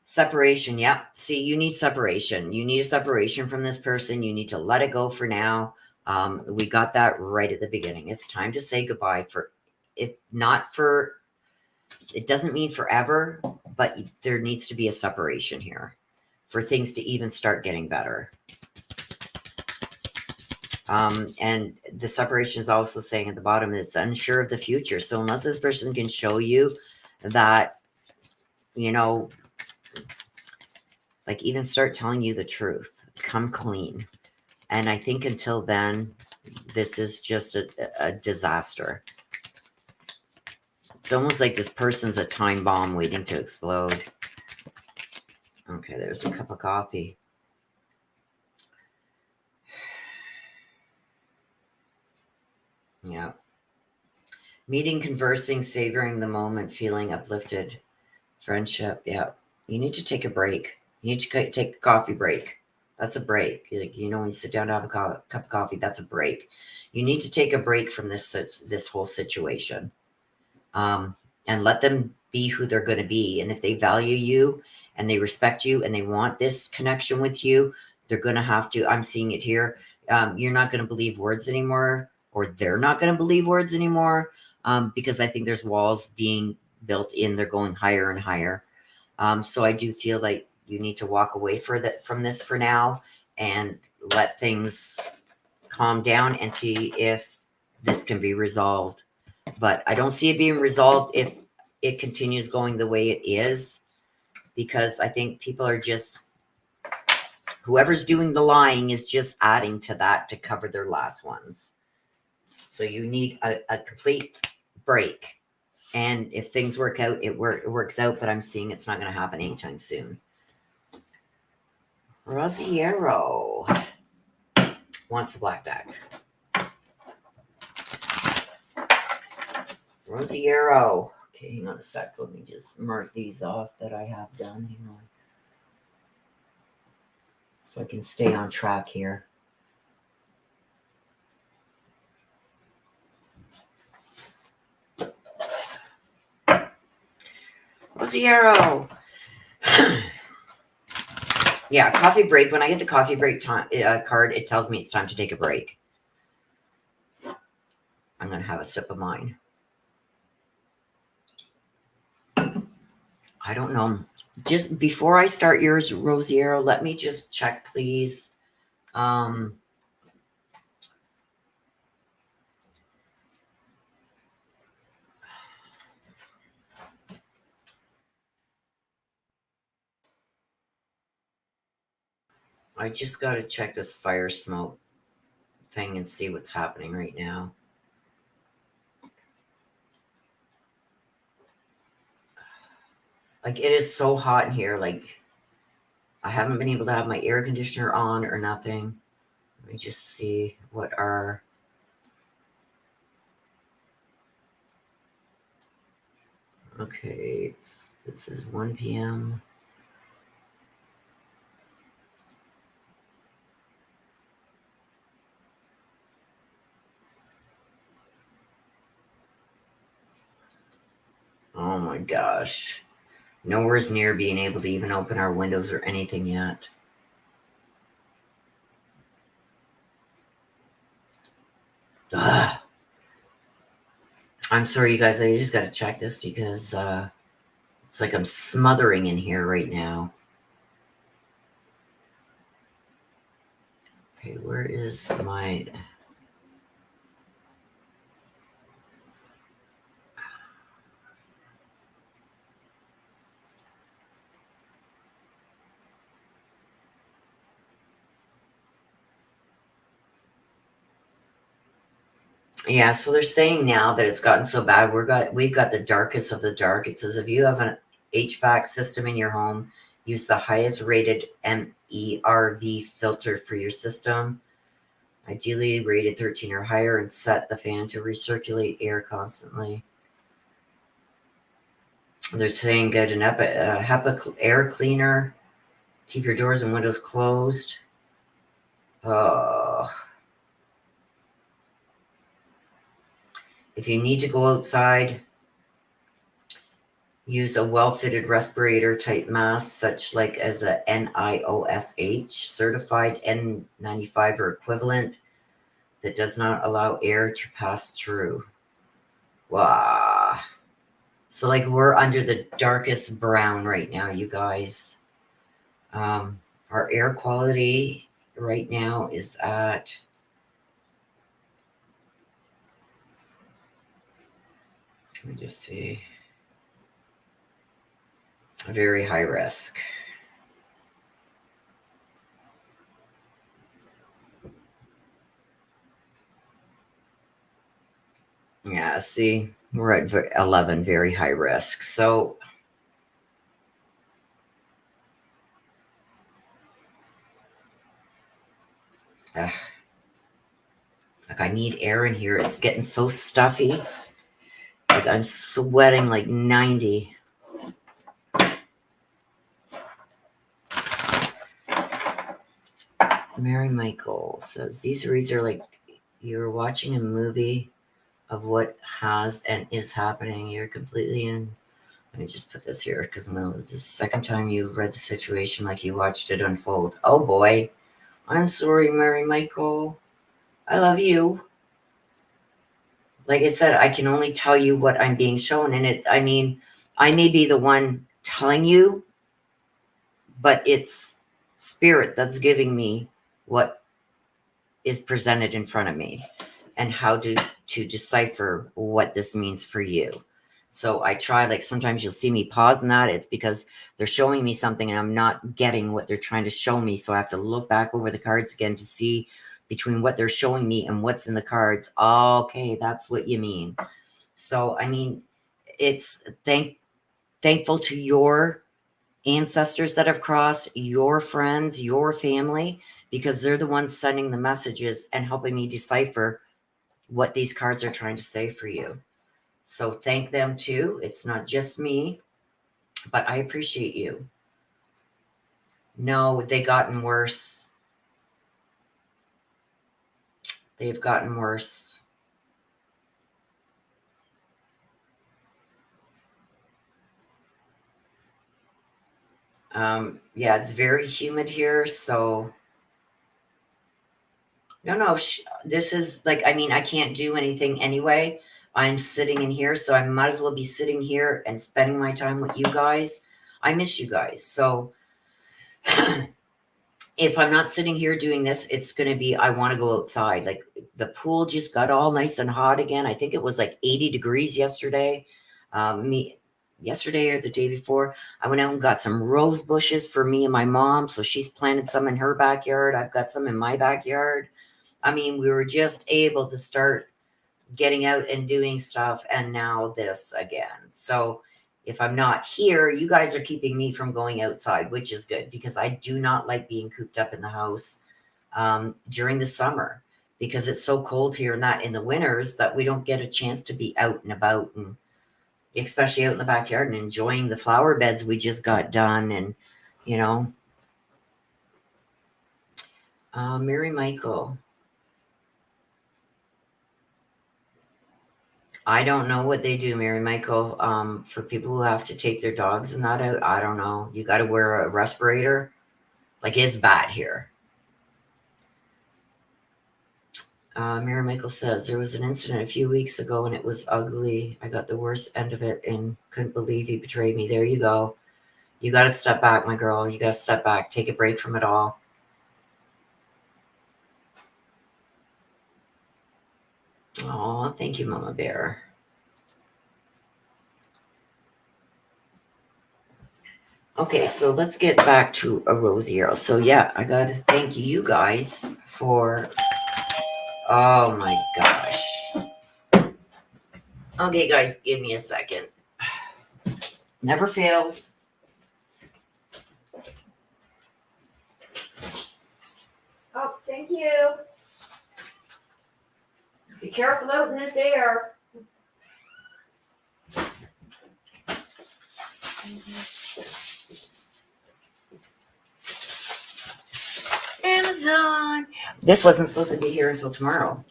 Separation. Yep. See, you need separation. You need a separation from this person. You need to let it go for now. We got that right at the beginning. It's time to say goodbye it doesn't mean forever, but there needs to be a separation here for things to even start getting better. And the separation is also saying at the bottom, it's unsure of the future. So unless this person can show you that, you know, like even start telling you the truth, come clean. And I think until then, this is just a disaster. It's almost like this person's a time bomb waiting to explode. Okay, there's a cup of coffee. Yeah. Meeting, conversing, savoring the moment, feeling uplifted. Friendship. Yeah. You need to take a break. You need to take a coffee break. That's a break. Like, you know, when you sit down to have a cup of coffee, that's a break. You need to take a break from this whole situation. And let them be who they're going to be. And if they value you and they respect you and they want this connection with you, they're going to have to, I'm seeing it here. You're not going to believe words anymore, or they're not going to believe words anymore. Because I think there's walls being built in. They're going higher and higher. So I do feel like you need to walk away from this for now and let things calm down and see if this can be resolved. But I don't see it being resolved if it continues going the way it is, because I think people are just, whoever's doing the lying is just adding to that to cover their last ones. So you need a complete break. And if things work out, it works out, but I'm seeing it's not going to happen anytime soon. Rosiero wants the black deck. Rosiero. Okay, hang on a sec. Let me just mark these off that I have done. Hang on. So I can stay on track here. Rosiero. Yeah, coffee break. When I get the coffee break card, it tells me it's time to take a break. I'm going to have a sip of mine. I don't know. Just before I start yours, Rosiero, let me just check, please. I just got to check this fire smoke thing and see what's happening right now. Like, it is so hot in here. Like, I haven't been able to have my air conditioner on or nothing. Let me just see what our... Okay, this is 1 p.m. Oh my gosh. Nowhere's near being able to even open our windows or anything yet. Ugh. I'm sorry, you guys. I just got to check this because it's like I'm smothering in here right now. Okay, where is my... Yeah, so they're saying now that it's gotten so bad, we've got the darkest of the dark. It says if you have an HVAC system in your home, use the highest rated MERV filter for your system. Ideally rated 13 or higher, and set the fan to recirculate air constantly. They're saying get an HEPA air cleaner. Keep your doors and windows closed. Oh. If you need to go outside, use a well-fitted respirator type mask, such like as a NIOSH certified N95 or equivalent, that does not allow air to pass through. Wow. So like we're under the darkest brown right now, you guys. Our air quality right now is at, let me just see, a very high risk. Yeah, see, we're at 11, very high risk. So like I need air in here. It's getting so stuffy. Like I'm sweating like 90. Mary Michael says, these reads are like you're watching a movie of what has and is happening. You're completely in. Let me just put this here because this is the second time you've read the situation like you watched it unfold. Oh boy. I'm sorry, Mary Michael. I love you. Like I said, I can only tell you what I'm being shown. And I mean, I may be the one telling you, but it's spirit that's giving me what is presented in front of me and how to decipher what this means for you. So I try, like sometimes you'll see me pause on that. It's because they're showing me something and I'm not getting what they're trying to show me. So I have to look back over the cards again to see between what they're showing me and what's in the cards. Okay, that's what you mean. So I mean, it's thankful to your ancestors that have crossed, your friends, your family, because they're the ones sending the messages and helping me decipher what these cards are trying to say for you. So thank them too. It's not just me, but I appreciate you. No, they've gotten worse. They've gotten worse. Yeah, it's very humid here. So no, this is like, I mean, I can't do anything anyway. I'm sitting in here, so I might as well be sitting here and spending my time with you guys. I miss you guys. So if I'm not sitting here doing this, it's going to be, I want to go outside. Like the pool just got all nice and hot again. I think it was like 80 degrees yesterday. Yesterday or the day before, I went out and got some rose bushes for me and my mom. So she's planted some in her backyard. I've got some in my backyard. I mean, we were just able to start getting out and doing stuff, and now this again. So if I'm not here, you guys are keeping me from going outside, which is good because I do not like being cooped up in the house during the summer because it's so cold here and that in the winters that we don't get a chance to be out and about, and especially out in the backyard and enjoying the flower beds we just got done. And you know, Mary Michael, I don't know what they do, Mary Michael. For people who have to take their dogs and that out, I don't know. You got to wear a respirator. Like it's bad here. Mary Michael says there was an incident a few weeks ago and it was ugly. I got the worst end of it and couldn't believe he betrayed me. There you go. You got to step back, my girl. You got to step back. Take a break from it all. Oh, thank you, Mama Bear. Okay, so let's get back to a rosier. So yeah, I got to thank you guys for, oh my gosh. Okay, guys, give me a second. Never fails. Oh, thank you. Be careful out in this air. Amazon. This wasn't supposed to be here until tomorrow.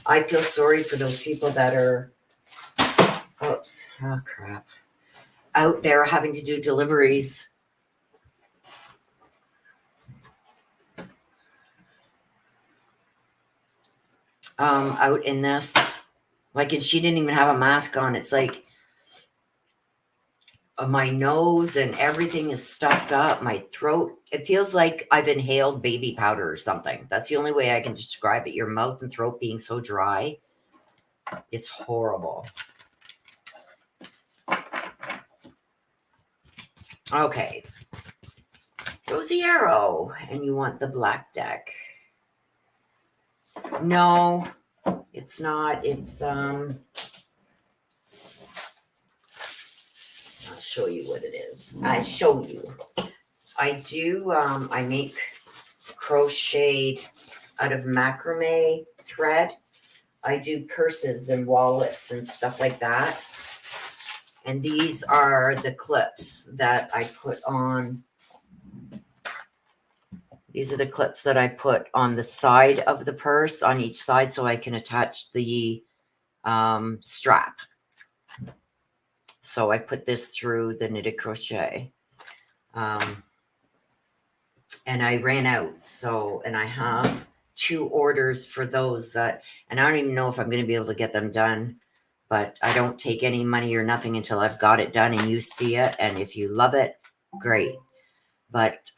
I feel sorry for those people that are, oops, oh crap, out there having to do deliveries. Out in this. Like, and she didn't even have a mask on. It's like my nose and everything is stuffed up. My throat, it feels like I've inhaled baby powder or something. That's the only way I can describe it. Your mouth and throat being so dry. It's horrible. Okay. Rosie Arrow. And you want the black deck. No, it's not. It's, I'll show you what it is. I show you. I do, I make crocheted out of macrame thread. I do purses and wallets and stuff like that. And these are the clips that I put on. These are the clips that I put on the side of the purse, on each side, so I can attach the strap. So I put this through the knitted crochet. And I ran out. So, and I have 2 orders for those that, and I don't even know if I'm going to be able to get them done, but I don't take any money or nothing until I've got it done and you see it. And if you love it, great. But,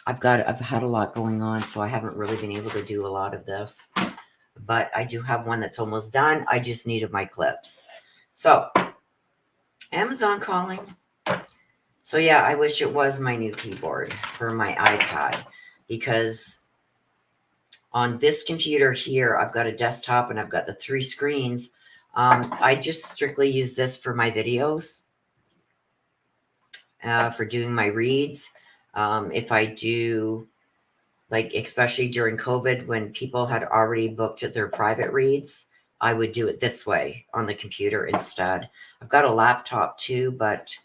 I've had a lot going on, so I haven't really been able to do a lot of this, but I do have one that's almost done. I just needed my clips. So Amazon calling. So yeah, I wish it was my new keyboard for my iPad, because on this computer here, I've got a desktop and I've got the 3 screens. I just strictly use this for my videos, for doing my reads. If I do, like, especially during COVID, when people had already booked their private reads, I would do it this way on the computer instead. I've got a laptop too, but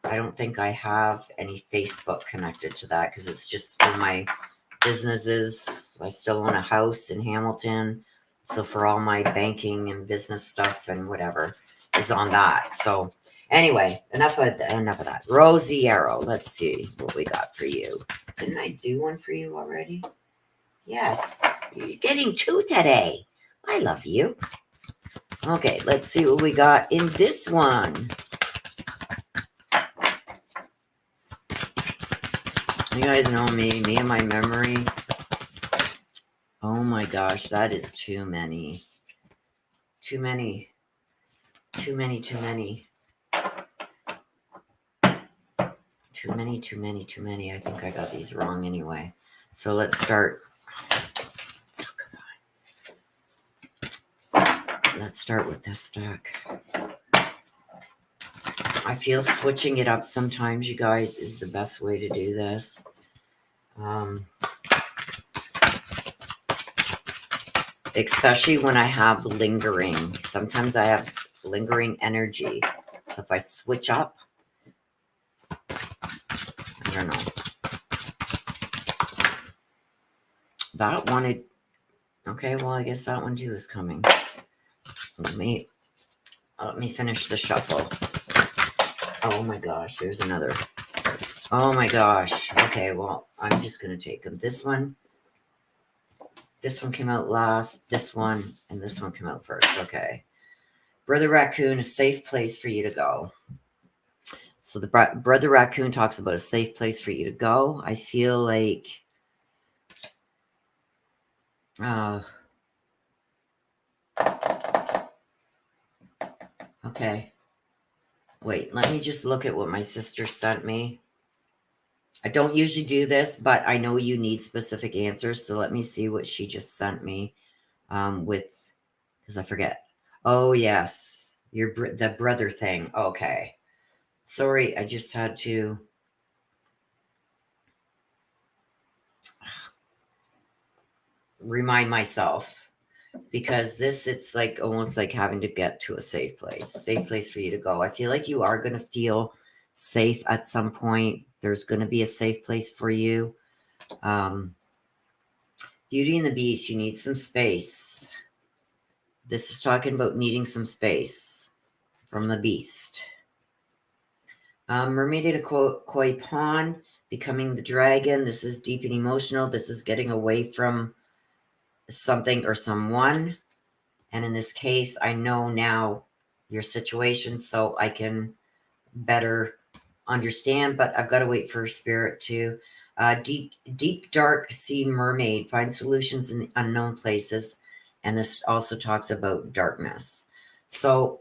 I don't think I have any Facebook connected to that because it's just for my businesses. I still own a house in Hamilton. So for all my banking and business stuff and whatever is on that. So anyway, enough of that. Rosie Arrow. Let's see what we got for you. Didn't I do one for you already? Yes. You're getting 2 today. I love you. Okay, let's see what we got in this one. You guys know me and my memory. Oh my gosh, that is too many. Too many. Too many. Too many. I think I got these wrong anyway. So let's start. Let's start with this stack. I feel switching it up sometimes, you guys, is the best way to do this. Especially when I have lingering. Sometimes I have lingering energy. So if I switch up, I don't know. That one, okay, well, I guess that one too is coming. Let me finish the shuffle. Oh my gosh, there's another. Oh my gosh. Okay, well, I'm just going to take them. This one came out last, this one, and this one came out first. Okay. Brother Raccoon, a safe place for you to go. So the Brother Raccoon talks about a safe place for you to go. I feel like, okay. Wait, let me just look at what my sister sent me. I don't usually do this, but I know you need specific answers. So let me see what she just sent me because I forget. Oh, yes. The brother thing. Okay. Sorry, I just had to remind myself. Because it's like almost like having to get to a safe place for you to go. I feel like you are going to feel safe at some point. There's going to be a safe place for you. Beauty and the Beast, you need some space. This is talking about needing some space from the beast. Mermaid at a koi pond, becoming the dragon. This is deep and emotional. This is getting away from something or someone. And in this case, I know now your situation, so I can better understand, but I've got to wait for spirit to deep dark sea mermaid, find solutions in unknown places. And this also talks about darkness. So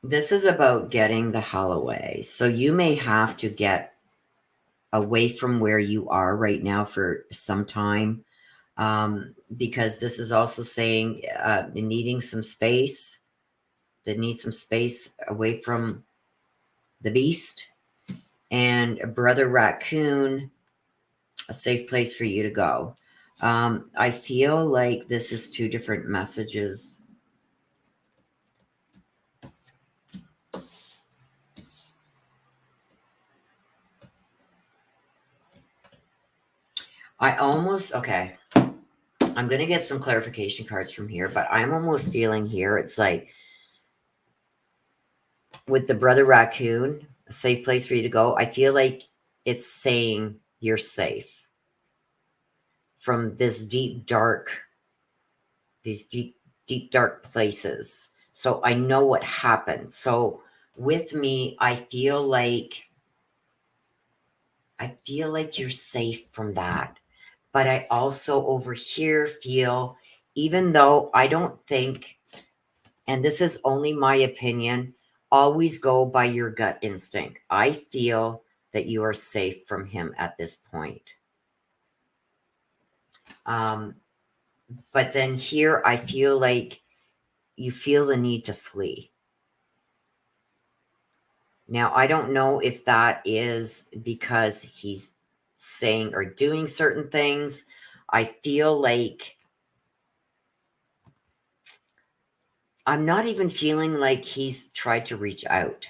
this is about getting the hell away. So you may have to get away from where you are right now for some time, because this is also saying needing some space, that needs some space away from the beast. And Brother Raccoon, a safe place for you to go. I feel like this is two different messages. Okay. I'm going to get some clarification cards from here, but I'm almost feeling here it's like with the Brother Raccoon, a safe place for you to go. I feel like it's saying you're safe from this deep, dark, these deep, dark places. So I know what happened. So with me, I feel like you're safe from that. But I also over here feel, even though I don't think, and this is only my opinion, always go by your gut instinct. I feel that you are safe from him at this point. But then here, I feel like you feel the need to flee. Now, I don't know if that is because he's saying or doing certain things. I feel like I'm not even feeling like he's tried to reach out,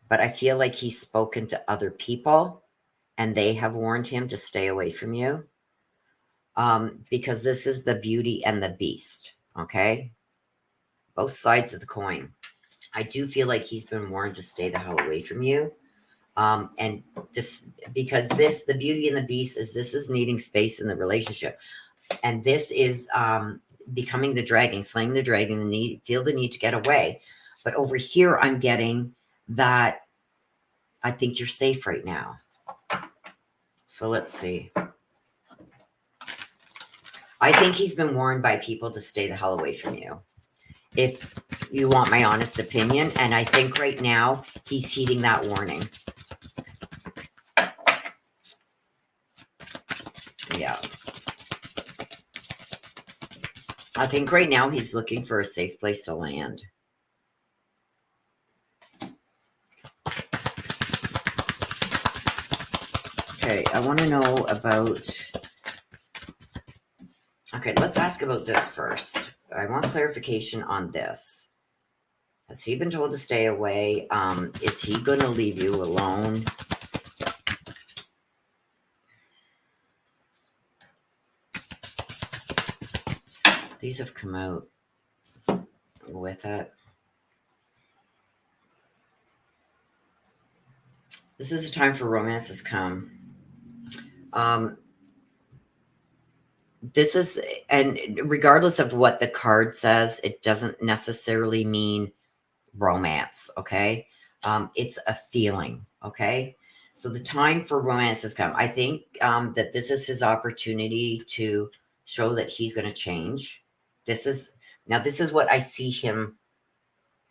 but I feel like he's spoken to other people and they have warned him to stay away from you. Because this is the beauty and the beast, okay? Both sides of the coin. I do feel like he's been warned to stay the hell away from you. And this, because this, the beauty and the beast is this is needing space in the relationship. And this is becoming the dragon, slaying the dragon, the need, feel the need to get away. But over here, I'm getting that I think you're safe right now. So let's see. I think he's been warned by people to stay the hell away from you, if you want my honest opinion. And I think right now he's heeding that warning. Yeah. I think right now he's looking for a safe place to land. Okay, I want to know about... Okay, let's ask about this first. I want clarification on this. Has he been told to stay away? Is he going to leave you alone? These have come out with it. This is a time for romance has come. This is, and regardless of what the card says, it doesn't necessarily mean romance, okay? It's a feeling, okay? So the time for romance has come. I think that this is his opportunity to show that he's going to change. This is what I see him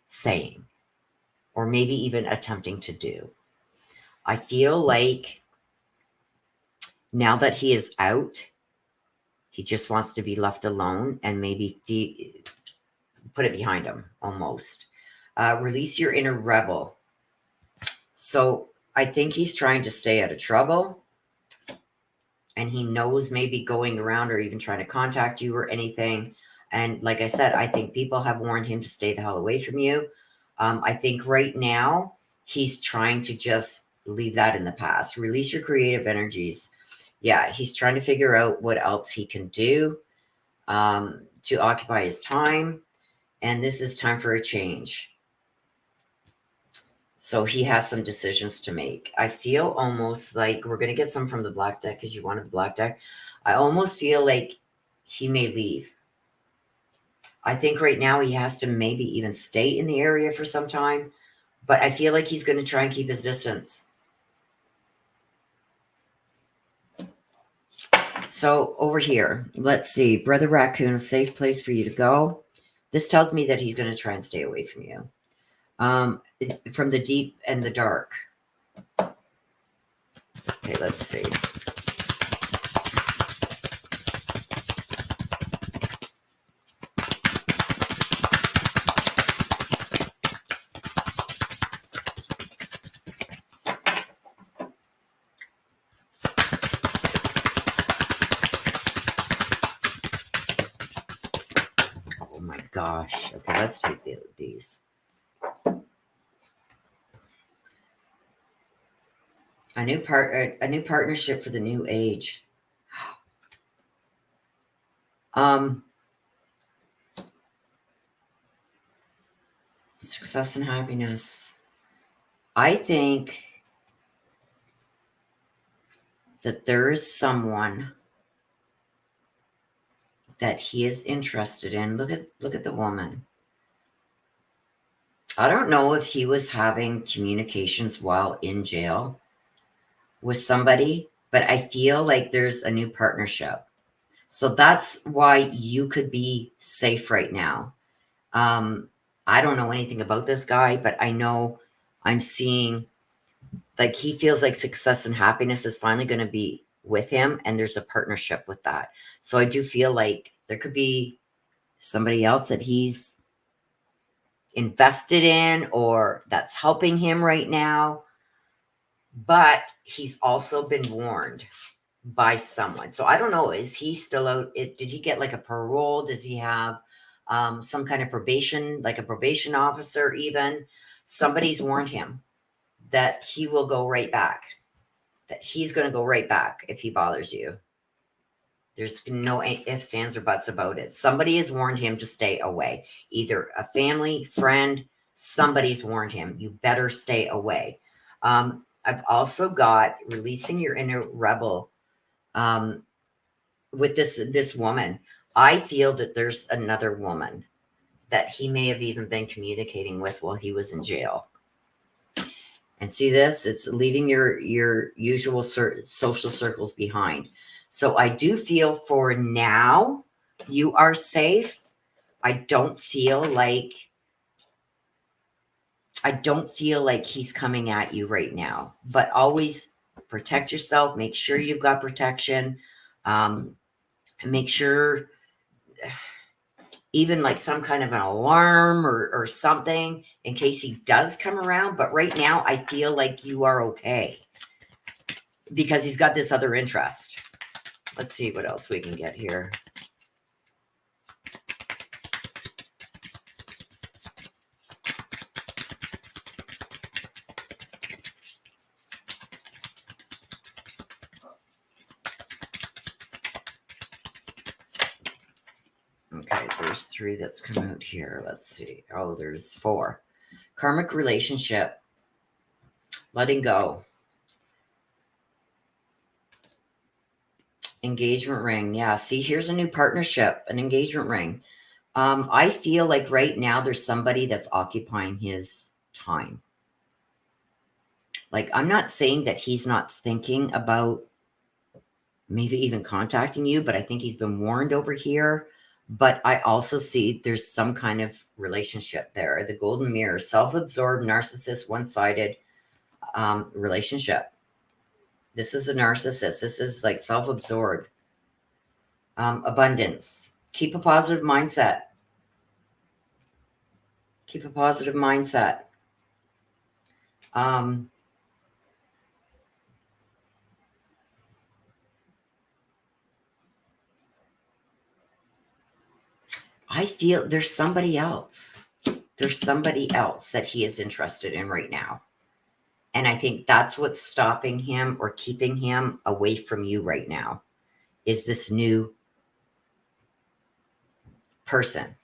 saying, or maybe even attempting to do. I feel like now that he is out, he just wants to be left alone and maybe put it behind him almost. Release your inner rebel. So I think he's trying to stay out of trouble. And he knows maybe going around or even trying to contact you or anything. And like I said, I think people have warned him to stay the hell away from you. I think right now he's trying to just leave that in the past. Release your creative energies. Yeah, he's trying to figure out what else he can do to occupy his time. And this is time for a change. So he has some decisions to make. I feel almost like we're going to get some from the black deck because you wanted the black deck. I almost feel like he may leave. I think right now he has to maybe even stay in the area for some time, but I feel like he's going to try and keep his distance. So over here, let's see. Brother Raccoon, a safe place for you to go. This tells me that he's going to try and stay away from you. From the deep and the dark. Okay, let's see. Oh my gosh. Okay, let's take these. A new partnership for the new age. Success and happiness. I think that there is someone that he is interested in. Look at the woman. I don't know if he was having communications while in jail with somebody, but I feel like there's a new partnership. So that's why you could be safe right now. I don't know anything about this guy, but I know I'm seeing like he feels like success and happiness is finally going to be with him, and there's a partnership with that. So I do feel like there could be somebody else that he's invested in or that's helping him right now. But he's also been warned by someone. So I don't know. Is he still out? Did he get like a parole? Does he have some kind of probation, like a probation officer even? Somebody's warned him that he will go right back, that he's going to go right back if he bothers you. There's no ifs, ands, or buts about it. Somebody has warned him to stay away. Either a family, friend, somebody's warned him. You better stay away. I've also got releasing your inner rebel with this woman. I feel that there's another woman that he may have even been communicating with while he was in jail. And see this? It's leaving your usual social circles behind. So I do feel for now you are safe. I don't feel like he's coming at you right now. But always protect yourself. Make sure you've got protection. Make sure even like some kind of an alarm or something in case he does come around. But right now, I feel like you are okay because he's got this other interest. Let's see what else we can get here. Okay, there's 3 that's come out here. Let's see. Oh, there's 4. Karmic relationship. Letting go. Engagement ring. Yeah, see, here's a new partnership, an engagement ring. I feel like right now there's somebody that's occupying his time. Like, I'm not saying that he's not thinking about maybe even contacting you, but I think he's been warned over here. But I also see there's some kind of relationship there. The golden mirror, self-absorbed, narcissist, one-sided relationship. This is a narcissist. This is like self-absorbed. Abundance. Keep a positive mindset. Keep a positive mindset. I feel there's somebody else. There's somebody else that he is interested in right now. And I think that's what's stopping him or keeping him away from you right now is this new person.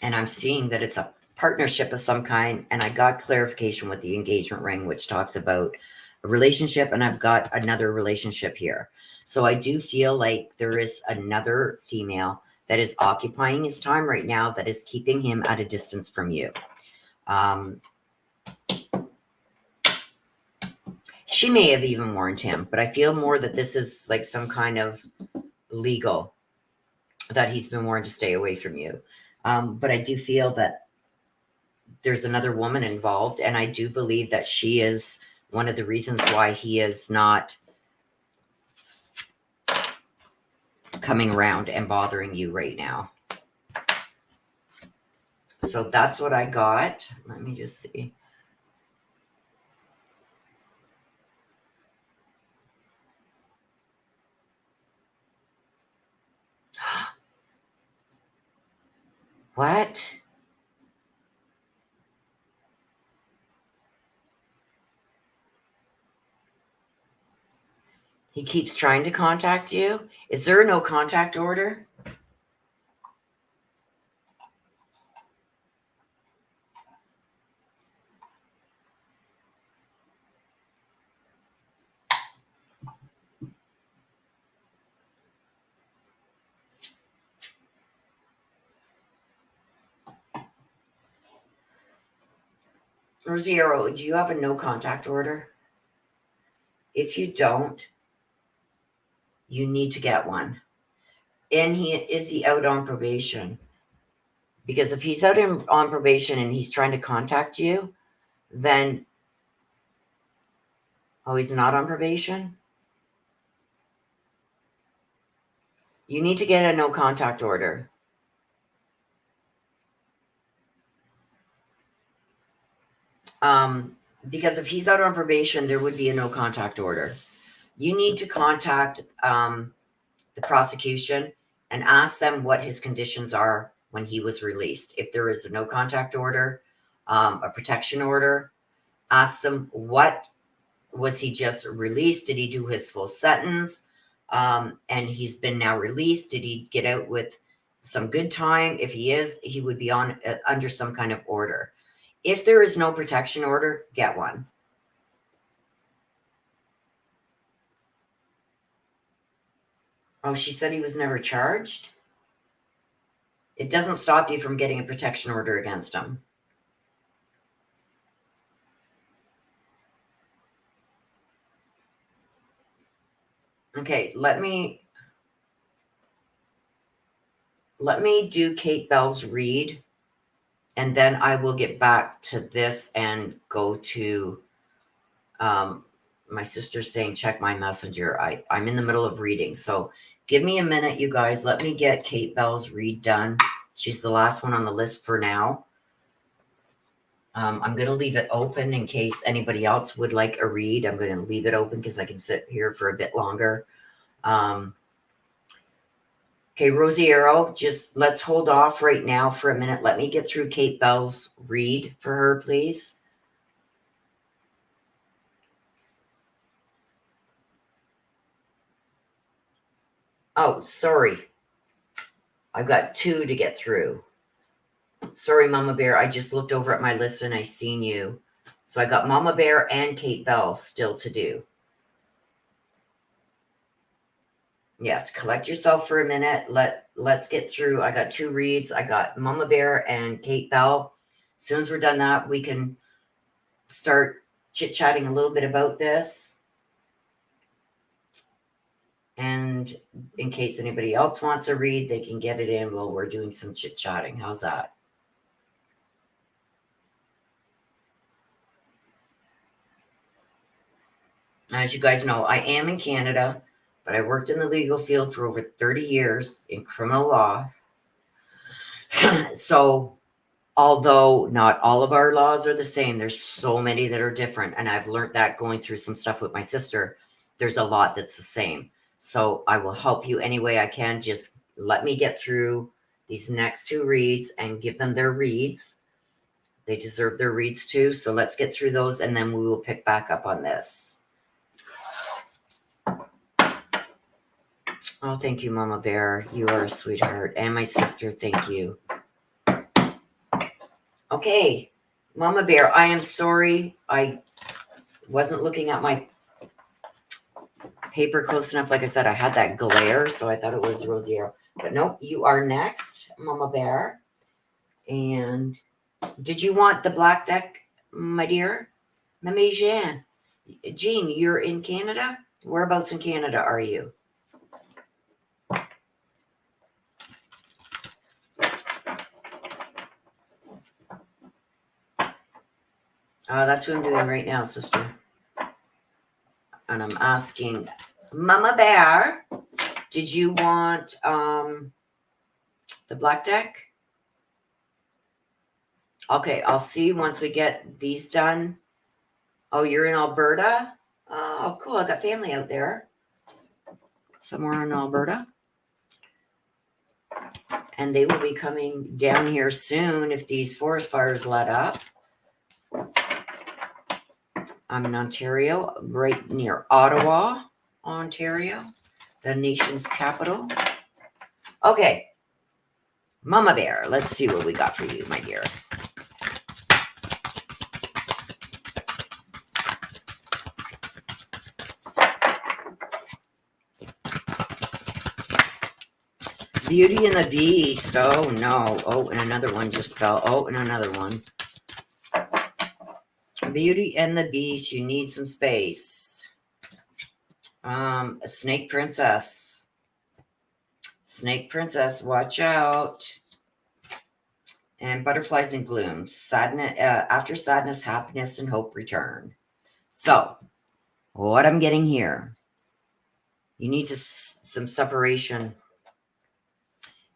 And I'm seeing that it's a partnership of some kind, and I got clarification with the engagement ring, which talks about a relationship, and I've got another relationship here. So I do feel like there is another female that is occupying his time right now that is keeping him at a distance from you. She may have even warned him, but I feel more that this is like some kind of legal, that he's been warned to stay away from you. But I do feel that there's another woman involved, and I do believe that she is one of the reasons why he is not coming around and bothering you right now. So that's what I got. Let me just see. What? He keeps trying to contact you? Is there a no contact order? Rosiero, do you have a no contact order? If you don't, you need to get one. And is he out on probation? Because if he's out on probation and he's trying to contact you, then, oh, he's not on probation? You need to get a no contact order. Because if he's out on probation, there would be a no contact order. You need to contact the prosecution and ask them what his conditions are when he was released. If there is a no contact order, a protection order, ask them, what was he just released? Did he do his full sentence? And he's been now released. Did he get out with some good time? If he is, he would be on under some kind of order. If there is no protection order, get one. Oh, she said he was never charged? It doesn't stop you from getting a protection order against him. Okay, let me do Kate Bell's read, and then I will get back to this and go to my sister's saying check my messenger. I'm in the middle of reading, so give me a minute, you guys. Let me get Kate Bell's read done. She's the last one on the list for now. I'm going to leave it open in case anybody else would like a read. I'm going to leave it open because I can sit here for a bit longer. Okay, Rosiero, just let's hold off right now for a minute. Let me get through Kate Bell's read for her, please. Oh, sorry. I've got two to get through. Sorry, Mama Bear. I just looked over at my list and I seen you. So I got Mama Bear and Kate Bell still to do. Yes, collect yourself for a minute. Let's get through. I got two reads. I got Mama Bear and Kate Bell. As soon as we're done that, we can start chit-chatting a little bit about this. And in case anybody else wants a read, they can get it in while we're doing some chit-chatting. How's that? As you guys know, I am in Canada, but I worked in the legal field for over 30 years in criminal law. So although not all of our laws are the same, there's so many that are different. And I've learned that going through some stuff with my sister, there's a lot that's the same. So I will help you any way I can. Just let me get through these next two reads and give them their reads. They deserve their reads too. So let's get through those and then we will pick back up on this. Oh, thank you, Mama Bear. You are a sweetheart. And my sister, thank you. Okay, Mama Bear, I am sorry. I wasn't looking at my paper close enough. Like I said, I had that glare, so I thought it was Rosier. But nope, you are next, Mama Bear. And did you want the black deck, my dear? Mamie Jean. Jean, you're in Canada? Whereabouts in Canada are you? That's what I'm doing right now, sister. And I'm asking Mama Bear, did you want the black deck? Okay, I'll see once we get these done. Oh, you're in Alberta? Oh, cool. I got family out there. Somewhere in Alberta. And they will be coming down here soon if these forest fires let up. I'm in Ontario, right near Ottawa, Ontario, the nation's capital. Okay, Mama Bear, let's see what we got for you, my dear. Beauty and the Beast. Oh, no. Oh, and another one just fell. Oh, and another one. Beauty and the Beast. You need some space. A Snake Princess. Snake Princess, watch out. And Butterflies and Gloom. Sadness, after sadness, happiness, and hope return. So, what I'm getting here, you need some separation.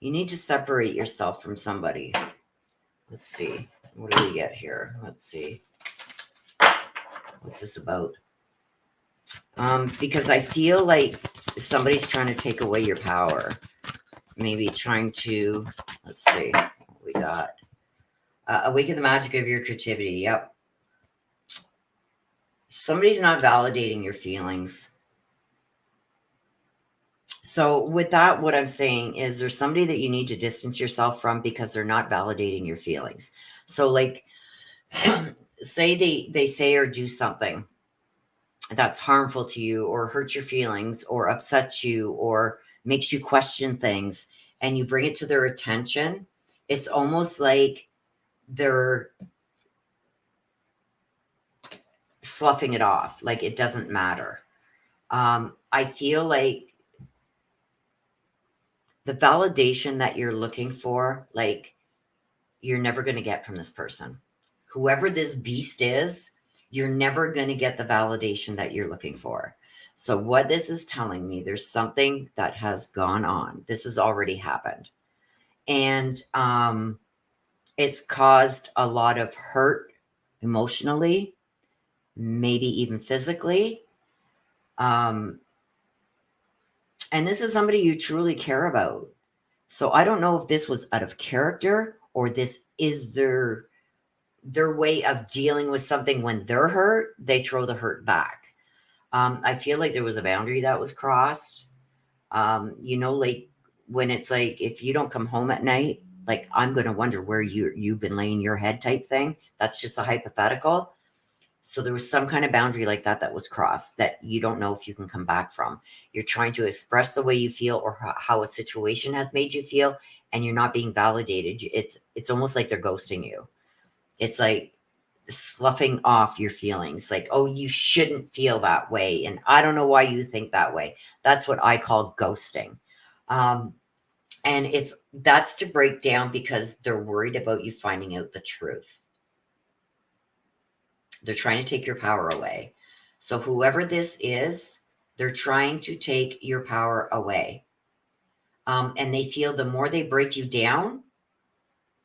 You need to separate yourself from somebody. Let's see. What do we get here? Let's see. What's this about? Because I feel like somebody's trying to take away your power. Maybe trying to, let's see what we got. Awaken the magic of your creativity. Yep. Somebody's not validating your feelings. So with that, what I'm saying is there's somebody that you need to distance yourself from because they're not validating your feelings. So like, say they say or do something that's harmful to you or hurts your feelings or upsets you or makes you question things and you bring it to their attention. It's almost like they're sloughing it off, like it doesn't matter. I feel like the validation that you're looking for, like you're never going to get from this person. Whoever this beast is, you're never going to get the validation that you're looking for. So what this is telling me, there's something that has gone on. This has already happened. And it's caused a lot of hurt emotionally, maybe even physically. And this is somebody you truly care about. So I don't know if this was out of character or this is their way of dealing with something. When they're hurt, they throw the hurt back. I feel like there was a boundary that was crossed. Like when it's like, if you don't come home at night, like I'm going to wonder where you've been laying your head type thing. That's just a hypothetical. So there was some kind of boundary like that was crossed that you don't know if you can come back from. You're trying to express the way you feel or how a situation has made you feel, and you're not being validated. It's almost like they're ghosting you. It's like sloughing off your feelings. Like, oh, you shouldn't feel that way. And I don't know why you think that way. That's what I call ghosting. And that's to break down because they're worried about you finding out the truth. They're trying to take your power away. So whoever this is, they're trying to take your power away. And they feel the more they break you down,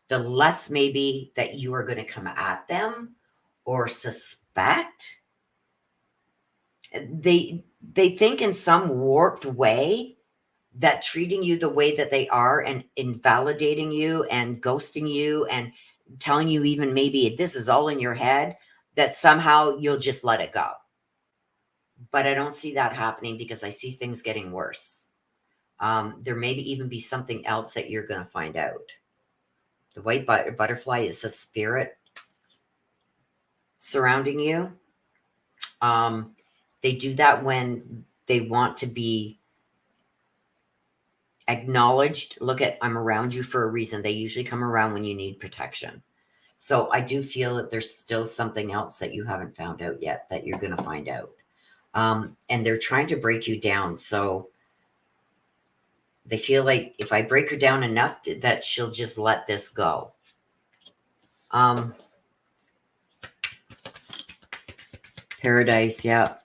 the less maybe that you are going to come at them or suspect. They think in some warped way that treating you the way that they are and invalidating you and ghosting you and telling you even maybe this is all in your head, that somehow you'll just let it go. But I don't see that happening because I see things getting worse. There may even be something else that you're going to find out. The white butterfly is a spirit surrounding you. They do that when they want to be acknowledged. Look at, I'm around you for a reason. They usually come around when you need protection. So I do feel that there's still something else that you haven't found out yet that you're going to find out. And they're trying to break you down. So they feel like if I break her down enough, that she'll just let this go. Paradise, yeah.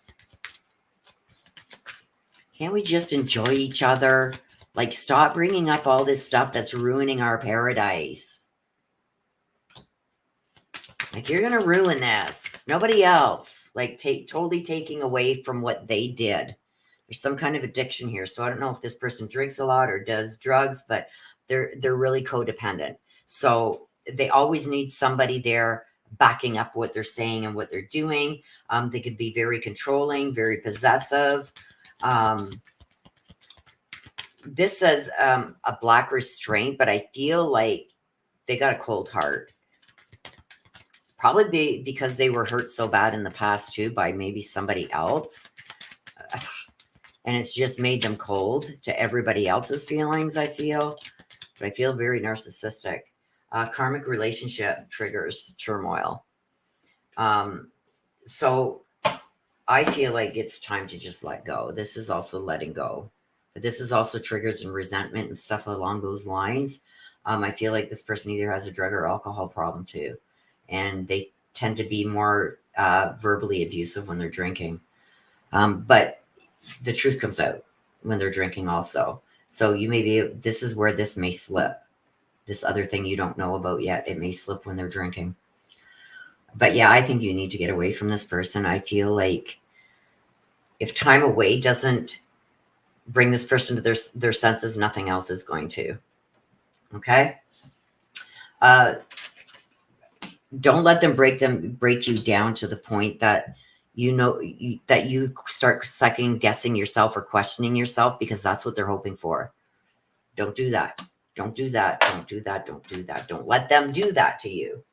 Can't we just enjoy each other? Like, stop bringing up all this stuff that's ruining our paradise. Like, you're going to ruin this. Nobody else. Like, totally taking away from what they did. There's some kind of addiction here. So I don't know if this person drinks a lot or does drugs, but they're really codependent. So they always need somebody there backing up what they're saying and what they're doing. They could be very controlling, very possessive. This says a black restraint, but I feel like they got a cold heart. Probably because they were hurt so bad in the past too by maybe somebody else. And it's just made them cold to everybody else's feelings, I feel. But I feel very narcissistic. Karmic relationship triggers turmoil. So I feel like it's time to just let go. This is also letting go. But this is also triggers and resentment and stuff along those lines. I feel like this person either has a drug or alcohol problem too. And they tend to be more verbally abusive when they're drinking. But the truth comes out when they're drinking also. So you may be, this is where this may slip. This other thing you don't know about yet, it may slip when they're drinking. But yeah, I think you need to get away from this person. I feel like if time away doesn't bring this person to their senses, nothing else is going to. Okay? Don't let them break you down to the point that that you start second guessing yourself or questioning yourself, because that's what they're hoping for. Don't do that. Don't do that. Don't do that. Don't do that. Don't let them do that to you.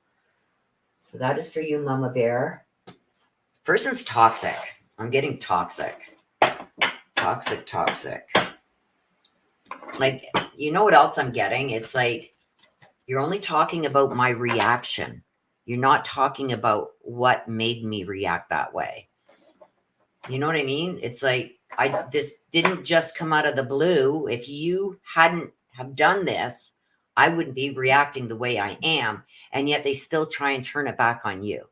So that is for you, Mama Bear. This person's toxic. I'm getting toxic. Toxic. Like, you know what else I'm getting? It's like, you're only talking about my reaction. You're not talking about what made me react that way. You know what I mean? It's like, this didn't just come out of the blue. If you hadn't have done this, I wouldn't be reacting the way I am. And yet they still try and turn it back on you.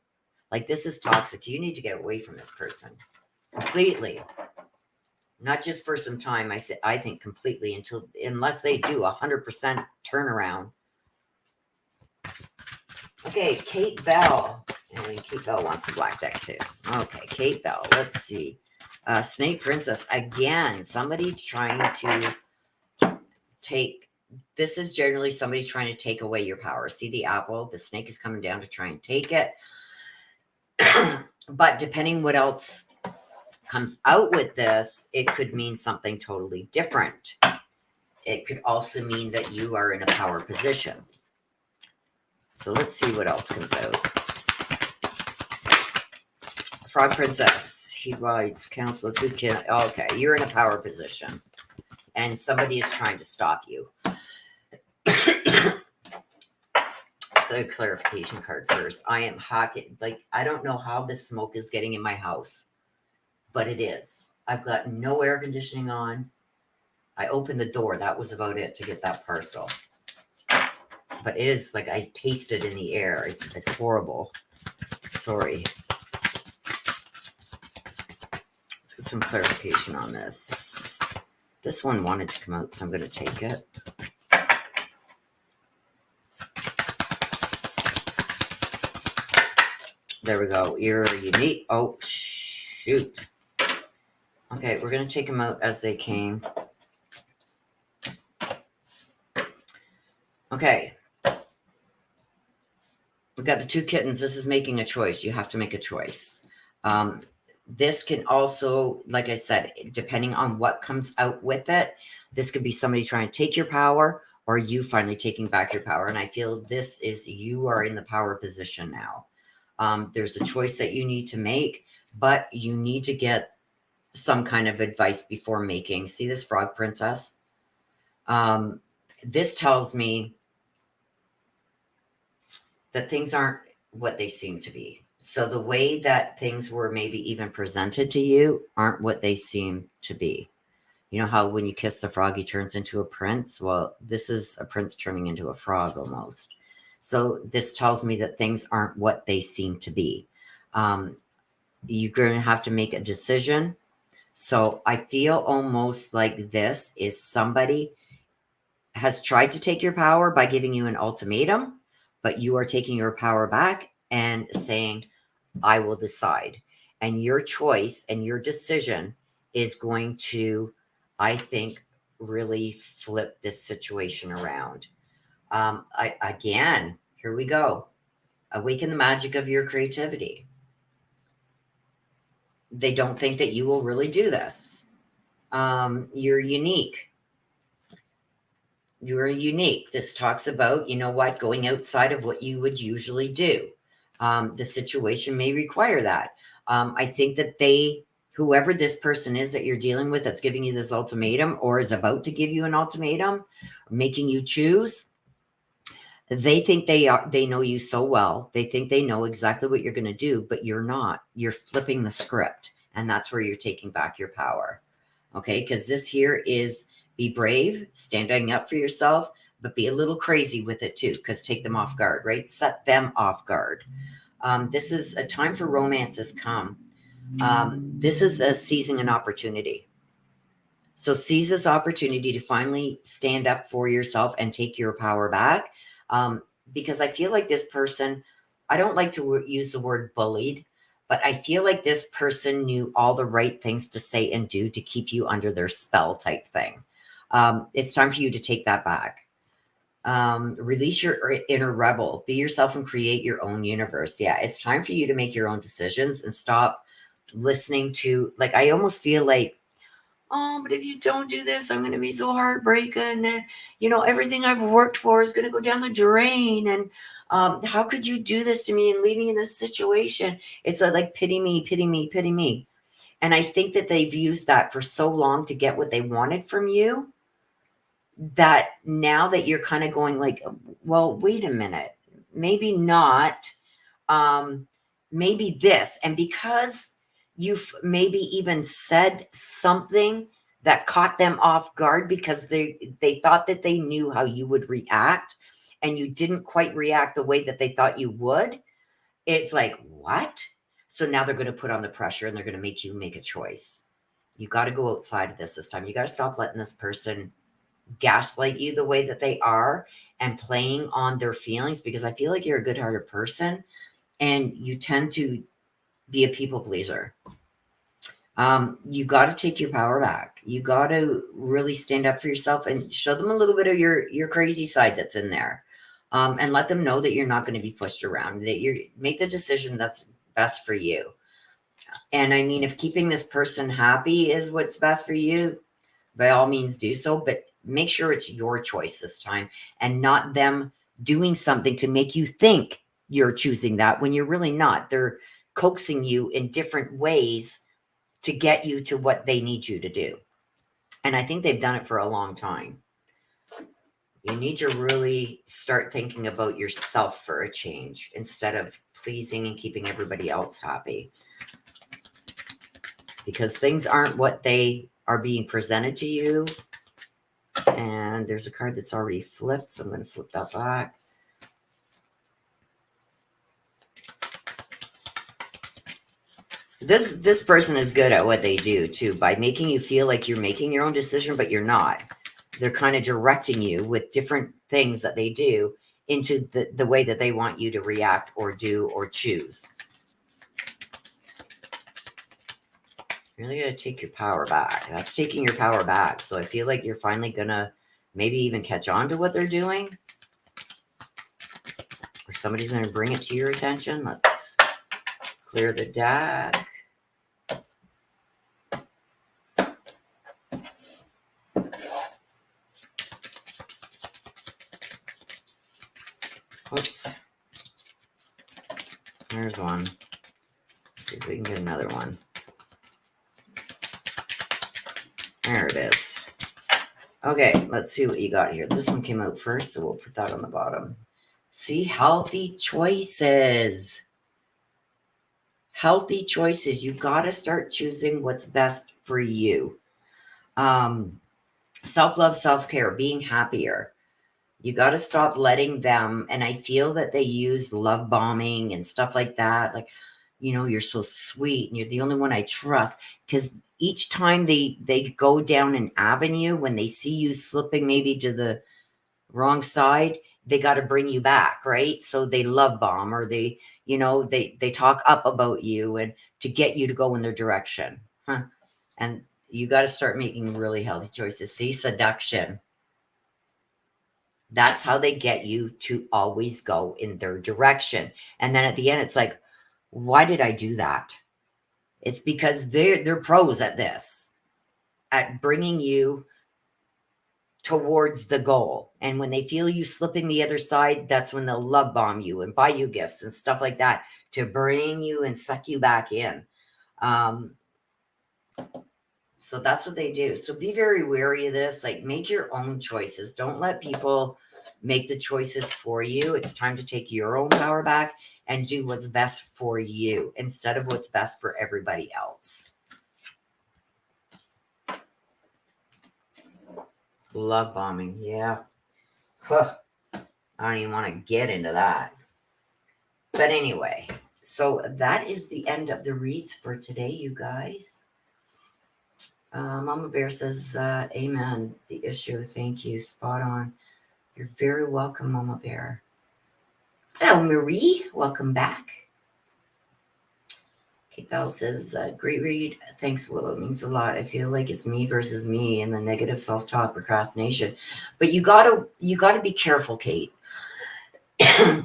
Like, this is toxic. You need to get away from this person completely. Not just for some time. I think completely unless they do 100% turnaround. Okay, Kate Bell. And Kate Bell wants the black deck too. Okay, Kate Bell. Let's see. Snake Princess. Again, somebody trying to take... This is generally somebody trying to take away your power. See the apple? The snake is coming down to try and take it. But depending what else comes out with this, it could mean something totally different. It could also mean that you are in a power position. So let's see what else comes out. Frog Princess. He writes, counsel, okay, you're in a power position. And somebody is trying to stop you. Let's get a clarification card first. I am hacking. Like, I don't know how this smoke is getting in my house, but it is. I've got no air conditioning on. I opened the door. That was about it to get that parcel. But it is like I taste it in the air. It's horrible. Sorry. Let's get some clarification on this. This one wanted to come out, so I'm going to take it. There we go. You're unique. Oh, shoot. Okay, we're going to take them out as they came. Okay. We've got the two kittens. This is making a choice. You have to make a choice. This can also, like I said, depending on what comes out with it, this could be somebody trying to take your power, or you finally taking back your power. And I feel this is, you are in the power position now. There's a choice that you need to make, but you need to get some kind of advice before making. See this frog princess? This tells me that things aren't what they seem to be. So the way that things were maybe even presented to you aren't what they seem to be. You know how when you kiss the frog, he turns into a prince? Well, this is a prince turning into a frog almost. So this tells me that things aren't what they seem to be. You're going to have to make a decision. So I feel almost like this is somebody has tried to take your power by giving you an ultimatum, but you are taking your power back and saying, I will decide. And your choice and your decision is going to, I think, really flip this situation around. Again, here we go. Awaken the magic of your creativity. They don't think that you will really do this. You're unique. You're unique. This talks about, you know what, going outside of what you would usually do. The situation may require that. I think that whoever this person is that you're dealing with that's giving you this ultimatum or is about to give you an ultimatum, making you choose, they think they know you so well. They think they know exactly what you're going to do, but you're not. You're flipping the script, and that's where you're taking back your power. Okay, because this here is be brave, standing up for yourself, but be a little crazy with it too, because take them off guard, right? Set them off guard. This is a time for romance has come. This is a seizing an opportunity. So seize this opportunity to finally stand up for yourself and take your power back. Because I feel like this person, I don't like to use the word bullied, but I feel like this person knew all the right things to say and do to keep you under their spell type thing. It's time for you to take that back. Release your inner rebel. Be yourself and create your own universe. Yeah, it's time for you to make your own decisions and stop listening to, like, I almost feel like, oh, but if you don't do this, I'm going to be so heartbroken. And, everything I've worked for is going to go down the drain. And how could you do this to me and leave me in this situation? It's like, pity me, pity me, pity me. And I think that they've used that for so long to get what they wanted from you, that now that you're kind of going like, well, wait a minute, maybe not. Maybe this. And because you've maybe even said something that caught them off guard because they thought that they knew how you would react and you didn't quite react the way that they thought you would. It's like, what? So now they're going to put on the pressure and they're going to make you make a choice. You got to go outside of this time. You got to stop letting this person gaslight you the way that they are and playing on their feelings, because I feel like you're a good-hearted person and you tend to be a people pleaser. You got to take your power back. You got to really stand up for yourself and show them a little bit of your crazy side that's in there. And let them know that you're not going to be pushed around, that you make the decision that's best for you. And I mean, if keeping this person happy is what's best for you, by all means do so, but make sure it's your choice this time and not them doing something to make you think you're choosing that when you're really not. They're coaxing you in different ways to get you to what they need you to do. And I think they've done it for a long time. You need to really start thinking about yourself for a change instead of pleasing and keeping everybody else happy. Because things aren't what they are being presented to you. And there's a card that's already flipped, so I'm going to flip that back. This person is good at what they do too, by making you feel like you're making your own decision, but you're not. They're kind of directing you with different things that they do into the way that they want you to react or do or choose. You're really going to take your power back. That's taking your power back. So I feel like you're finally going to maybe even catch on to what they're doing. Or somebody's going to bring it to your attention. Let's clear the deck. Whoops. There's one. Let's see if we can get another one. There it is. Okay, let's see what you got here. This one came out first, so we'll put that on the bottom. See, healthy choices. Healthy choices. You got to start choosing what's best for you. Self-love, self-care, being happier. You got to stop letting them, and I feel that they use love bombing and stuff like that. Like, you know, you're so sweet and you're the only one I trust. Because each time they go down an avenue, when they see you slipping maybe to the wrong side, they got to bring you back, right? So they love bomb, or they, you know, they talk up about you and to get you to go in their direction. And you got to start making really healthy choices. See, seduction. That's how they get you to always go in their direction. And then at the end, it's like, why did I do that? It's because they're pros at this, at bringing you towards the goal. And when they feel you slipping the other side, that's when they'll love bomb you and buy you gifts and stuff like that to bring you and suck you back in. So that's what they do. So be very wary of this. Like, make your own choices. Don't let people make the choices for you. It's time to take your own power back and do what's best for you instead of what's best for everybody else. Love bombing. Yeah. Huh. I don't even want to get into that. But anyway, so that is the end of the reads for today, you guys. Mama Bear says, amen. The issue. Thank you. Spot on. You're very welcome, Mama Bear. Hello, Marie. Welcome back. Kate Bell says, great read. Thanks, Willow. It means a lot. I feel like it's me versus me and the negative self-talk, procrastination. But you gotta be careful, Kate.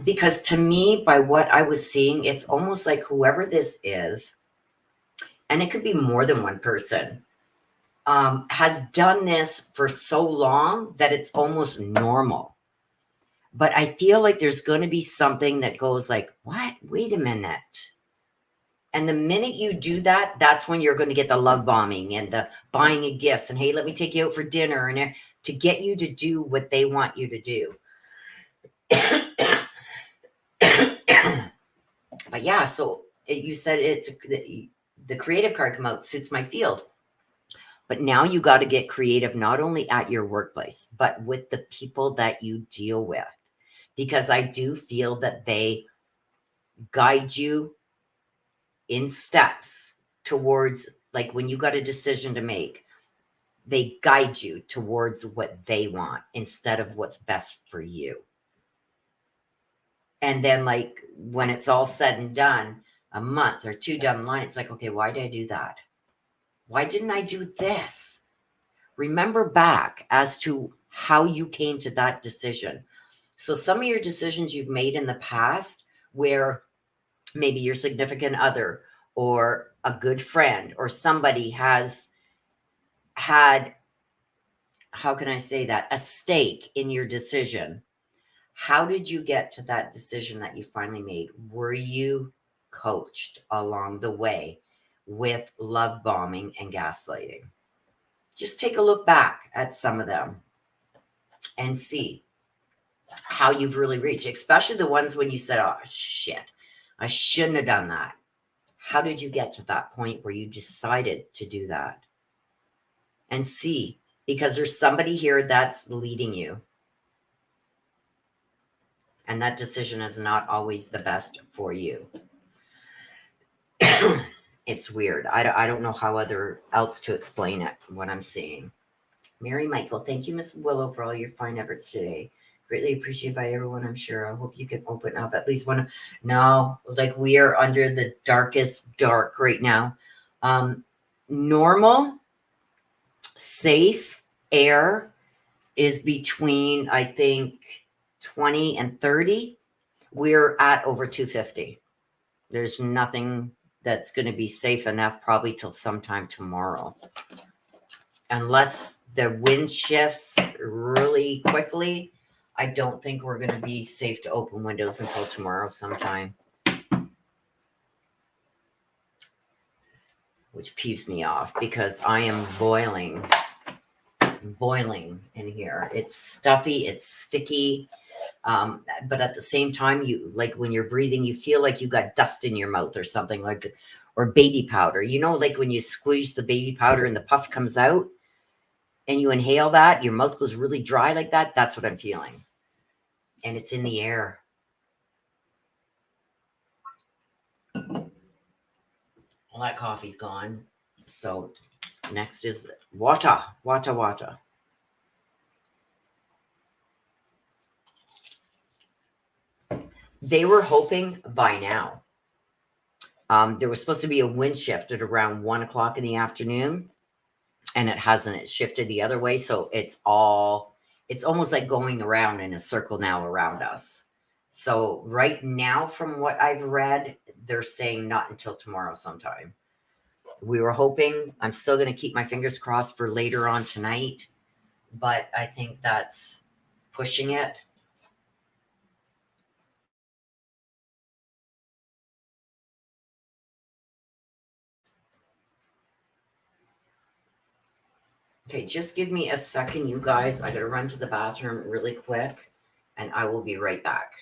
Because to me, by what I was seeing, it's almost like whoever this is, and it could be more than one person, has done this for so long that it's almost normal. But I feel like there's going to be something that goes like, what? Wait a minute. And the minute you do that, that's when you're going to get the love bombing and the buying of gifts and, hey, let me take you out for dinner, and to get you to do what they want you to do. But yeah, so you said it's the creative card come out, suits my field. But now you got to get creative, not only at your workplace, but with the people that you deal with. Because I do feel that they guide you in steps towards, like when you got a decision to make, they guide you towards what they want instead of what's best for you. And then, like, when it's all said and done, a month or two down the line, it's like, okay, why did I do that? Why didn't I do this? Remember back as to how you came to that decision. So some of your decisions you've made in the past, where maybe your significant other or a good friend or somebody has had, how can I say that, a stake in your decision. How did you get to that decision that you finally made? Were you coached along the way with love bombing and gaslighting? Just take a look back at some of them and see how you've really reached, especially the ones when you said, oh, shit, I shouldn't have done that. How did you get to that point where you decided to do that? And see, because there's somebody here that's leading you. And that decision is not always the best for you. It's weird. I don't know how else to explain it, what I'm seeing. Mary Michael, thank you, Miss Willow, for all your fine efforts today. Greatly appreciated by everyone, I'm sure. I hope you can open up at least one. No, like we are under the darkest dark right now. Normal, safe air is between, I think, 20 and 30. We're at over 250. There's nothing that's going to be safe enough probably till sometime tomorrow. Unless the wind shifts really quickly, I don't think we're going to be safe to open windows until tomorrow sometime, which peeves me off because I am boiling in here. It's stuffy, it's sticky. But at the same time, you like when you're breathing, you feel like you got dust in your mouth or something like, or baby powder. You know, like when you squeeze the baby powder and the puff comes out and you inhale that, your mouth goes really dry like that. That's what I'm feeling. And it's in the air. Well, that coffee's gone. So next is water. They were hoping by now. There was supposed to be a wind shift at around 1 o'clock in the afternoon, and it hasn't. It shifted the other way, so it's almost like going around in a circle now around us. So right now, from what I've read, they're saying not until tomorrow sometime. We were hoping. I'm still going to keep my fingers crossed for later on tonight, but I think that's pushing it. Okay, just give me a second, you guys. I gotta run to the bathroom really quick, and I will be right back.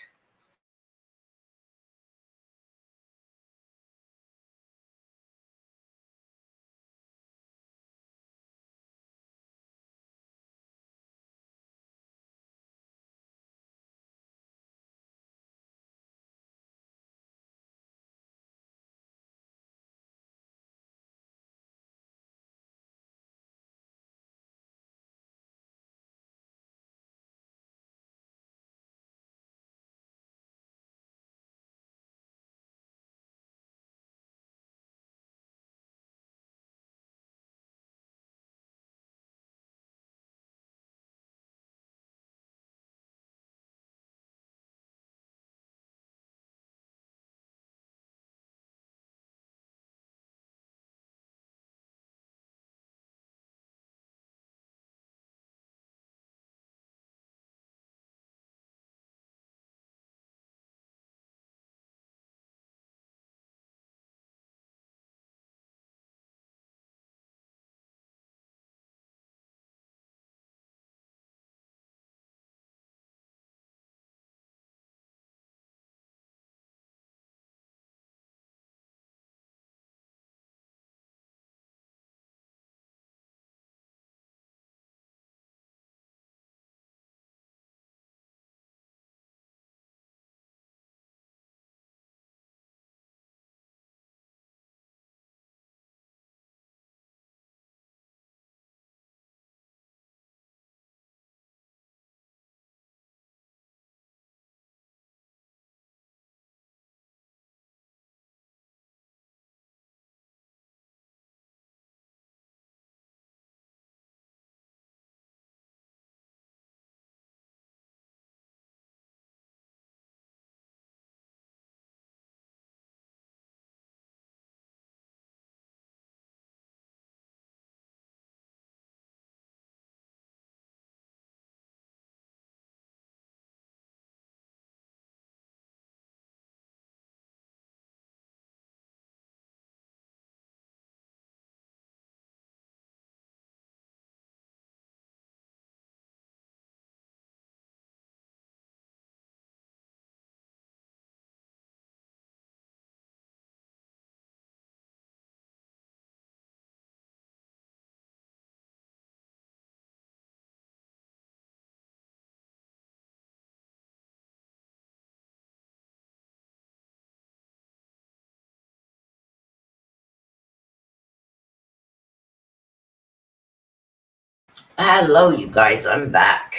Hello, you guys. I'm back.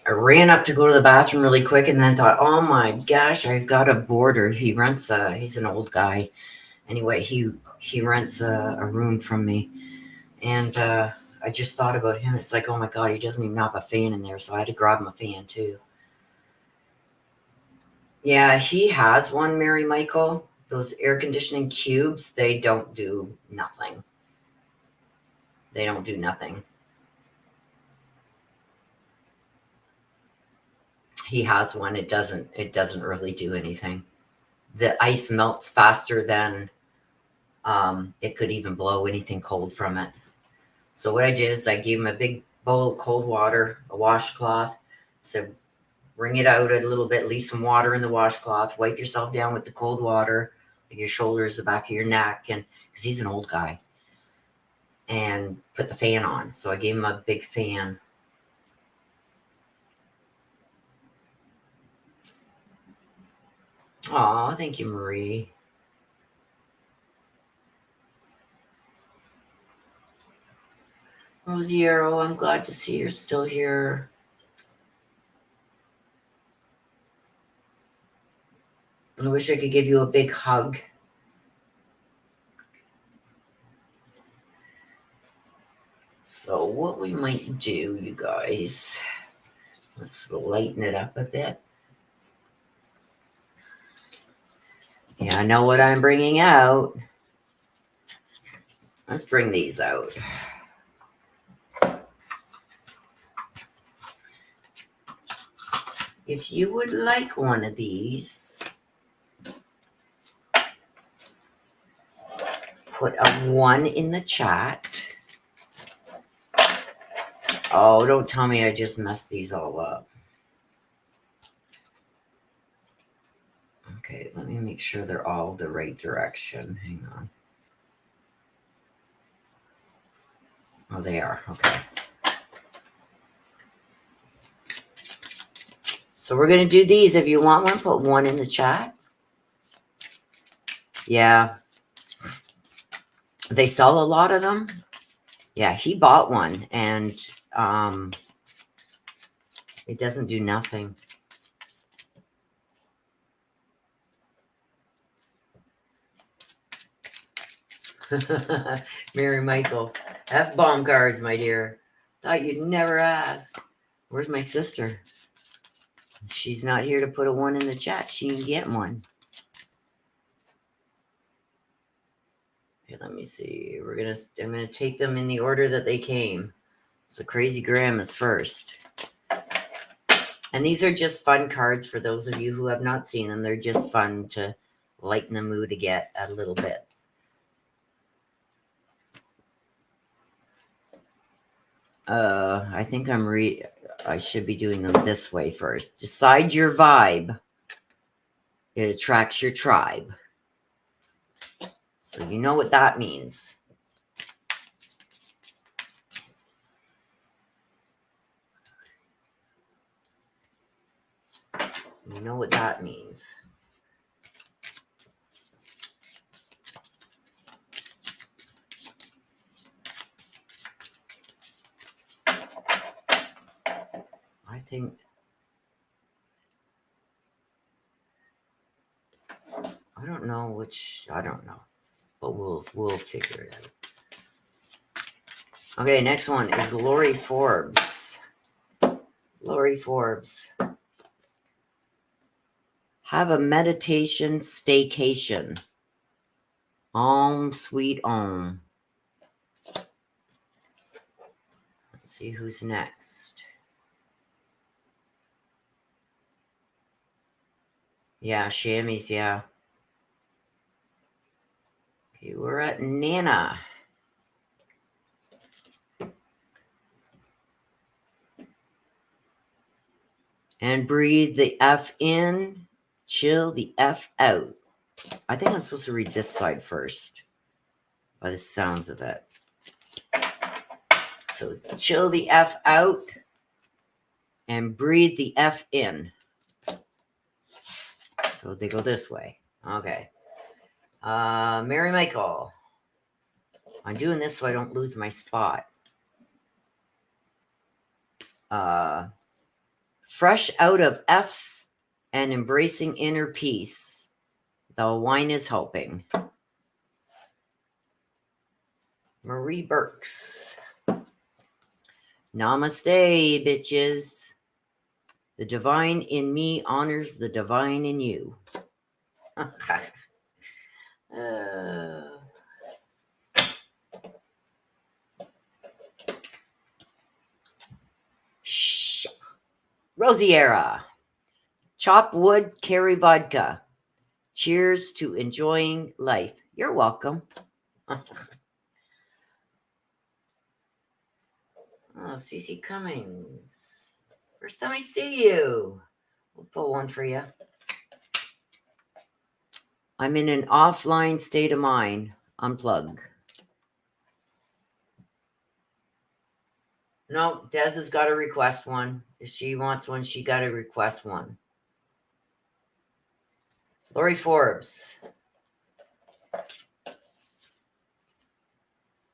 I ran up to go to the bathroom really quick and then thought, oh my gosh, I've got a boarder. He's an old guy. Anyway, he rents a room from me. And I just thought about him. It's like, oh my God, he doesn't even have a fan in there. So I had to grab him a fan too. Yeah, he has one, Mary Michael. Those air conditioning cubes, they don't do nothing. They don't do nothing. He has one. It doesn't really do anything. The ice melts faster than it could even blow anything cold from it. So what I did is I gave him a big bowl of cold water, a washcloth. So wring it out a little bit, leave some water in the washcloth, wipe yourself down with the cold water, like your shoulders, the back of your neck, and because he's an old guy, and put the fan on. So I gave him a big fan. Oh, thank you, Marie. Rosiero, I'm glad to see you're still here. I wish I could give you a big hug. So what we might do, you guys, let's lighten it up a bit. Yeah, I know what I'm bringing out. Let's bring these out. If you would like one of these, put a 1 in the chat. Oh, don't tell me I just messed these all up. Okay, let me make sure they're all the right direction. Hang on. Oh, they are. Okay. So we're going to do these. If you want one, put 1 in the chat. Yeah. They sell a lot of them. Yeah, he bought one, and it doesn't do nothing. Mary Michael, F-bomb cards, my dear. Thought you'd never ask. Where's my sister? She's not here to put a 1 in the chat. She can get one. Okay, let me see. I'm gonna take them in the order that they came. So Crazy Graham is first. And these are just fun cards for those of you who have not seen them. They're just fun to lighten the mood to get a little bit. I think I should be doing them this way first. Decide your vibe. It attracts your tribe. So you know what that means. You know what that means. I think I don't know, but we'll figure it out. Okay, next one is Lori Forbes. Lori Forbes. Have a meditation staycation. Om sweet om. Let's see who's next. Yeah, Shammy's, yeah. Okay, we're at Nana. And breathe the F in, chill the F out. I think I'm supposed to read this side first, by the sounds of it. So chill the F out and breathe the F in. So they go this way. Okay. Mary Michael. I'm doing this so I don't lose my spot. Fresh out of F's and embracing inner peace. The wine is helping. Marie Burks. Namaste, bitches. The divine in me honors the divine in you. Shh. Rosiera. Chop wood, carry vodka. Cheers to enjoying life. You're welcome. Oh, Cece Cummings. First time I see you. We'll pull one for you. I'm in an offline state of mind. Unplug. No, Des has got to request one. If she wants one, she got to request one. Lori Forbes.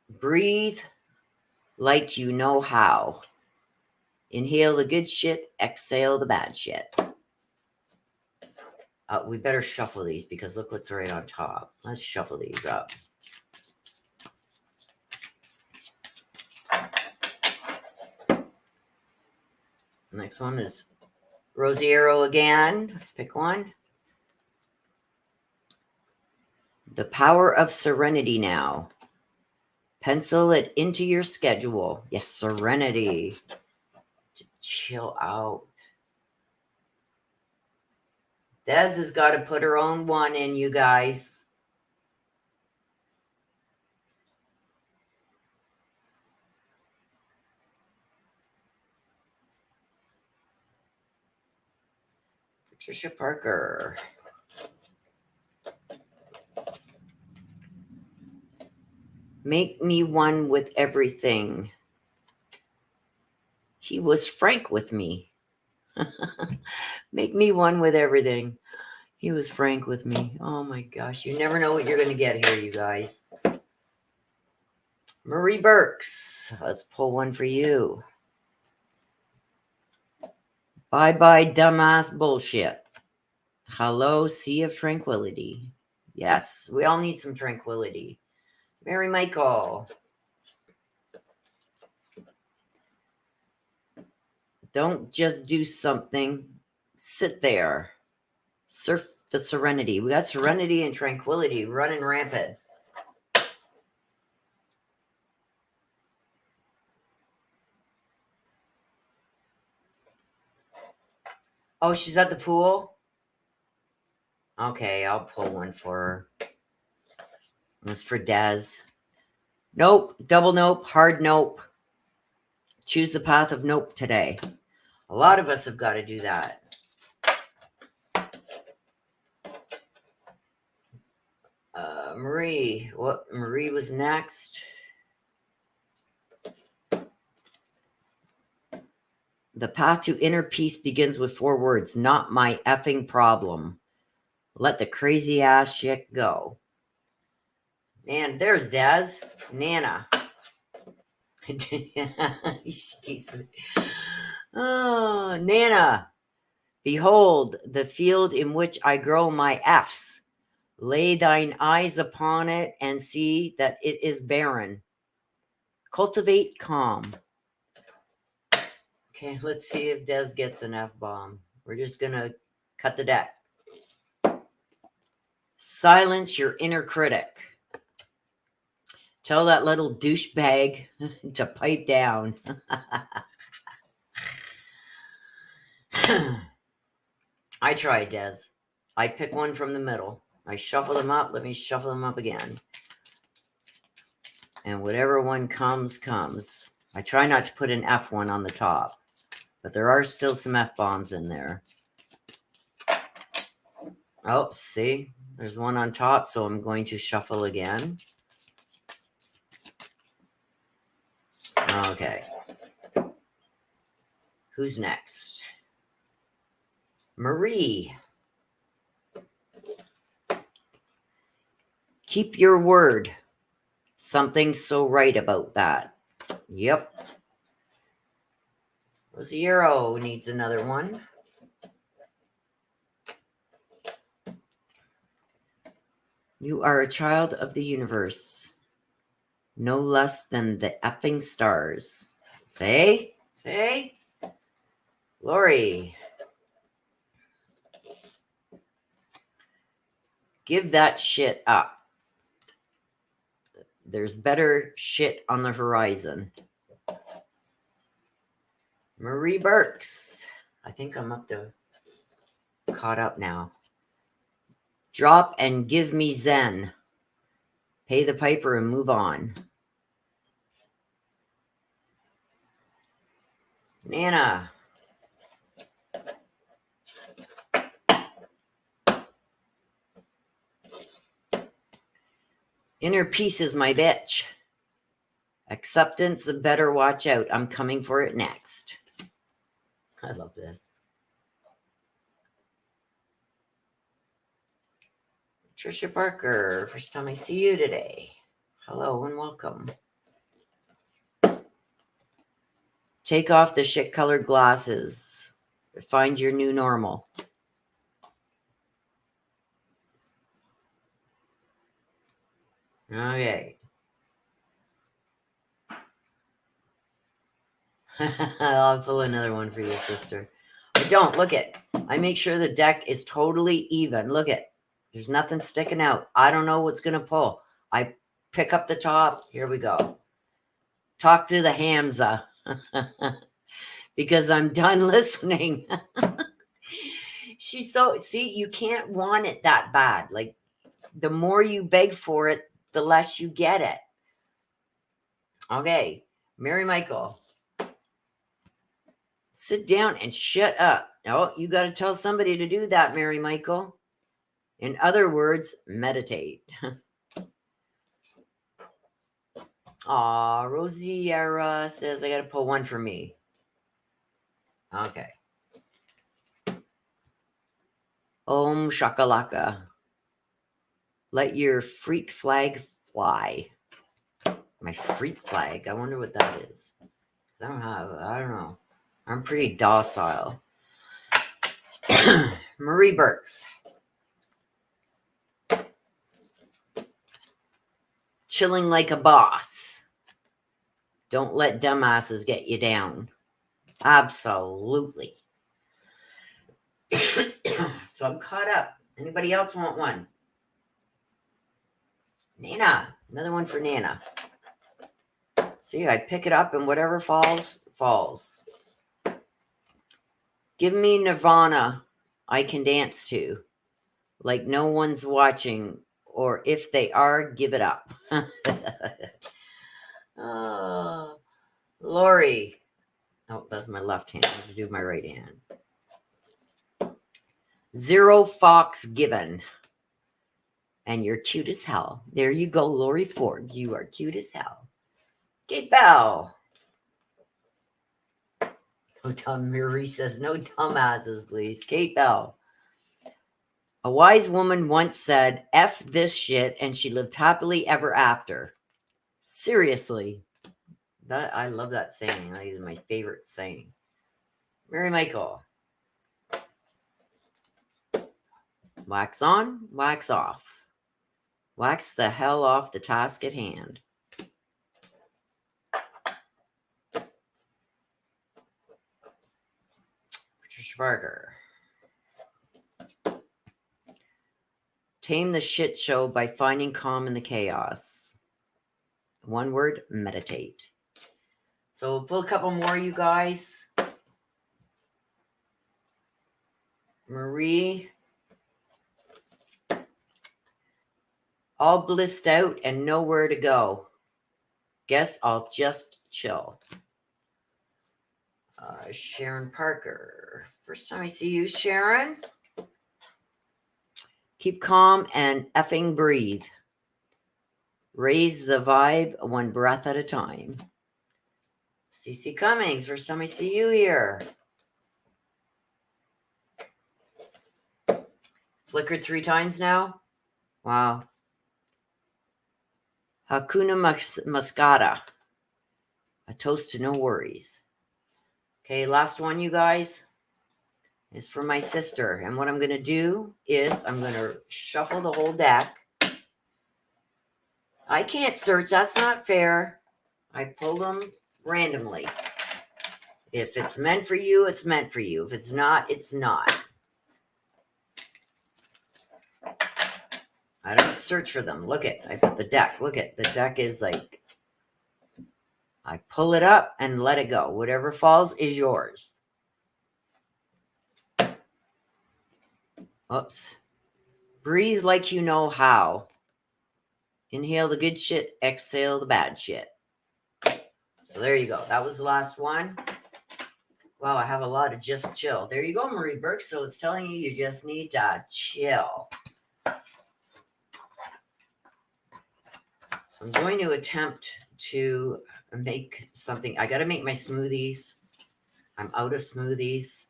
Breathe like you know how. Inhale the good shit, exhale the bad shit. We better shuffle these because look what's right on top. Let's shuffle these up. Next one is Rosiero again. Let's pick one. The power of serenity now. Pencil it into your schedule. Yes, serenity. Chill out. Des has got to put her own one in, you guys. Patricia Parker. Make me one with everything. He was frank with me. Make me one with everything. He was frank with me. Oh my gosh. You never know what you're going to get here, you guys. Marie Burks. Let's pull one for you. Bye-bye, dumbass bullshit. Hello, sea of tranquility. Yes, we all need some tranquility. Mary Michael. Don't just do something. Sit there. Surf the serenity. We got serenity and tranquility running rampant. Oh, she's at the pool? Okay, I'll pull one for her. This for Des. Nope. Double nope. Hard nope. Choose the path of nope today. A lot of us have got to do that. Marie. What? Marie was next. The path to inner peace begins with 4 words. Not my effing problem. Let the crazy ass shit go. And there's Des. Nana. Oh, Nana. Behold, the field in which I grow my F's. Lay thine eyes upon it and see that it is barren. Cultivate calm. Okay, let's see if Des gets an F-bomb. We're just going to cut the deck. Silence your inner critic. Tell that little douchebag to pipe down. I tried, Des. I pick one from the middle. I shuffle them up. Let me shuffle them up again. And whatever one comes, comes. I try not to put an F one on the top, but there are still some F-bombs in there. Oh, see? There's one on top, so I'm going to shuffle again. Okay. Who's next? Marie. Keep your word. Something's so right about that. Yep. Rosiero needs another one. You are a child of the universe. No less than the effing stars. Say? Lori. Give that shit up. There's better shit on the horizon. Marie Burks. I think I'm up to Caught up now. Drop and give me Zen. Pay the piper and move on. Nana. Inner peace is my bitch. Acceptance, better watch out. I'm coming for it next. I love this. Trisha Parker, first time I see you today. Hello and welcome. Take off the shit-colored glasses. Find your new normal. Okay. I'll pull another one for you, sister. I don't. Look it. I make sure the deck is totally even. Look it. There's nothing sticking out. I don't know what's going to pull. I pick up the top. Here we go. Talk to the Hamza. Because I'm done listening. She's so... See, you can't want it that bad. Like, the more you beg for it, the less you get it. Okay. Mary Michael. Sit down and shut up. Oh, you got to tell somebody to do that, Mary Michael. In other words, meditate. Aw, Rosiera says I got to pull one for me. Okay. Om shakalaka. Let your freak flag fly. My freak flag. I wonder what that is. I don't know. I'm pretty docile. Marie Burks. Chilling like a boss. Don't let dumbasses get you down. Absolutely. So I'm caught up. Anybody else want one? Nana. Another one for Nana. See, I pick it up and whatever falls, falls. Give me Nirvana I can dance to. Like no one's watching. Or if they are, give it up. Oh, Lori. Oh, that's my left hand. Let's do my right hand. Zero Fox Given. And you're cute as hell. There you go, Lori Ford. You are cute as hell. Kate Bell. Marie says, no dumbasses, please. Kate Bell. A wise woman once said, F this shit, and she lived happily ever after. Seriously. I love that saying. That is my favorite saying. Mary Michael. Wax on, wax off. Wax the hell off the task at hand. Patricia Barger. Tame the shit show by finding calm in the chaos. One word, meditate. So we'll pull a couple more, you guys. Marie. All blissed out and nowhere to go. Guess I'll just chill. Sharon Parker. First time I see you, Sharon. Keep calm and effing breathe. Raise the vibe one breath at a time. CC Cummings. First time I see you here. Flickered 3 times now. Wow. Hakuna Mascata. A toast to no worries. Okay, last one, you guys, is for my sister. And what I'm going to do is I'm going to shuffle the whole deck. I can't search. That's not fair. I pull them randomly. If it's meant for you, it's meant for you. If it's not, it's not. I don't search for them. Look at, I put the deck. Look at, the deck is like, I pull it up and let it go. Whatever falls is yours. Oops. Breathe like you know how. Inhale the good shit, exhale the bad shit. So there you go. That was the last one. Wow, I have a lot of just chill. There you go, Marie Burke. So it's telling you just need to chill. So I'm going to attempt to make something. I got to make my smoothies. I'm out of smoothies.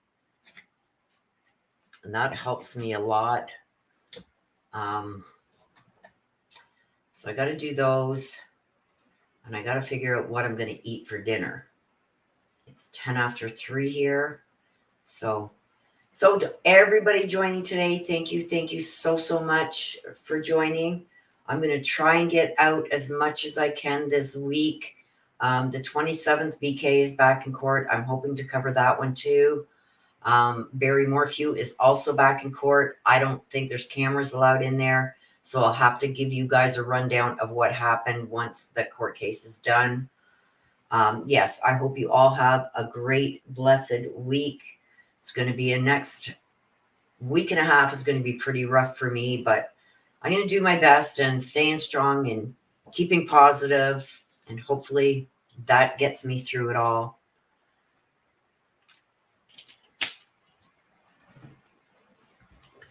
And that helps me a lot. So I got to do those. And I got to figure out what I'm going to eat for dinner. It's 10 after 3 here. So to everybody joining today, thank you so much for joining. I'm going to try and get out as much as I can this week. The 27th, BK is back in court. I'm hoping to cover that one too. Barry Morphew is also back in court. I don't think there's cameras allowed in there. So I'll have to give you guys a rundown of what happened once the court case is done. Yes, I hope you all have a great, blessed week. It's going to be a next week and a half is going to be pretty rough for me, but I'm going to do my best and staying strong and keeping positive, and hopefully that gets me through it all.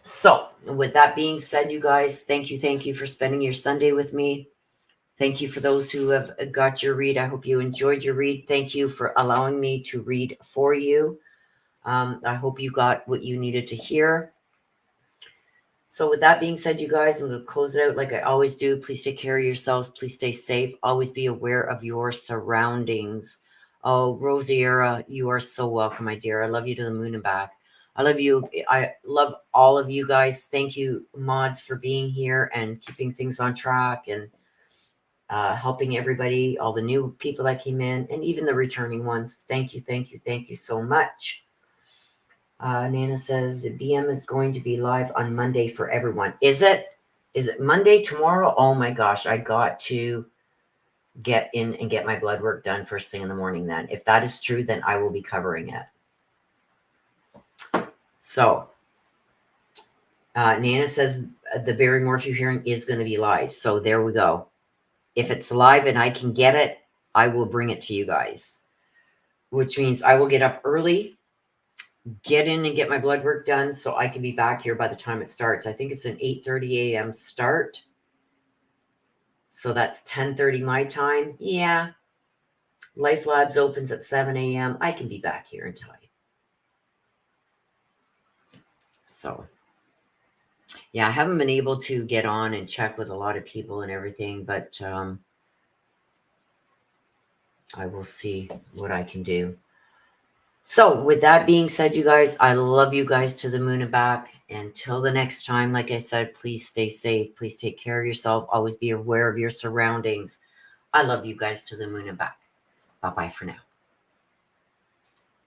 So with that being said, you guys, thank you for spending your Sunday with me. Thank you for those who have got your read. I hope you enjoyed your read. Thank you for allowing me to read for you. I hope you got what you needed to hear. So with that being said, you guys, I'm going to close it out like I always do. Please take care of yourselves. Please stay safe. Always be aware of your surroundings. Oh, Rosiera, you are so welcome, my dear. I love you to the moon and back. I love you. I love all of you guys. Thank you, mods, for being here and keeping things on track and helping everybody, all the new people that came in, and even the returning ones. Thank you so much. Nana says BM is going to be live on Monday for everyone. Is it? Is it Monday tomorrow? Oh my gosh, I got to get in and get my blood work done first thing in the morning then. If that is true, then I will be covering it. So, Nana says the Barry Morphew hearing is going to be live. So there we go. If it's live and I can get it, I will bring it to you guys, which means I will get up early, get in and get my blood work done so I can be back here by the time it starts. I think it's an 8:30 a.m. start. So that's 10:30 my time. Yeah. Life Labs opens at 7 a.m. I can be back here in time. So, yeah, I haven't been able to get on and check with a lot of people and everything, but I will see what I can do. So with that being said, you guys, I love you guys to the moon and back. Until the next time, like I said, please stay safe. Please take care of yourself. Always be aware of your surroundings. I love you guys to the moon and back. Bye-bye for now.